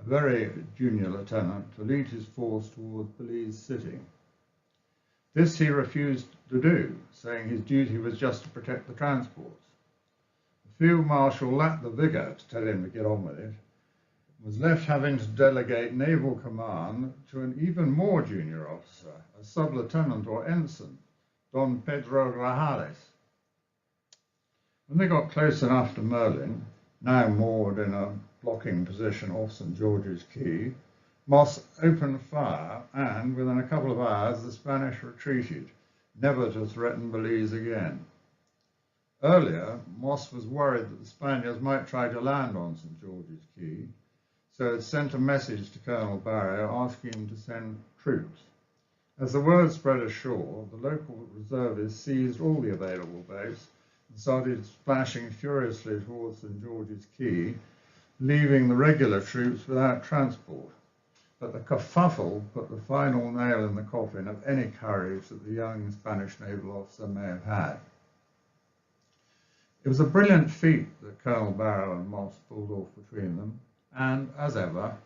a very junior lieutenant, to lead his force towards Belize City. This he refused to do, saying his duty was just to protect the transports. The Field Marshal lacked the vigour to tell him to get on with it, and was left having to delegate naval command to an even more junior officer, a sub-lieutenant or ensign, Don Pedro Grajales. When they got close enough to Merlin, now moored in a blocking position off St. George's Caye, Moss opened fire, and within a couple of hours the Spanish retreated, never to threaten Belize again. Earlier, Moss was worried that the Spaniards might try to land on St. George's Caye, so had sent a message to Colonel Barrow asking him to send troops. As the word spread ashore, the local reservists seized all the available boats and started splashing furiously towards St. George's Caye, leaving the regular troops without transport. But the kerfuffle put the final nail in the coffin of any courage that the young Spanish naval officer may have had. It was a brilliant feat that Colonel Barrow and Moss pulled off between them, and, as ever,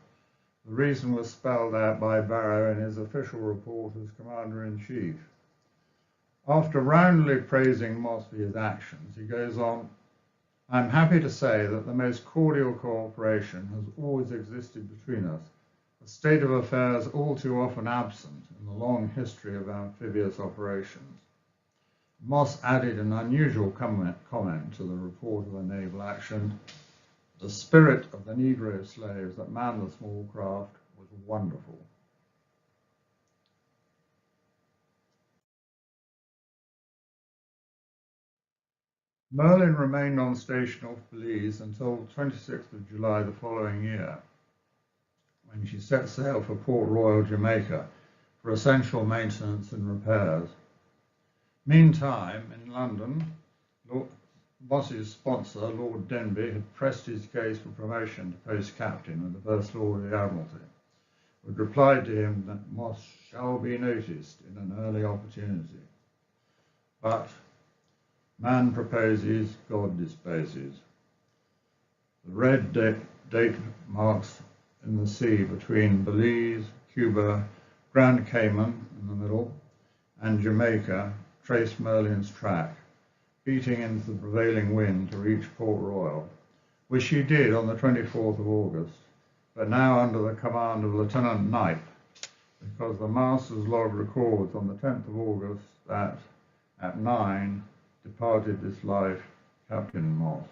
the reason was spelled out by Barrow in his official report as Commander-in-Chief. After roundly praising Moss for his actions, he goes on, "I'm happy to say that the most cordial cooperation has always existed between us, a state of affairs all too often absent in the long history of amphibious operations." Moss added an unusual comment to the report of a naval action. "The spirit of the Negro slaves that manned the small craft was wonderful." Merlin remained on station off Belize until the 26th of July the following year, when she set sail for Port Royal, Jamaica, for essential maintenance and repairs. Meantime, in London, Moss's sponsor, Lord Denbigh, had pressed his case for promotion to post captain with the First Lord of the Admiralty, who had replied to him that Moss shall be noticed in an early opportunity. But man proposes, God disposes. The red date marks in the sea between Belize, Cuba, Grand Cayman in the middle, and Jamaica traced Merlin's track, beating into the prevailing wind to reach Port Royal, which she did on the 24th of August, but now under the command of Lieutenant Knipe, because the master's log records on the 10th of August that, at 9, departed this life Captain Moss.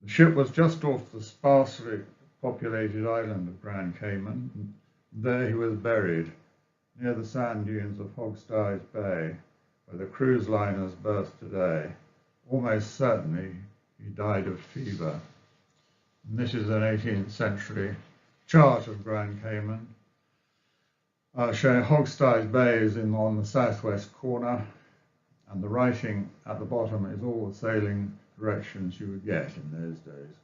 The ship was just off the sparsely populated island of Grand Cayman, and there he was buried, near the sand dunes of Hogstyes Bay, where the cruise liners berth today. Almost certainly he died of fever. And this is an 18th century chart of Grand Cayman, showing Hogstyes Bay is on the southwest corner, and the writing at the bottom is all the sailing directions you would get in those days.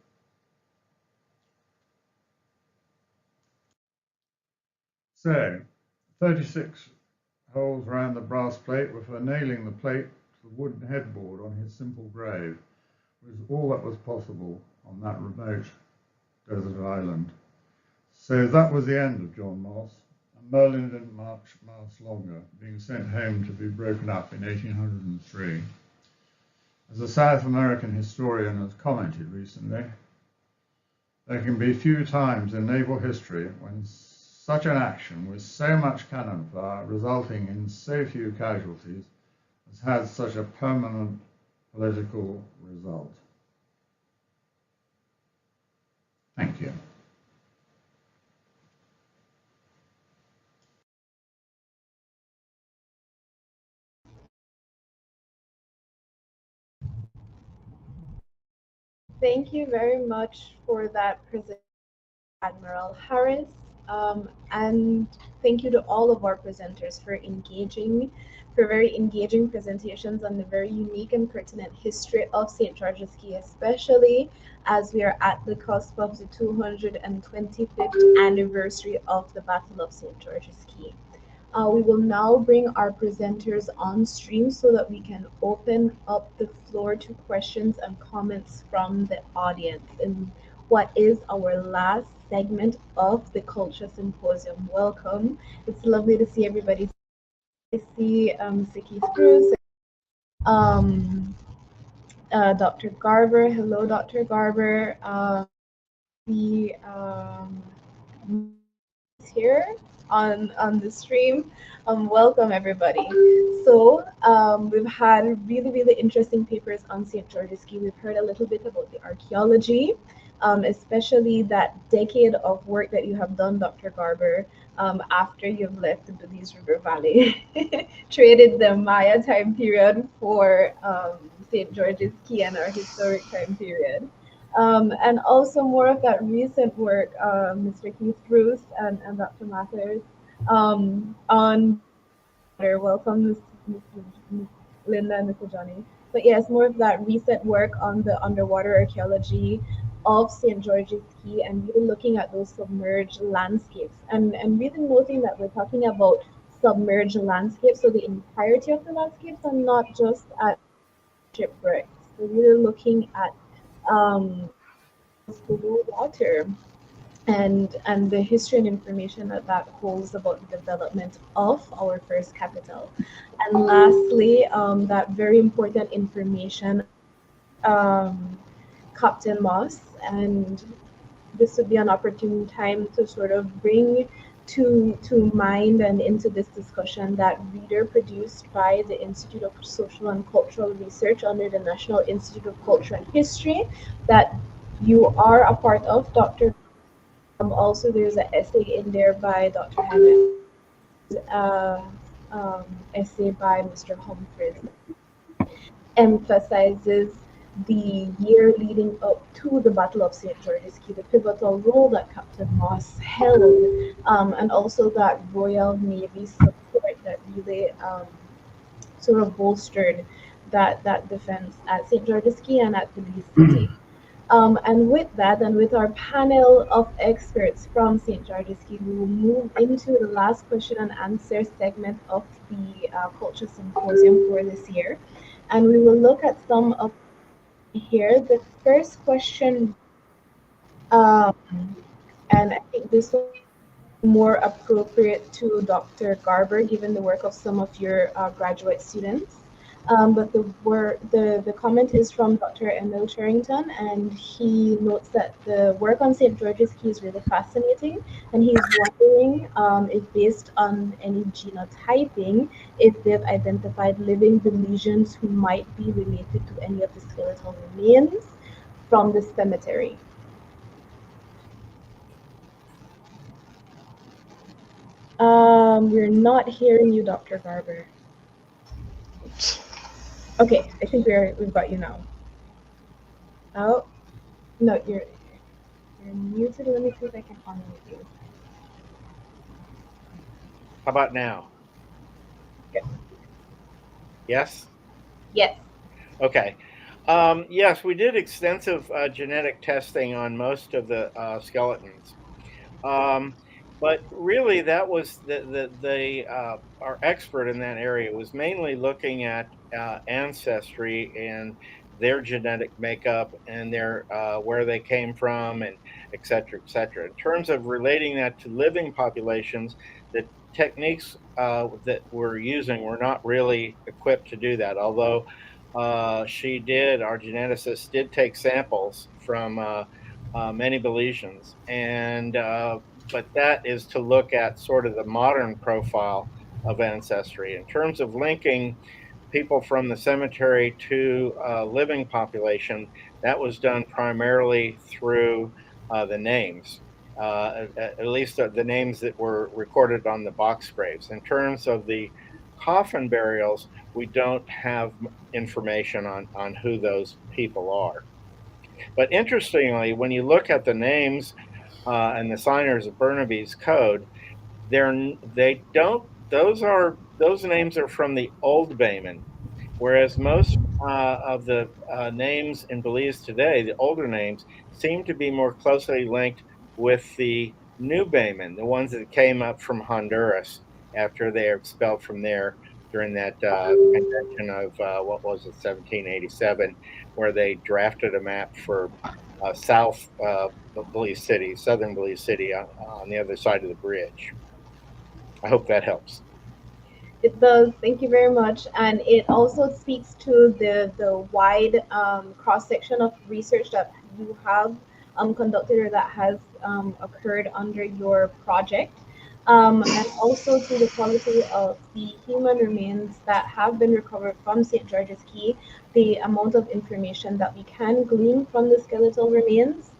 So, 36 holes round the brass plate were for nailing the plate to the wooden headboard on his simple grave, which was all that was possible on that remote desert island. So that was the end of John Moss, and Merlin didn't last longer, being sent home to be broken up in 1803. As a South American historian has commented recently, there can be few times in naval history when such an action with so much cannon fire resulting in so few casualties has had such a permanent political result. Thank you. Thank you very much for that presentation, Admiral Harris. And thank you to all of our presenters for very engaging presentations on the very unique and pertinent history of St. George's Caye, especially as we are at the cusp of the 225th anniversary of the Battle of St. George's Caye. We will now bring our presenters on stream so that we can open up the floor to questions and comments from the audience in what is our last segment of the KULCHA Symposium. Welcome. It's lovely to see everybody. I see Siki Spruce, Dr. Garber. Hello, Dr. Garber. The here on the stream. Welcome everybody. So we've had really interesting papers on St. George's Caye. We've heard a little bit about the archaeology, especially that decade of work that you have done, Dr. Garber, after you've left the Belize River Valley, traded the Maya time period for St. George's Caye and our historic time period. And also more of that recent work, Mr. Keith Bruce and Dr. Mathers, on welcome, Ms. Linda and Mr. Johnny. But yes, more of that recent work on the underwater archaeology of St. George's Caye and really looking at those submerged landscapes and really noting that we're talking about submerged landscapes, so the entirety of the landscapes and not just at shipwrecks. We're really looking at below water and the history and information that holds about the development of our first capital. And lastly, that very important information, Captain Moss, and this would be an opportune time to sort of bring to mind and into this discussion that reader produced by the Institute of Social and Cultural Research under the National Institute of Culture and History that you are a part of, Dr. Also, there's an essay in there by Dr. Hammett, essay by Mr. Humphreys, emphasizes the year leading up to the Battle of St. George's Caye, the pivotal role that Captain Moss held, and also that Royal Navy support that really sort of bolstered that defense at St. George's Caye and at Belize City. And with that, and with our panel of experts from St. George's Caye, we will move into the last question and answer segment of the KULCHA Symposium for this year. And we will look at some of here. The first question, and I think this will be more appropriate to Dr. Garber, given the work of some of your graduate students. But the comment is from Dr. Emil Charrington, and he notes that the work on St. George's Caye is really fascinating, and he's wondering if, based on any genotyping, if they've identified living Belizeans who might be related to any of the skeletal remains from the cemetery. We're not hearing you, Dr. Garber. Okay, I think we've got you now. Oh, no, you're muted. Let me see if I can unmute you. How about now? Yes. Yes? Yes. Okay. Yes, we did extensive genetic testing on most of the skeletons. But really, that was our expert in that area was mainly looking at ancestry and their genetic makeup and their where they came from and et cetera, et cetera. In terms of relating that to living populations, the techniques that we're using were not really equipped to do that. Although our geneticist did take samples from many Belizeans, and but that is to look at sort of the modern profile of ancestry. In terms of linking people from the cemetery to living population, that was done primarily through the names, at least the names that were recorded on the box graves. In terms of the coffin burials, we don't have information on who those people are. But interestingly, when you look at the names and the signers of Burnaby's code, they don't. Those names are from the old Bayman, whereas most of the names in Belize today, the older names, seem to be more closely linked with the new Bayman, the ones that came up from Honduras after they were expelled from there during that convention of what was it, 1787, where they drafted a map for South Belize City, southern Belize City, on the other side of the bridge. I hope that helps. It does. Thank you very much. And it also speaks to the wide cross section of research that you have conducted or that has occurred under your project. And also to the quality of the human remains that have been recovered from St. George's Caye, the amount of information that we can glean from the skeletal remains,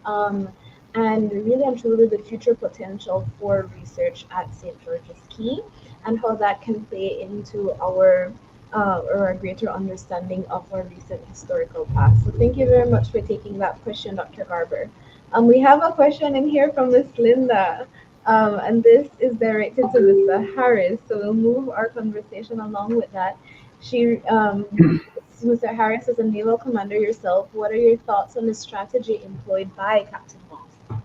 and really and truly the future potential for research at St. George's Caye, and how that can play into our or a greater understanding of our recent historical past. So thank you very much for taking that question, Dr. Garber. We have a question in here from Miss Linda, and this is directed to Mr. Harris. So we'll move our conversation along with that. Mr. Harris, as a naval commander yourself, what are your thoughts on the strategy employed by Captain Moss?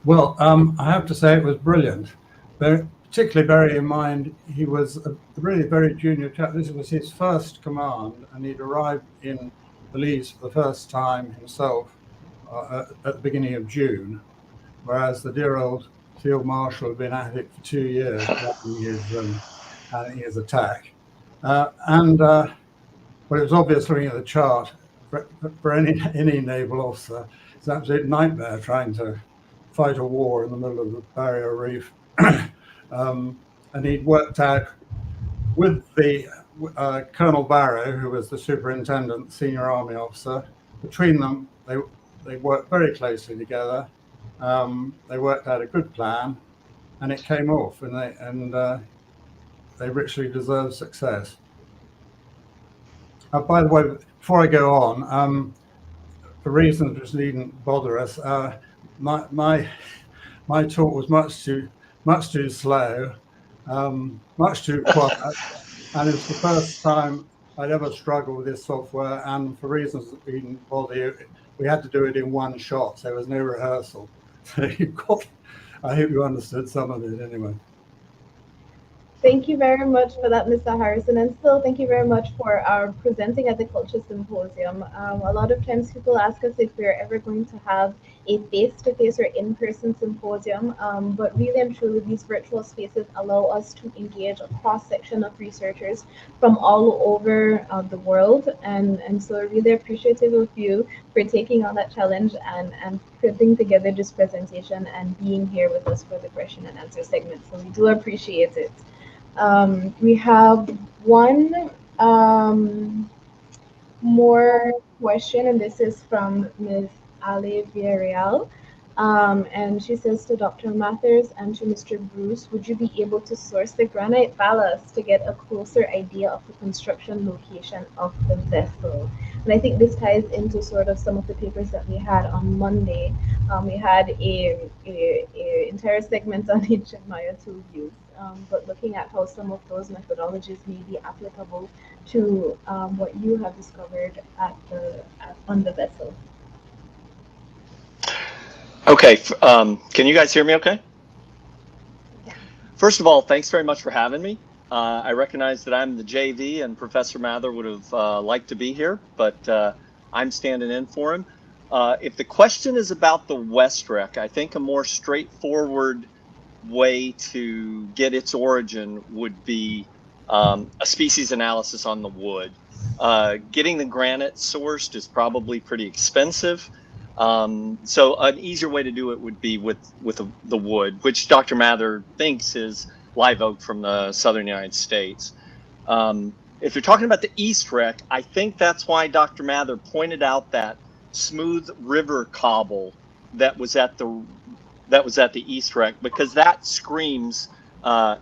Well, I have to say it was brilliant. Particularly bearing in mind he was a really very junior chap. This was his first command, and he'd arrived in Belize for the first time himself at the beginning of June, whereas the dear old Field Marshal had been at it for 2 years planning his attack. Well, it was obvious looking at the chart for any naval officer, it's an absolute nightmare trying to fight a war in the middle of the Barrier Reef. And he'd worked out with the Colonel Barrow, who was the superintendent, senior army officer. Between them, they worked very closely together. They worked out a good plan, and it came off, and they richly deserve success. By the way, before I go on, for reasons which needn't bother us, my talk was much too slow, much too quiet, and it's the first time I'd ever struggled with this software, and for reasons that didn't bother you, we had to do it in one shot, so there was no rehearsal. So I hope you understood some of it anyway. Thank you very much for that, Mr. Harrison, and still thank you very much for our presenting at the KULCHA Symposium. A lot of times people ask us if we're ever going to have a face-to-face or in-person symposium, but really and truly these virtual spaces allow us to engage a cross-section of researchers from all over the world, and so really appreciative of you for taking on that challenge and putting together this presentation and being here with us for the question and answer segment. So we do appreciate it. We have one more question, and this is from Ms. Ali Villarreal. And she says to Dr. Mathers and to Mr. Bruce, would you be able to source the granite ballast to get a closer idea of the construction location of the vessel? And I think this ties into sort of some of the papers that we had on Monday. We had a entire segment on ancient Maya tool use, but looking at how some of those methodologies may be applicable to what you have discovered on the vessel. Okay, can you guys hear me okay? First of all, thanks very much for having me. I recognize that I'm the JV and Professor Mather would have liked to be here, but I'm standing in for him. If the question is about the West Wreck, I think a more straightforward way to get its origin would be a species analysis on the wood. Getting the granite sourced is probably pretty expensive. So an easier way to do it would be with the wood, which Dr. Mather thinks is live oak from the southern United States. If you're talking about the East Wreck, I think that's why Dr. Mather pointed out that smooth river cobble that was at the East Wreck, because that screams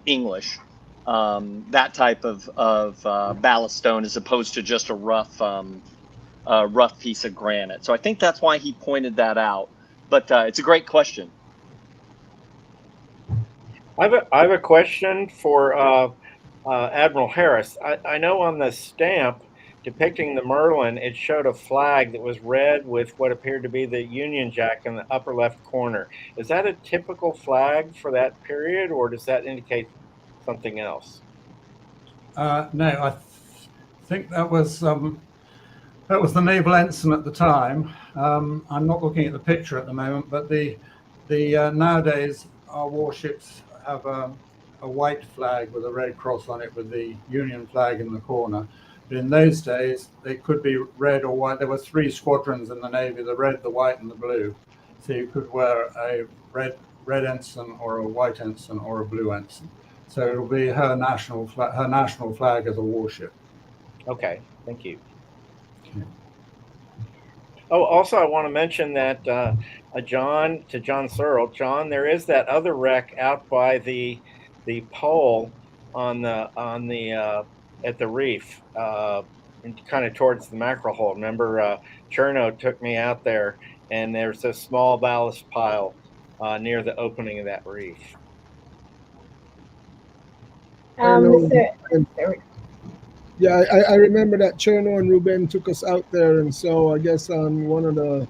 English. That type of ballast stone, as opposed to just a rough piece of granite. So I think that's why he pointed that out. But it's a great question. I have a question for Admiral Harris. I know on the stamp depicting the Merlin, it showed a flag that was red with what appeared to be the Union Jack in the upper left corner. Is that a typical flag for that period, or does that indicate something else? No, I think that was the naval ensign at the time. I'm not looking at the picture at the moment, but the nowadays our warships have a white flag with a red cross on it with the Union flag in the corner. But in those days, they could be red or white. There were 3 squadrons in the Navy: the red, the white, and the blue. So you could wear a red ensign or a white ensign or a blue ensign. So it'll be her national flag as a warship. Okay, thank you. Oh, also, I want to mention that John Searle, John, there is that other wreck out by the pole on the at the reef, kind of towards the mackerel hole. Remember, Cherno took me out there, and there's a small ballast pile near the opening of that reef. Yeah, I remember that Cherno and Ruben took us out there, and so I guess on one of the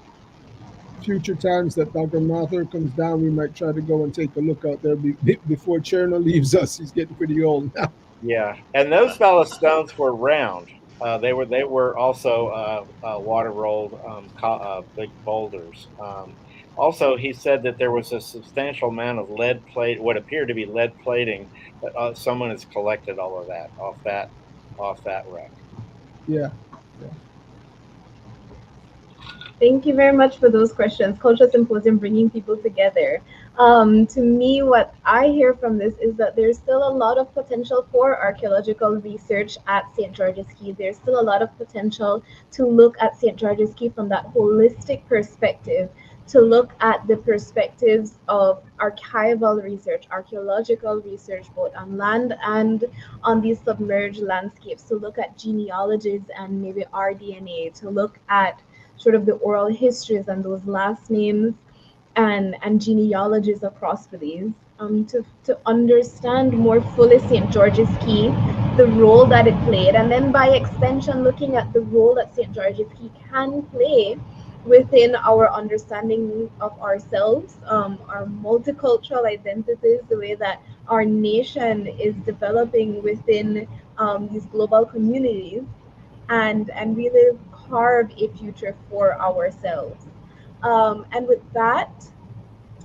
future times that Dr. Mather comes down, we might try to go and take a look out there before Cherno leaves us. He's getting pretty old now. Yeah, and those ballast stones were round. They were also water rolled big boulders. Also, he said that there was a substantial amount of lead plate, what appeared to be lead plating, but someone has collected all of that off that wreck. Yeah. Thank you very much for those questions. KULCHA Symposium bringing people together. To me, what I hear from this is that there's still a lot of potential for archaeological research at St. George's Caye. There's still a lot of potential to look at St. George's Caye from that holistic perspective, to look at the perspectives of archival research, archaeological research, both on land and on these submerged landscapes, to look at genealogies and maybe RDNA, to look at sort of the oral histories and those last names and genealogies across Belize, to understand more fully St. George's Caye, the role that it played, and then by extension looking at the role that St. George's Caye can play within our understanding of ourselves, our multicultural identities, the way that our nation is developing within these global communities, and really carve a future for ourselves. And with that,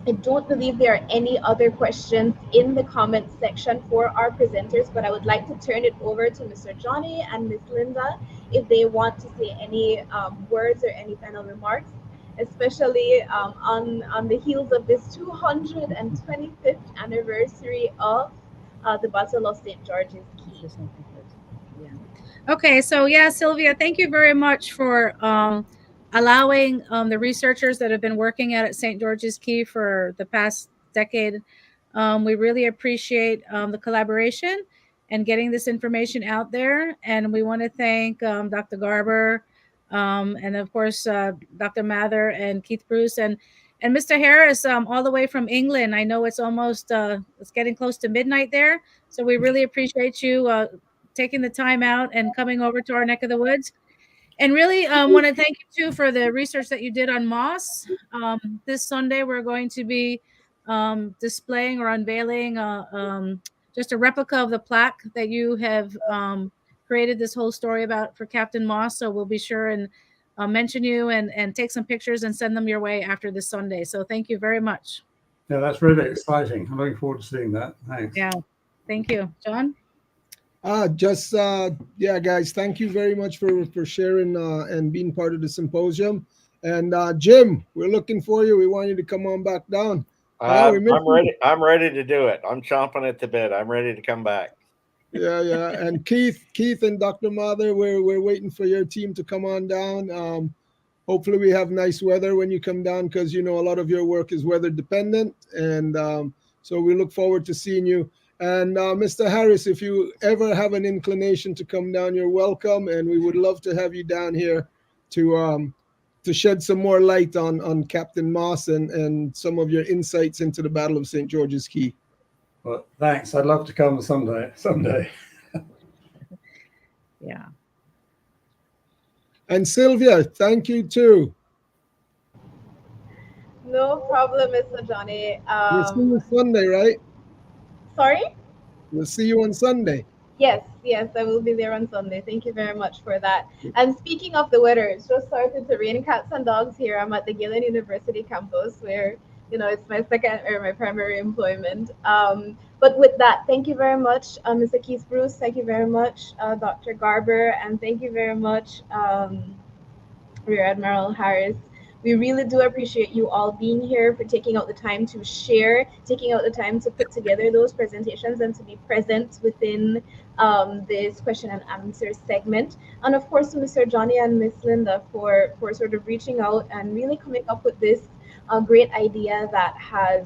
I don't believe there are any other questions in the comments section for our presenters, but I would like to turn it over to Mr. Johnny and Ms. Linda if they want to say any words or any final remarks, especially on the heels of this 225th anniversary of the Battle of St. George's Caye. Okay, so yeah, Sylvia, thank you very much for allowing the researchers that have been working at St. George's Caye for the past decade. We really appreciate the collaboration and getting this information out there. And we want to thank Dr. Garber and of course, Dr. Mather and Keith Bruce and Mr. Harris all the way from England. I know it's almost, it's getting close to midnight there. So we really appreciate you taking the time out and coming over to our neck of the woods. And really want to thank you too for the research that you did on moss. This Sunday, we're going to be displaying or unveiling just a replica of the plaque that you have created this whole story about for Captain Moss. So we'll be sure and mention you and take some pictures and send them your way after this Sunday. So thank you very much. Yeah, that's really exciting. I'm looking forward to seeing that. Thanks. Yeah, thank you. John? Yeah, guys, thank you very much for sharing and being part of the symposium. And Jim, we're looking for you. We want you to come on back down. I'm ready. I'm ready to do it. I'm chomping at the bit. I'm ready to come back. Yeah. And Keith and Dr. Mather, we're waiting for your team to come on down. hopefully we have nice weather when you come down, because you know a lot of your work is weather dependent, and so we look forward to seeing you. And Mr. Harris, if you ever have an inclination to come down, you're welcome, and we would love to have you down here to shed some more light on Captain Moss and some of your insights into the Battle of St. George's Caye. Well, thanks. I'd love to come someday. Yeah. And Sylvia, thank you too. No problem, Mr. Johnny. We'll see you Sunday, right? Sorry? We'll see you on Sunday. Yes, I will be there on Sunday. Thank you very much for that. And speaking of the weather, it's just started to rain cats and dogs here. I'm at the Gillen University campus where, it's my second or my primary employment. But with that, thank you very much, Mr. Keith Bruce. Thank you very much, Dr. Garber. And thank you very much, Rear Admiral Harris. We really do appreciate you all being here, for taking out the time to share, taking out the time to put together those presentations and to be present within this question and answer segment. And of course to Mr. Johnny and Miss Linda for sort of reaching out and really coming up with this great idea that has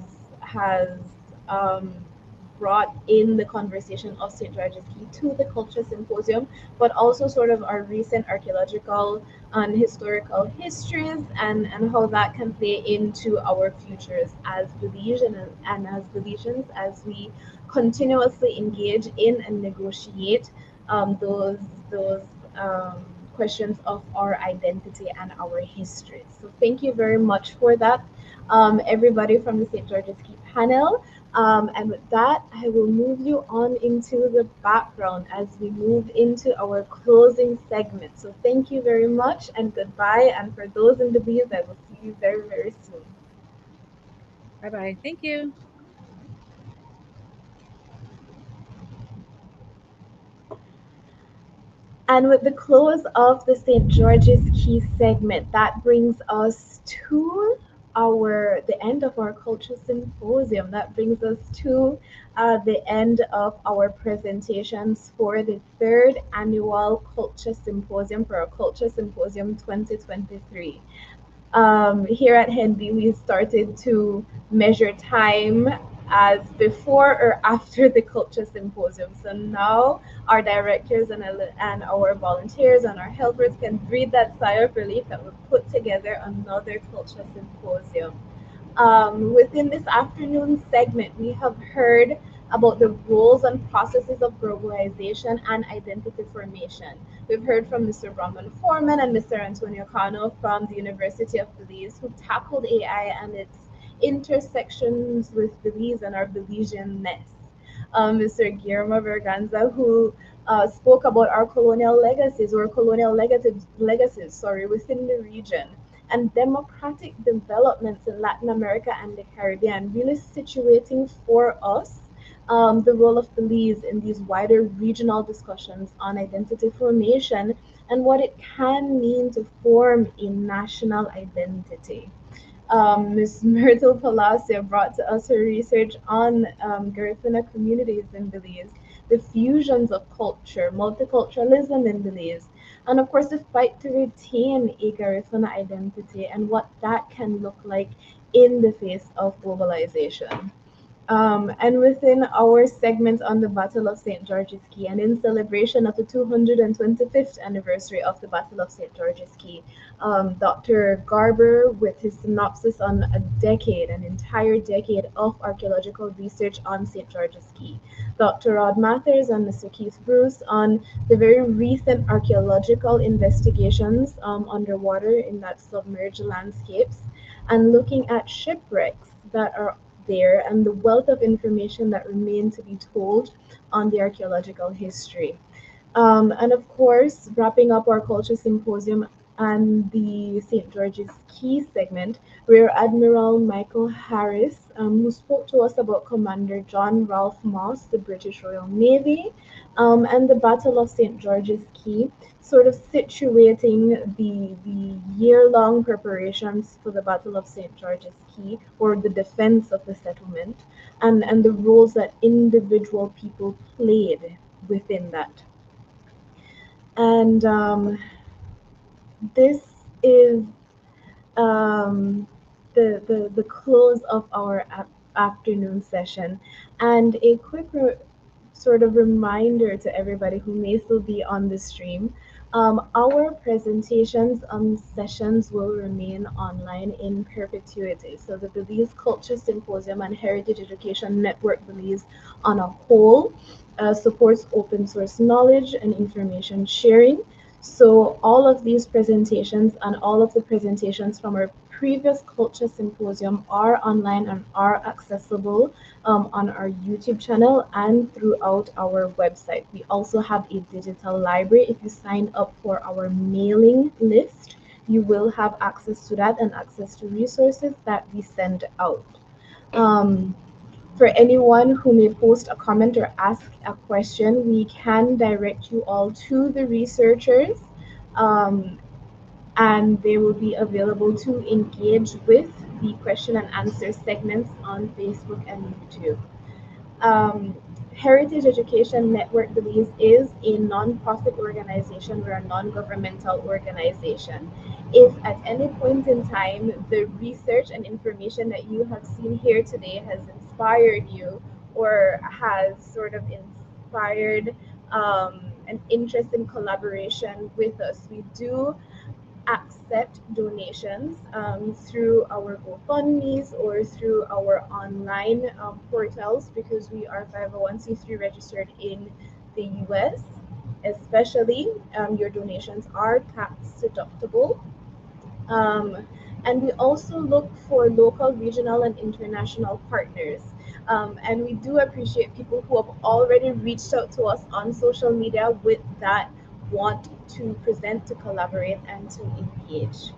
brought in the conversation of St. George's Caye to the KULCHA Symposium, but also sort of our recent archaeological and historical histories and how that can play into our futures as Belizean and as Belizeans as we continuously engage in and negotiate those questions of our identity and our history. So thank you very much for that, everybody from the St. George's Caye panel. And with that, I will move you on into the background as we move into our closing segment. So thank you very much and goodbye. And for those in Belize, I will see you very, very soon. Bye-bye. Thank you. And with the close of the St. George's Caye segment, that brings us to the end of our KULCHA Symposium. That brings us to the end of our presentations for the third annual KULCHA Symposium, for our KULCHA Symposium 2023. Here at Henby, we started to measure time as before or after the KULCHA Symposium. So now our directors and our volunteers and our helpers can breathe that sigh of relief that we've put together another KULCHA Symposium. Within this afternoon segment, we have heard about the roles and processes of globalization and identity formation. We've heard from Mr. Bronwen Forman and Mr. Antonio Cano from the University of Belize, who tackled AI and its intersections with Belize and our Belizeanness. Mr. Guillermo Verganza, who spoke about our colonial legacies within the region, and democratic developments in Latin America and the Caribbean, really situating for us the role of Belize in these wider regional discussions on identity formation and what it can mean to form a national identity. Ms. Myrtle Palacio brought to us her research on Garifuna communities in Belize, the fusions of culture, multiculturalism in Belize, and of course the fight to retain a Garifuna identity and what that can look like in the face of globalization. And within our segment on the Battle of St. George's Caye, and in celebration of the 225th anniversary of the Battle of St. George's Caye, Dr. Garber, with his synopsis on an entire decade of archaeological research on St. George's Caye. Dr. Rod Mathers and Mr. Keith Bruce on the very recent archaeological investigations underwater in that submerged landscapes, and looking at shipwrecks that are there and the wealth of information that remain to be told on the archaeological history. And of course, wrapping up our KULCHA Symposium and the St. George's Caye segment, Rear Admiral Michael Harris, who spoke to us about Commander John Ralph Moss, the British Royal Navy, and the Battle of St. George's Caye, sort of situating the year-long preparations for the Battle of St. George's Caye, or the defense of the settlement, and the roles that individual people played within that. And this is um, the close of our afternoon session. And a quick sort of reminder to everybody who may still be on the stream. Our presentations sessions will remain online in perpetuity. So the Belize Culture Symposium and Heritage Education Network Belize on a whole supports open source knowledge and information sharing. So all of these presentations and all of the presentations from our previous Culture Symposium are online and are accessible on our YouTube channel and throughout our website. We also have a digital library. If you sign up for our mailing list, you will have access to that and access to resources that we send out. For anyone who may post a comment or ask a question, we can direct you all to the researchers, and they will be available to engage with the question and answer segments on Facebook and YouTube. Heritage Education Network Belize is a non-profit organization. We're a non-governmental organization. If at any point in time the research and information that you have seen here today has inspired you or has sort of inspired an interest in collaboration with us, we do accept donations through our GoFundMe's or through our online portals, because we are 501c3 registered in the US. Especially, your donations are tax deductible. And we also look for local, regional, and international partners. And we do appreciate people who have already reached out to us on social media with that want to present, to collaborate, and to engage.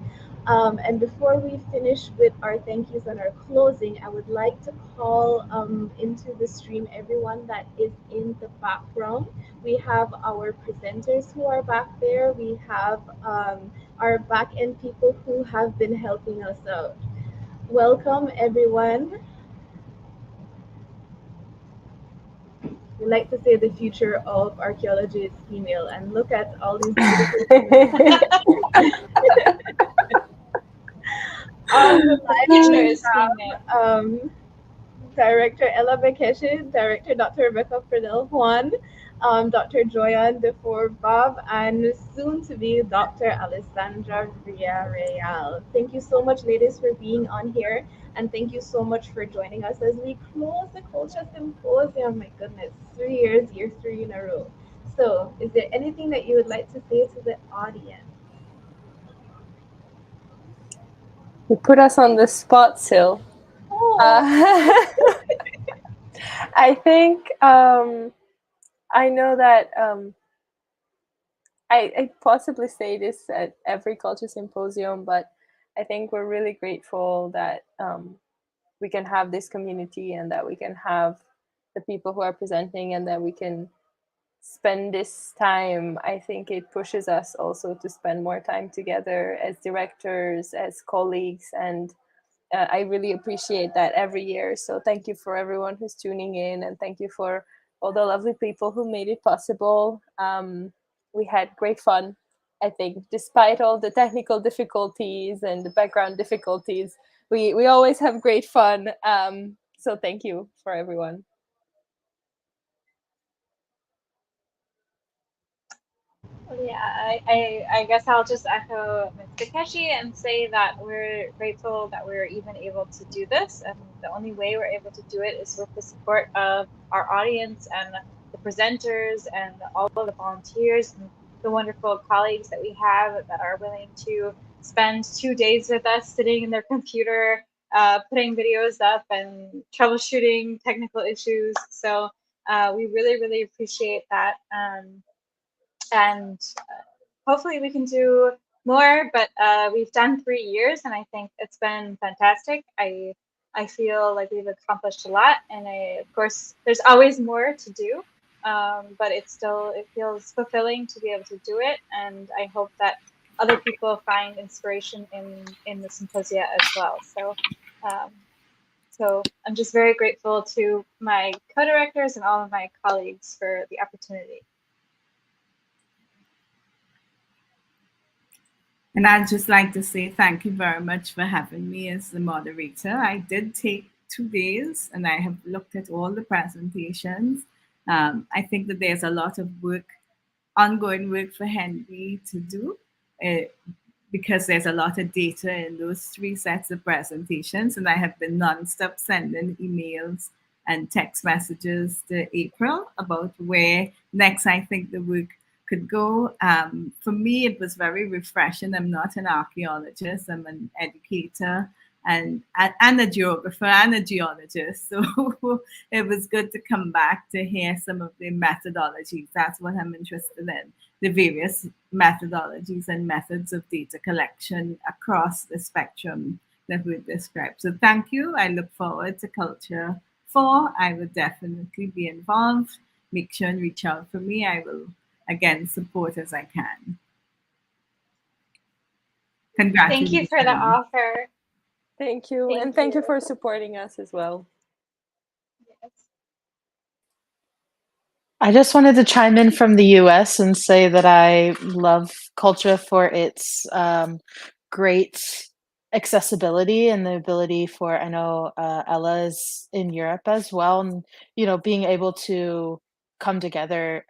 And before we finish with our thank yous and our closing, I would like to call into the stream everyone that is in the background. We have our presenters who are back there. We have our back-end people who have been helping us out. Welcome, everyone. We like to say the future of archaeology is female, and look at all these beautiful on the live stream. Director Ella Bekeshi, Director Dr. Rebecca Fredel Juan, Dr. Joyan Defor Bob, and soon to be Dr. Alessandra Villarreal. Thank you so much, ladies, for being on here, and thank you so much for joining us as we close the Culture Symposium. My goodness, 3 years, year 3 in a row. So, is there anything that you would like to say to the audience? You put us on the spot, Searle. I think I know that I possibly say this at every culture symposium, but I think we're really grateful that we can have this community and that we can have the people who are presenting and that we can spend this time. I think it pushes us also to spend more time together as directors, as colleagues, and I really appreciate that every year. So thank you for everyone who's tuning in, and thank you for all the lovely people who made it possible. We had great fun, I think, despite all the technical difficulties and the background difficulties. We always have great fun. So thank you for everyone. Yeah, I guess I'll just echo Ms. Takeshi and say that we're grateful that we're even able to do this. And the only way we're able to do it is with the support of our audience and the presenters and all of the volunteers and the wonderful colleagues that we have that are willing to spend 2 days with us sitting in their computer, putting videos up and troubleshooting technical issues. So we really, really appreciate that. And hopefully we can do more, but we've done 3 years and I think it's been fantastic. I feel like we've accomplished a lot, and of course there's always more to do, but it feels fulfilling to be able to do it, and I hope that other people find inspiration in the symposia as well. So I'm just very grateful to my co-directors and all of my colleagues for the opportunity. And I'd just like to say thank you very much for having me as the moderator. I did take 2 days and I have looked at all the presentations. I think that there's a lot of work, ongoing work for Henry to do because there's a lot of data in those 3 sets of presentations. And I have been nonstop sending emails and text messages to April about where next I think the work could go. For me, it was very refreshing. I'm not an archaeologist, I'm an educator and a geographer and a geologist. So it was good to come back to hear some of the methodologies. That's what I'm interested in, the various methodologies and methods of data collection across the spectrum that we described. So thank you. I look forward to KULCHA 4. I will definitely be involved. Make sure and reach out for me. I will again support as I can. Congratulations. Thank you for the offer. Thank you. And thank you for supporting us as well. Yes. I just wanted to chime in from the US and say that I love KULCHA for its great accessibility and the ability for, I know Ella is in Europe as well, and being able to come together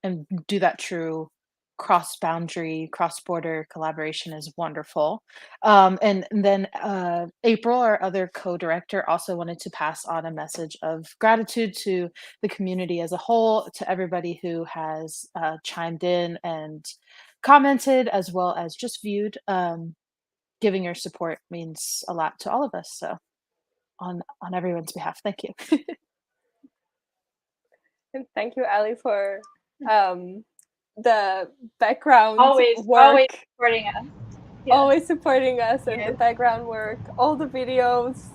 and do that true cross-boundary, cross-border collaboration is wonderful. And then April, our other co-director, also wanted to pass on a message of gratitude to the community as a whole, to everybody who has chimed in and commented, as well as just viewed. Giving your support means a lot to all of us. So on everyone's behalf, thank you. And thank you, Ali, for the background always supporting us. Yes. Always supporting us and the background work, all the videos,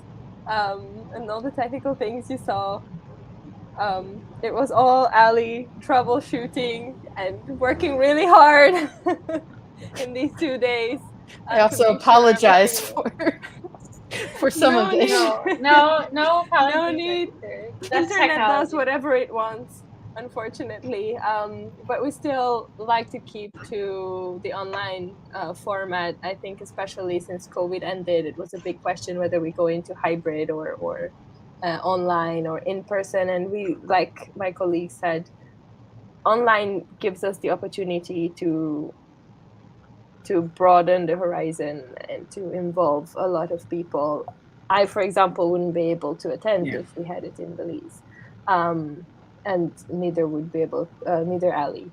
and all the technical things you saw. It was all Ali troubleshooting and working really hard in these 2 days. I also apologize for some of this. No need. Internet does whatever it wants, unfortunately. But we still like to keep to the online format. I think especially since COVID ended, it was a big question whether we go into hybrid or online or in person. And we, like my colleague said, online gives us the opportunity to broaden the horizon and to involve a lot of people. I, for example, wouldn't be able to attend if we had it in Belize, and neither would be able, neither Ali.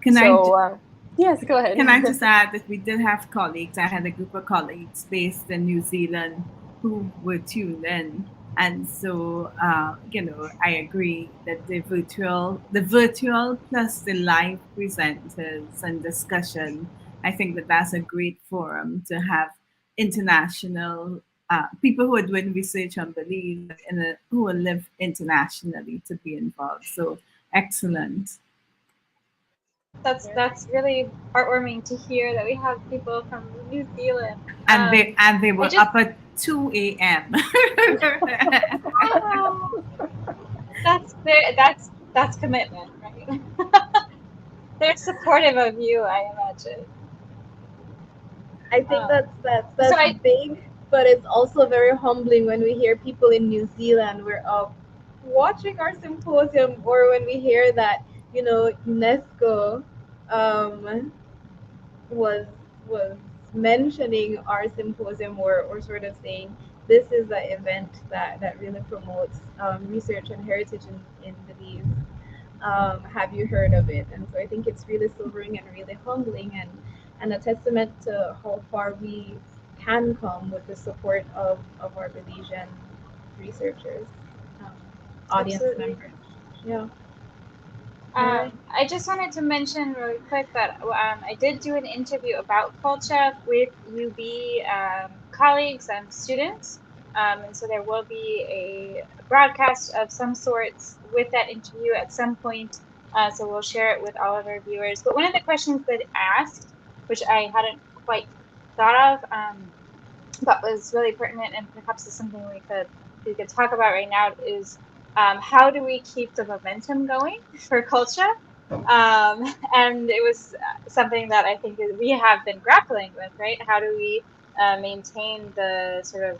Yes, go ahead. Can I just add that we did have colleagues? I had a group of colleagues based in New Zealand who were tuned in, and so I agree that the virtual plus the live presenters and discussion. I think that that's a great forum to have international people who are doing research on Belize who will live internationally to be involved. So excellent. That's really heartwarming to hear that we have people from New Zealand. And they were up at 2 a.m. That's commitment, right? They're supportive of you, I imagine. I think that's big, but it's also very humbling when we hear people in New Zealand were up watching our symposium, or when we hear that UNESCO was mentioning our symposium, or sort of saying this is an event that really promotes research and heritage in Belize. Have you heard of it? And so I think it's really sobering and really humbling, and a testament to how far we can come with the support of our Belizean researchers, audience members. Yeah. I just wanted to mention really quick that I did do an interview about KULCHA with UB colleagues and students. And so there will be a broadcast of some sorts with that interview at some point. So we'll share it with all of our viewers. But one of the questions that asked, which I hadn't quite thought of, but was really pertinent and perhaps is something we could talk about right now, is how do we keep the momentum going for KULCHA? And it was something that I think we have been grappling with, right? How do we maintain the sort of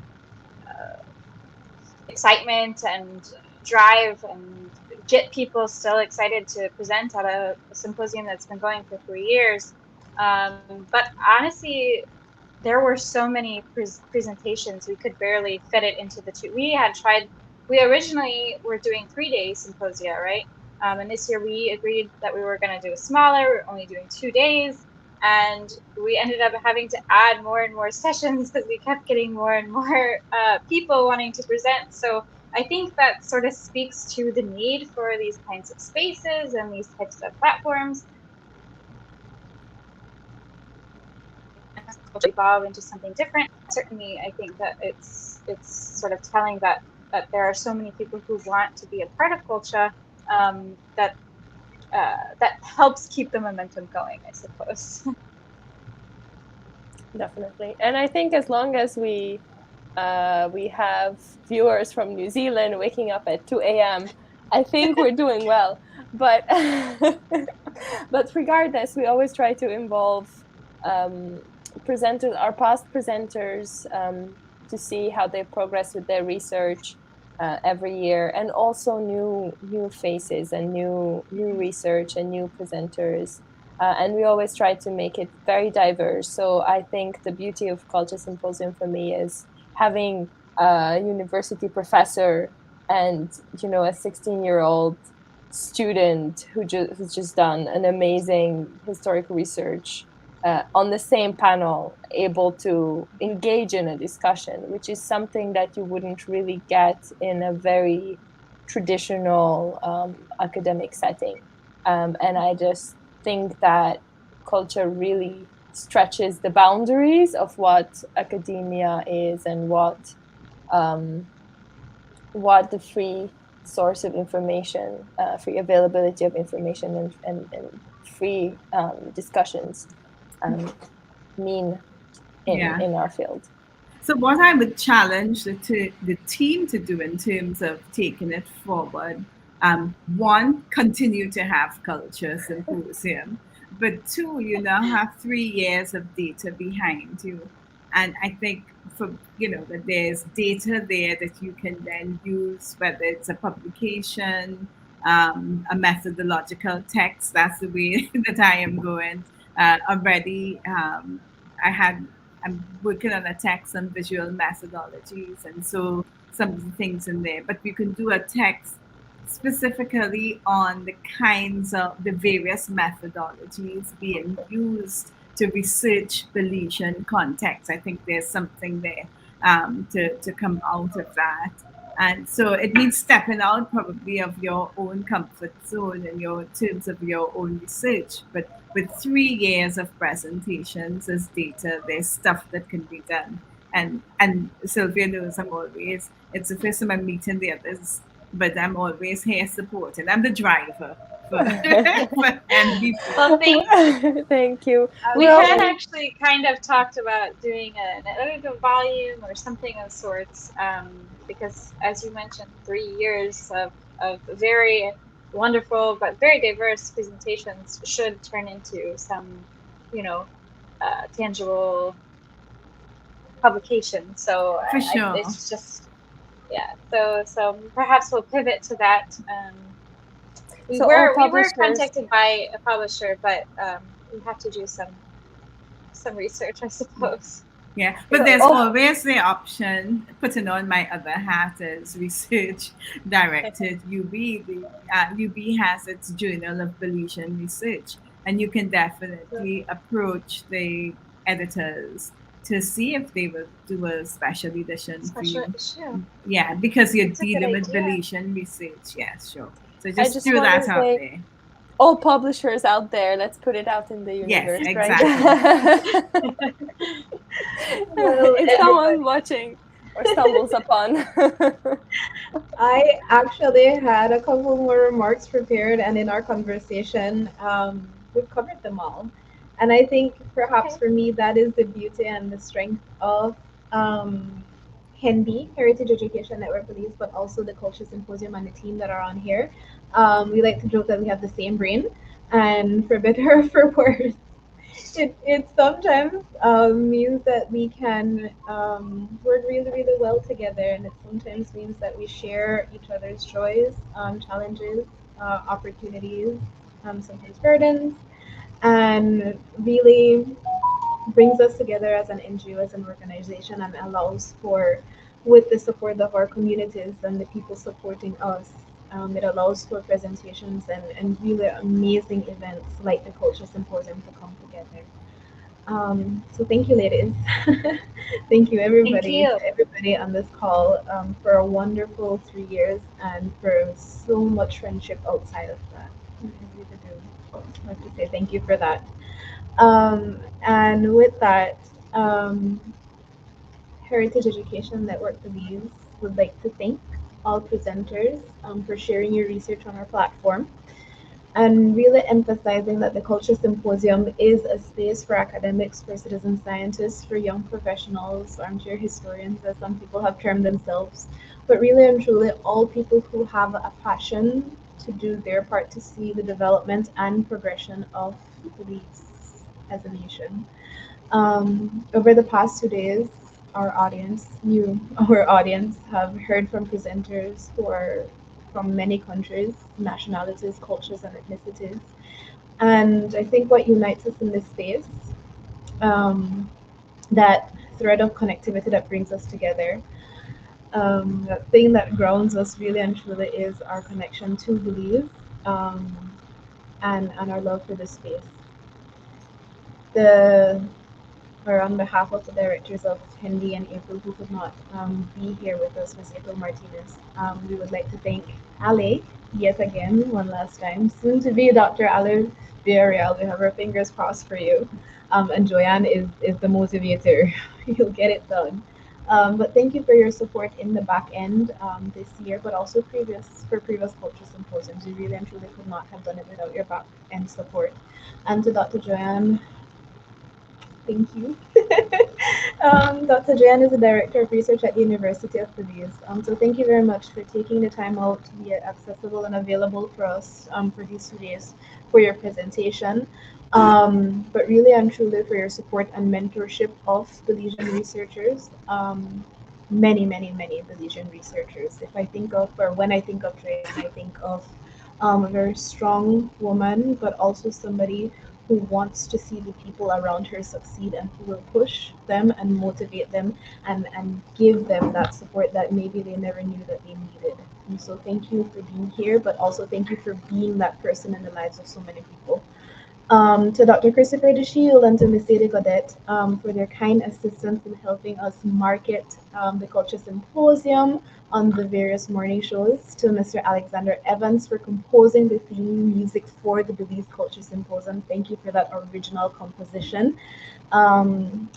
excitement and drive and get people still excited to present at a symposium that's been going for 3 years. But honestly, there were so many presentations, we could barely fit it into the two. We originally were doing 3-day symposia, right? And this year we agreed that we were going to do a smaller, we're only doing 2 days. And we ended up having to add more and more sessions because we kept getting more and more people wanting to present. So I think that sort of speaks to the need for these kinds of spaces and these types of platforms. Evolve into something different. Certainly, I think that it's sort of telling that there are so many people who want to be a part of KULCHA, that helps keep the momentum going, I suppose. Definitely. And I think as long as we have viewers from New Zealand waking up at 2 a.m., I think we're doing well. But but regardless, we always try to involve presenters, our past presenters, to see how they progress with their research every year, and also new faces and new research and new presenters. And we always try to make it very diverse. So I think the beauty of KULCHA Symposium for me is having a university professor and a 16-year-old student who's just done an amazing historical research on the same panel, able to engage in a discussion, which is something that you wouldn't really get in a very traditional academic setting. And I just think that KULCHA really stretches the boundaries of what academia is and what the free source of information, free availability of information, and free discussions mean in our field. So what I would challenge the team to do in terms of taking it forward, one, continue to have KULCHA Symposium, but two, have 3 years of data behind you. And I think that there's data there that you can then use, whether it's a publication, a methodological text. That's the way that I am going already. I'm working on a text on visual methodologies, and so some of the things in there. But we can do a text specifically on the kinds of the various methodologies being used to research Belizean context. I think there's something there to come out of that. And so it means stepping out probably of your own comfort zone in terms of your own research. But with 3 years of presentations as data, there's stuff that can be done. And Sylvia knows it's the first time I'm meeting the others, but I'm always here supporting. I'm the driver for MVP. Well, thank you. We had actually kind of talked about doing an editorial volume or something of sorts, because, as you mentioned, 3 years of very wonderful but very diverse presentations should turn into some, tangible publication. So for sure. It's just, yeah. So perhaps we'll pivot to that. We were contacted by a publisher, but we have to do some research, I suppose. Yeah, but there's always the option, putting on my other hat as research director at UB. UB has its Journal of Belizean Research, and you can definitely approach the editors to see if they will do a special edition for you. Yeah, because you're dealing with Belizean research. Yeah, sure. So just throw that out there. All publishers out there, let's put it out in the universe, exactly. Right? If someone watching or stumbles upon. I actually had a couple more remarks prepared, and in our conversation, we've covered them all. And I think perhaps for me, that is the beauty and the strength of HENB, Heritage Education Network Belize, but also the KULCHA Symposium and the team that are on here. We like to joke that we have the same brain. And for better or for worse, it sometimes means that we can work really, really well together, and it sometimes means that we share each other's joys, challenges, opportunities, sometimes burdens, and really brings us together as an NGO, as an organization, and allows for, with the support of our communities and the people supporting us, it allows for presentations and really amazing events like the KULCHA Symposium to come together. So thank you, ladies. Thank you, everybody. Thank you. Everybody on this call for a wonderful 3 years and for so much friendship outside of that. I really do. I have to say thank you for that. And with that, Heritage Education Network Belize would like to thank all presenters for sharing your research on our platform and really emphasizing that the KULCHA Symposium is a space for academics, for citizen scientists, for young professionals, armchair historians, as some people have termed themselves, but really and truly all people who have a passion to do their part to see the development and progression of Belize as a nation. Over the past 2 days, our audience have heard from presenters who are from many countries, nationalities, cultures, and ethnicities. And I think what unites us in this space, that thread of connectivity that brings us together, that thing that grounds us really and truly is our connection to Belize, and our love for this space. On behalf of the directors of Hindi and April, who could not be here with us, Ms. April Martinez, we would like to thank Ale yet again, one last time. Soon to be Dr. Ale Villarreal. We have our fingers crossed for you. And Joanne is the motivator. You'll get it done. But thank you for your support in the back end this year, but also previous KULCHA Symposiums. We really and truly could not have done it without your back end support. And to Dr. Joanne, thank you. Dr. Joanne is the Director of Research at the University of Belize. So thank you very much for taking the time out to be accessible and available for us for these 2 days for your presentation. But really and truly for your support and mentorship of Belizean researchers. Many Belizean researchers. When I think of Joanne, I think of a very strong woman, but also somebody who wants to see the people around her succeed and who will push them and motivate them and give them that support that maybe they never knew that they needed. And so thank you for being here, but also thank you for being that person in the lives of so many people. To Dr. Christopher DeShield and to Ms. Sadie Godet for their kind assistance in helping us market the KULCHA Symposium on the various morning shows, to Mr. Alexander Evans for composing the theme music for the Belize KULCHA Symposium. Thank you for that original composition.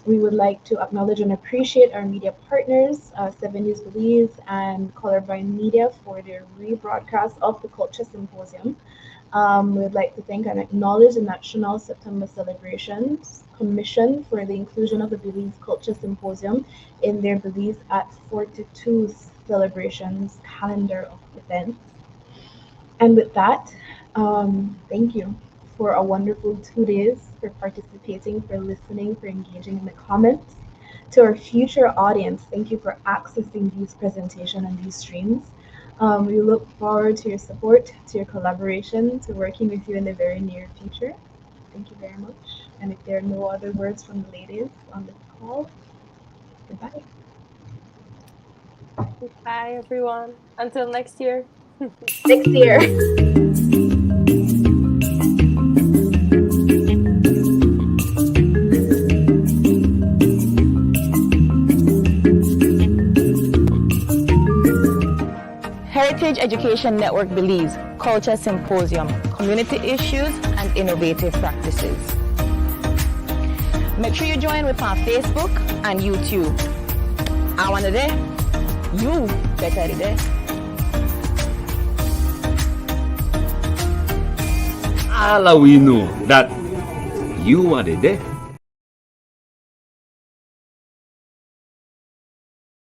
We would like to acknowledge and appreciate our media partners, 7 News Belize and Colorblind Media, for their rebroadcast of the KULCHA Symposium. We would like to thank and acknowledge the National September Celebrations Commission for the inclusion of the Belize KULCHA Symposium in their Belize at 42 celebrations calendar of events. And with that, thank you for a wonderful 2 days, for participating, for listening, for engaging in the comments. To our future audience, thank you for accessing these presentations and these streams. We look forward to your support, to your collaboration, to working with you in the very near future. Thank you very much. And if there are no other words from the ladies on this call, goodbye. Bye, everyone. Until next year. Next year. Heritage Education Network Belize KULCHA Symposium, Community Issues and Innovative Practices. Make sure you join with our Facebook and YouTube. I want to there, you better there. All we know that you are there.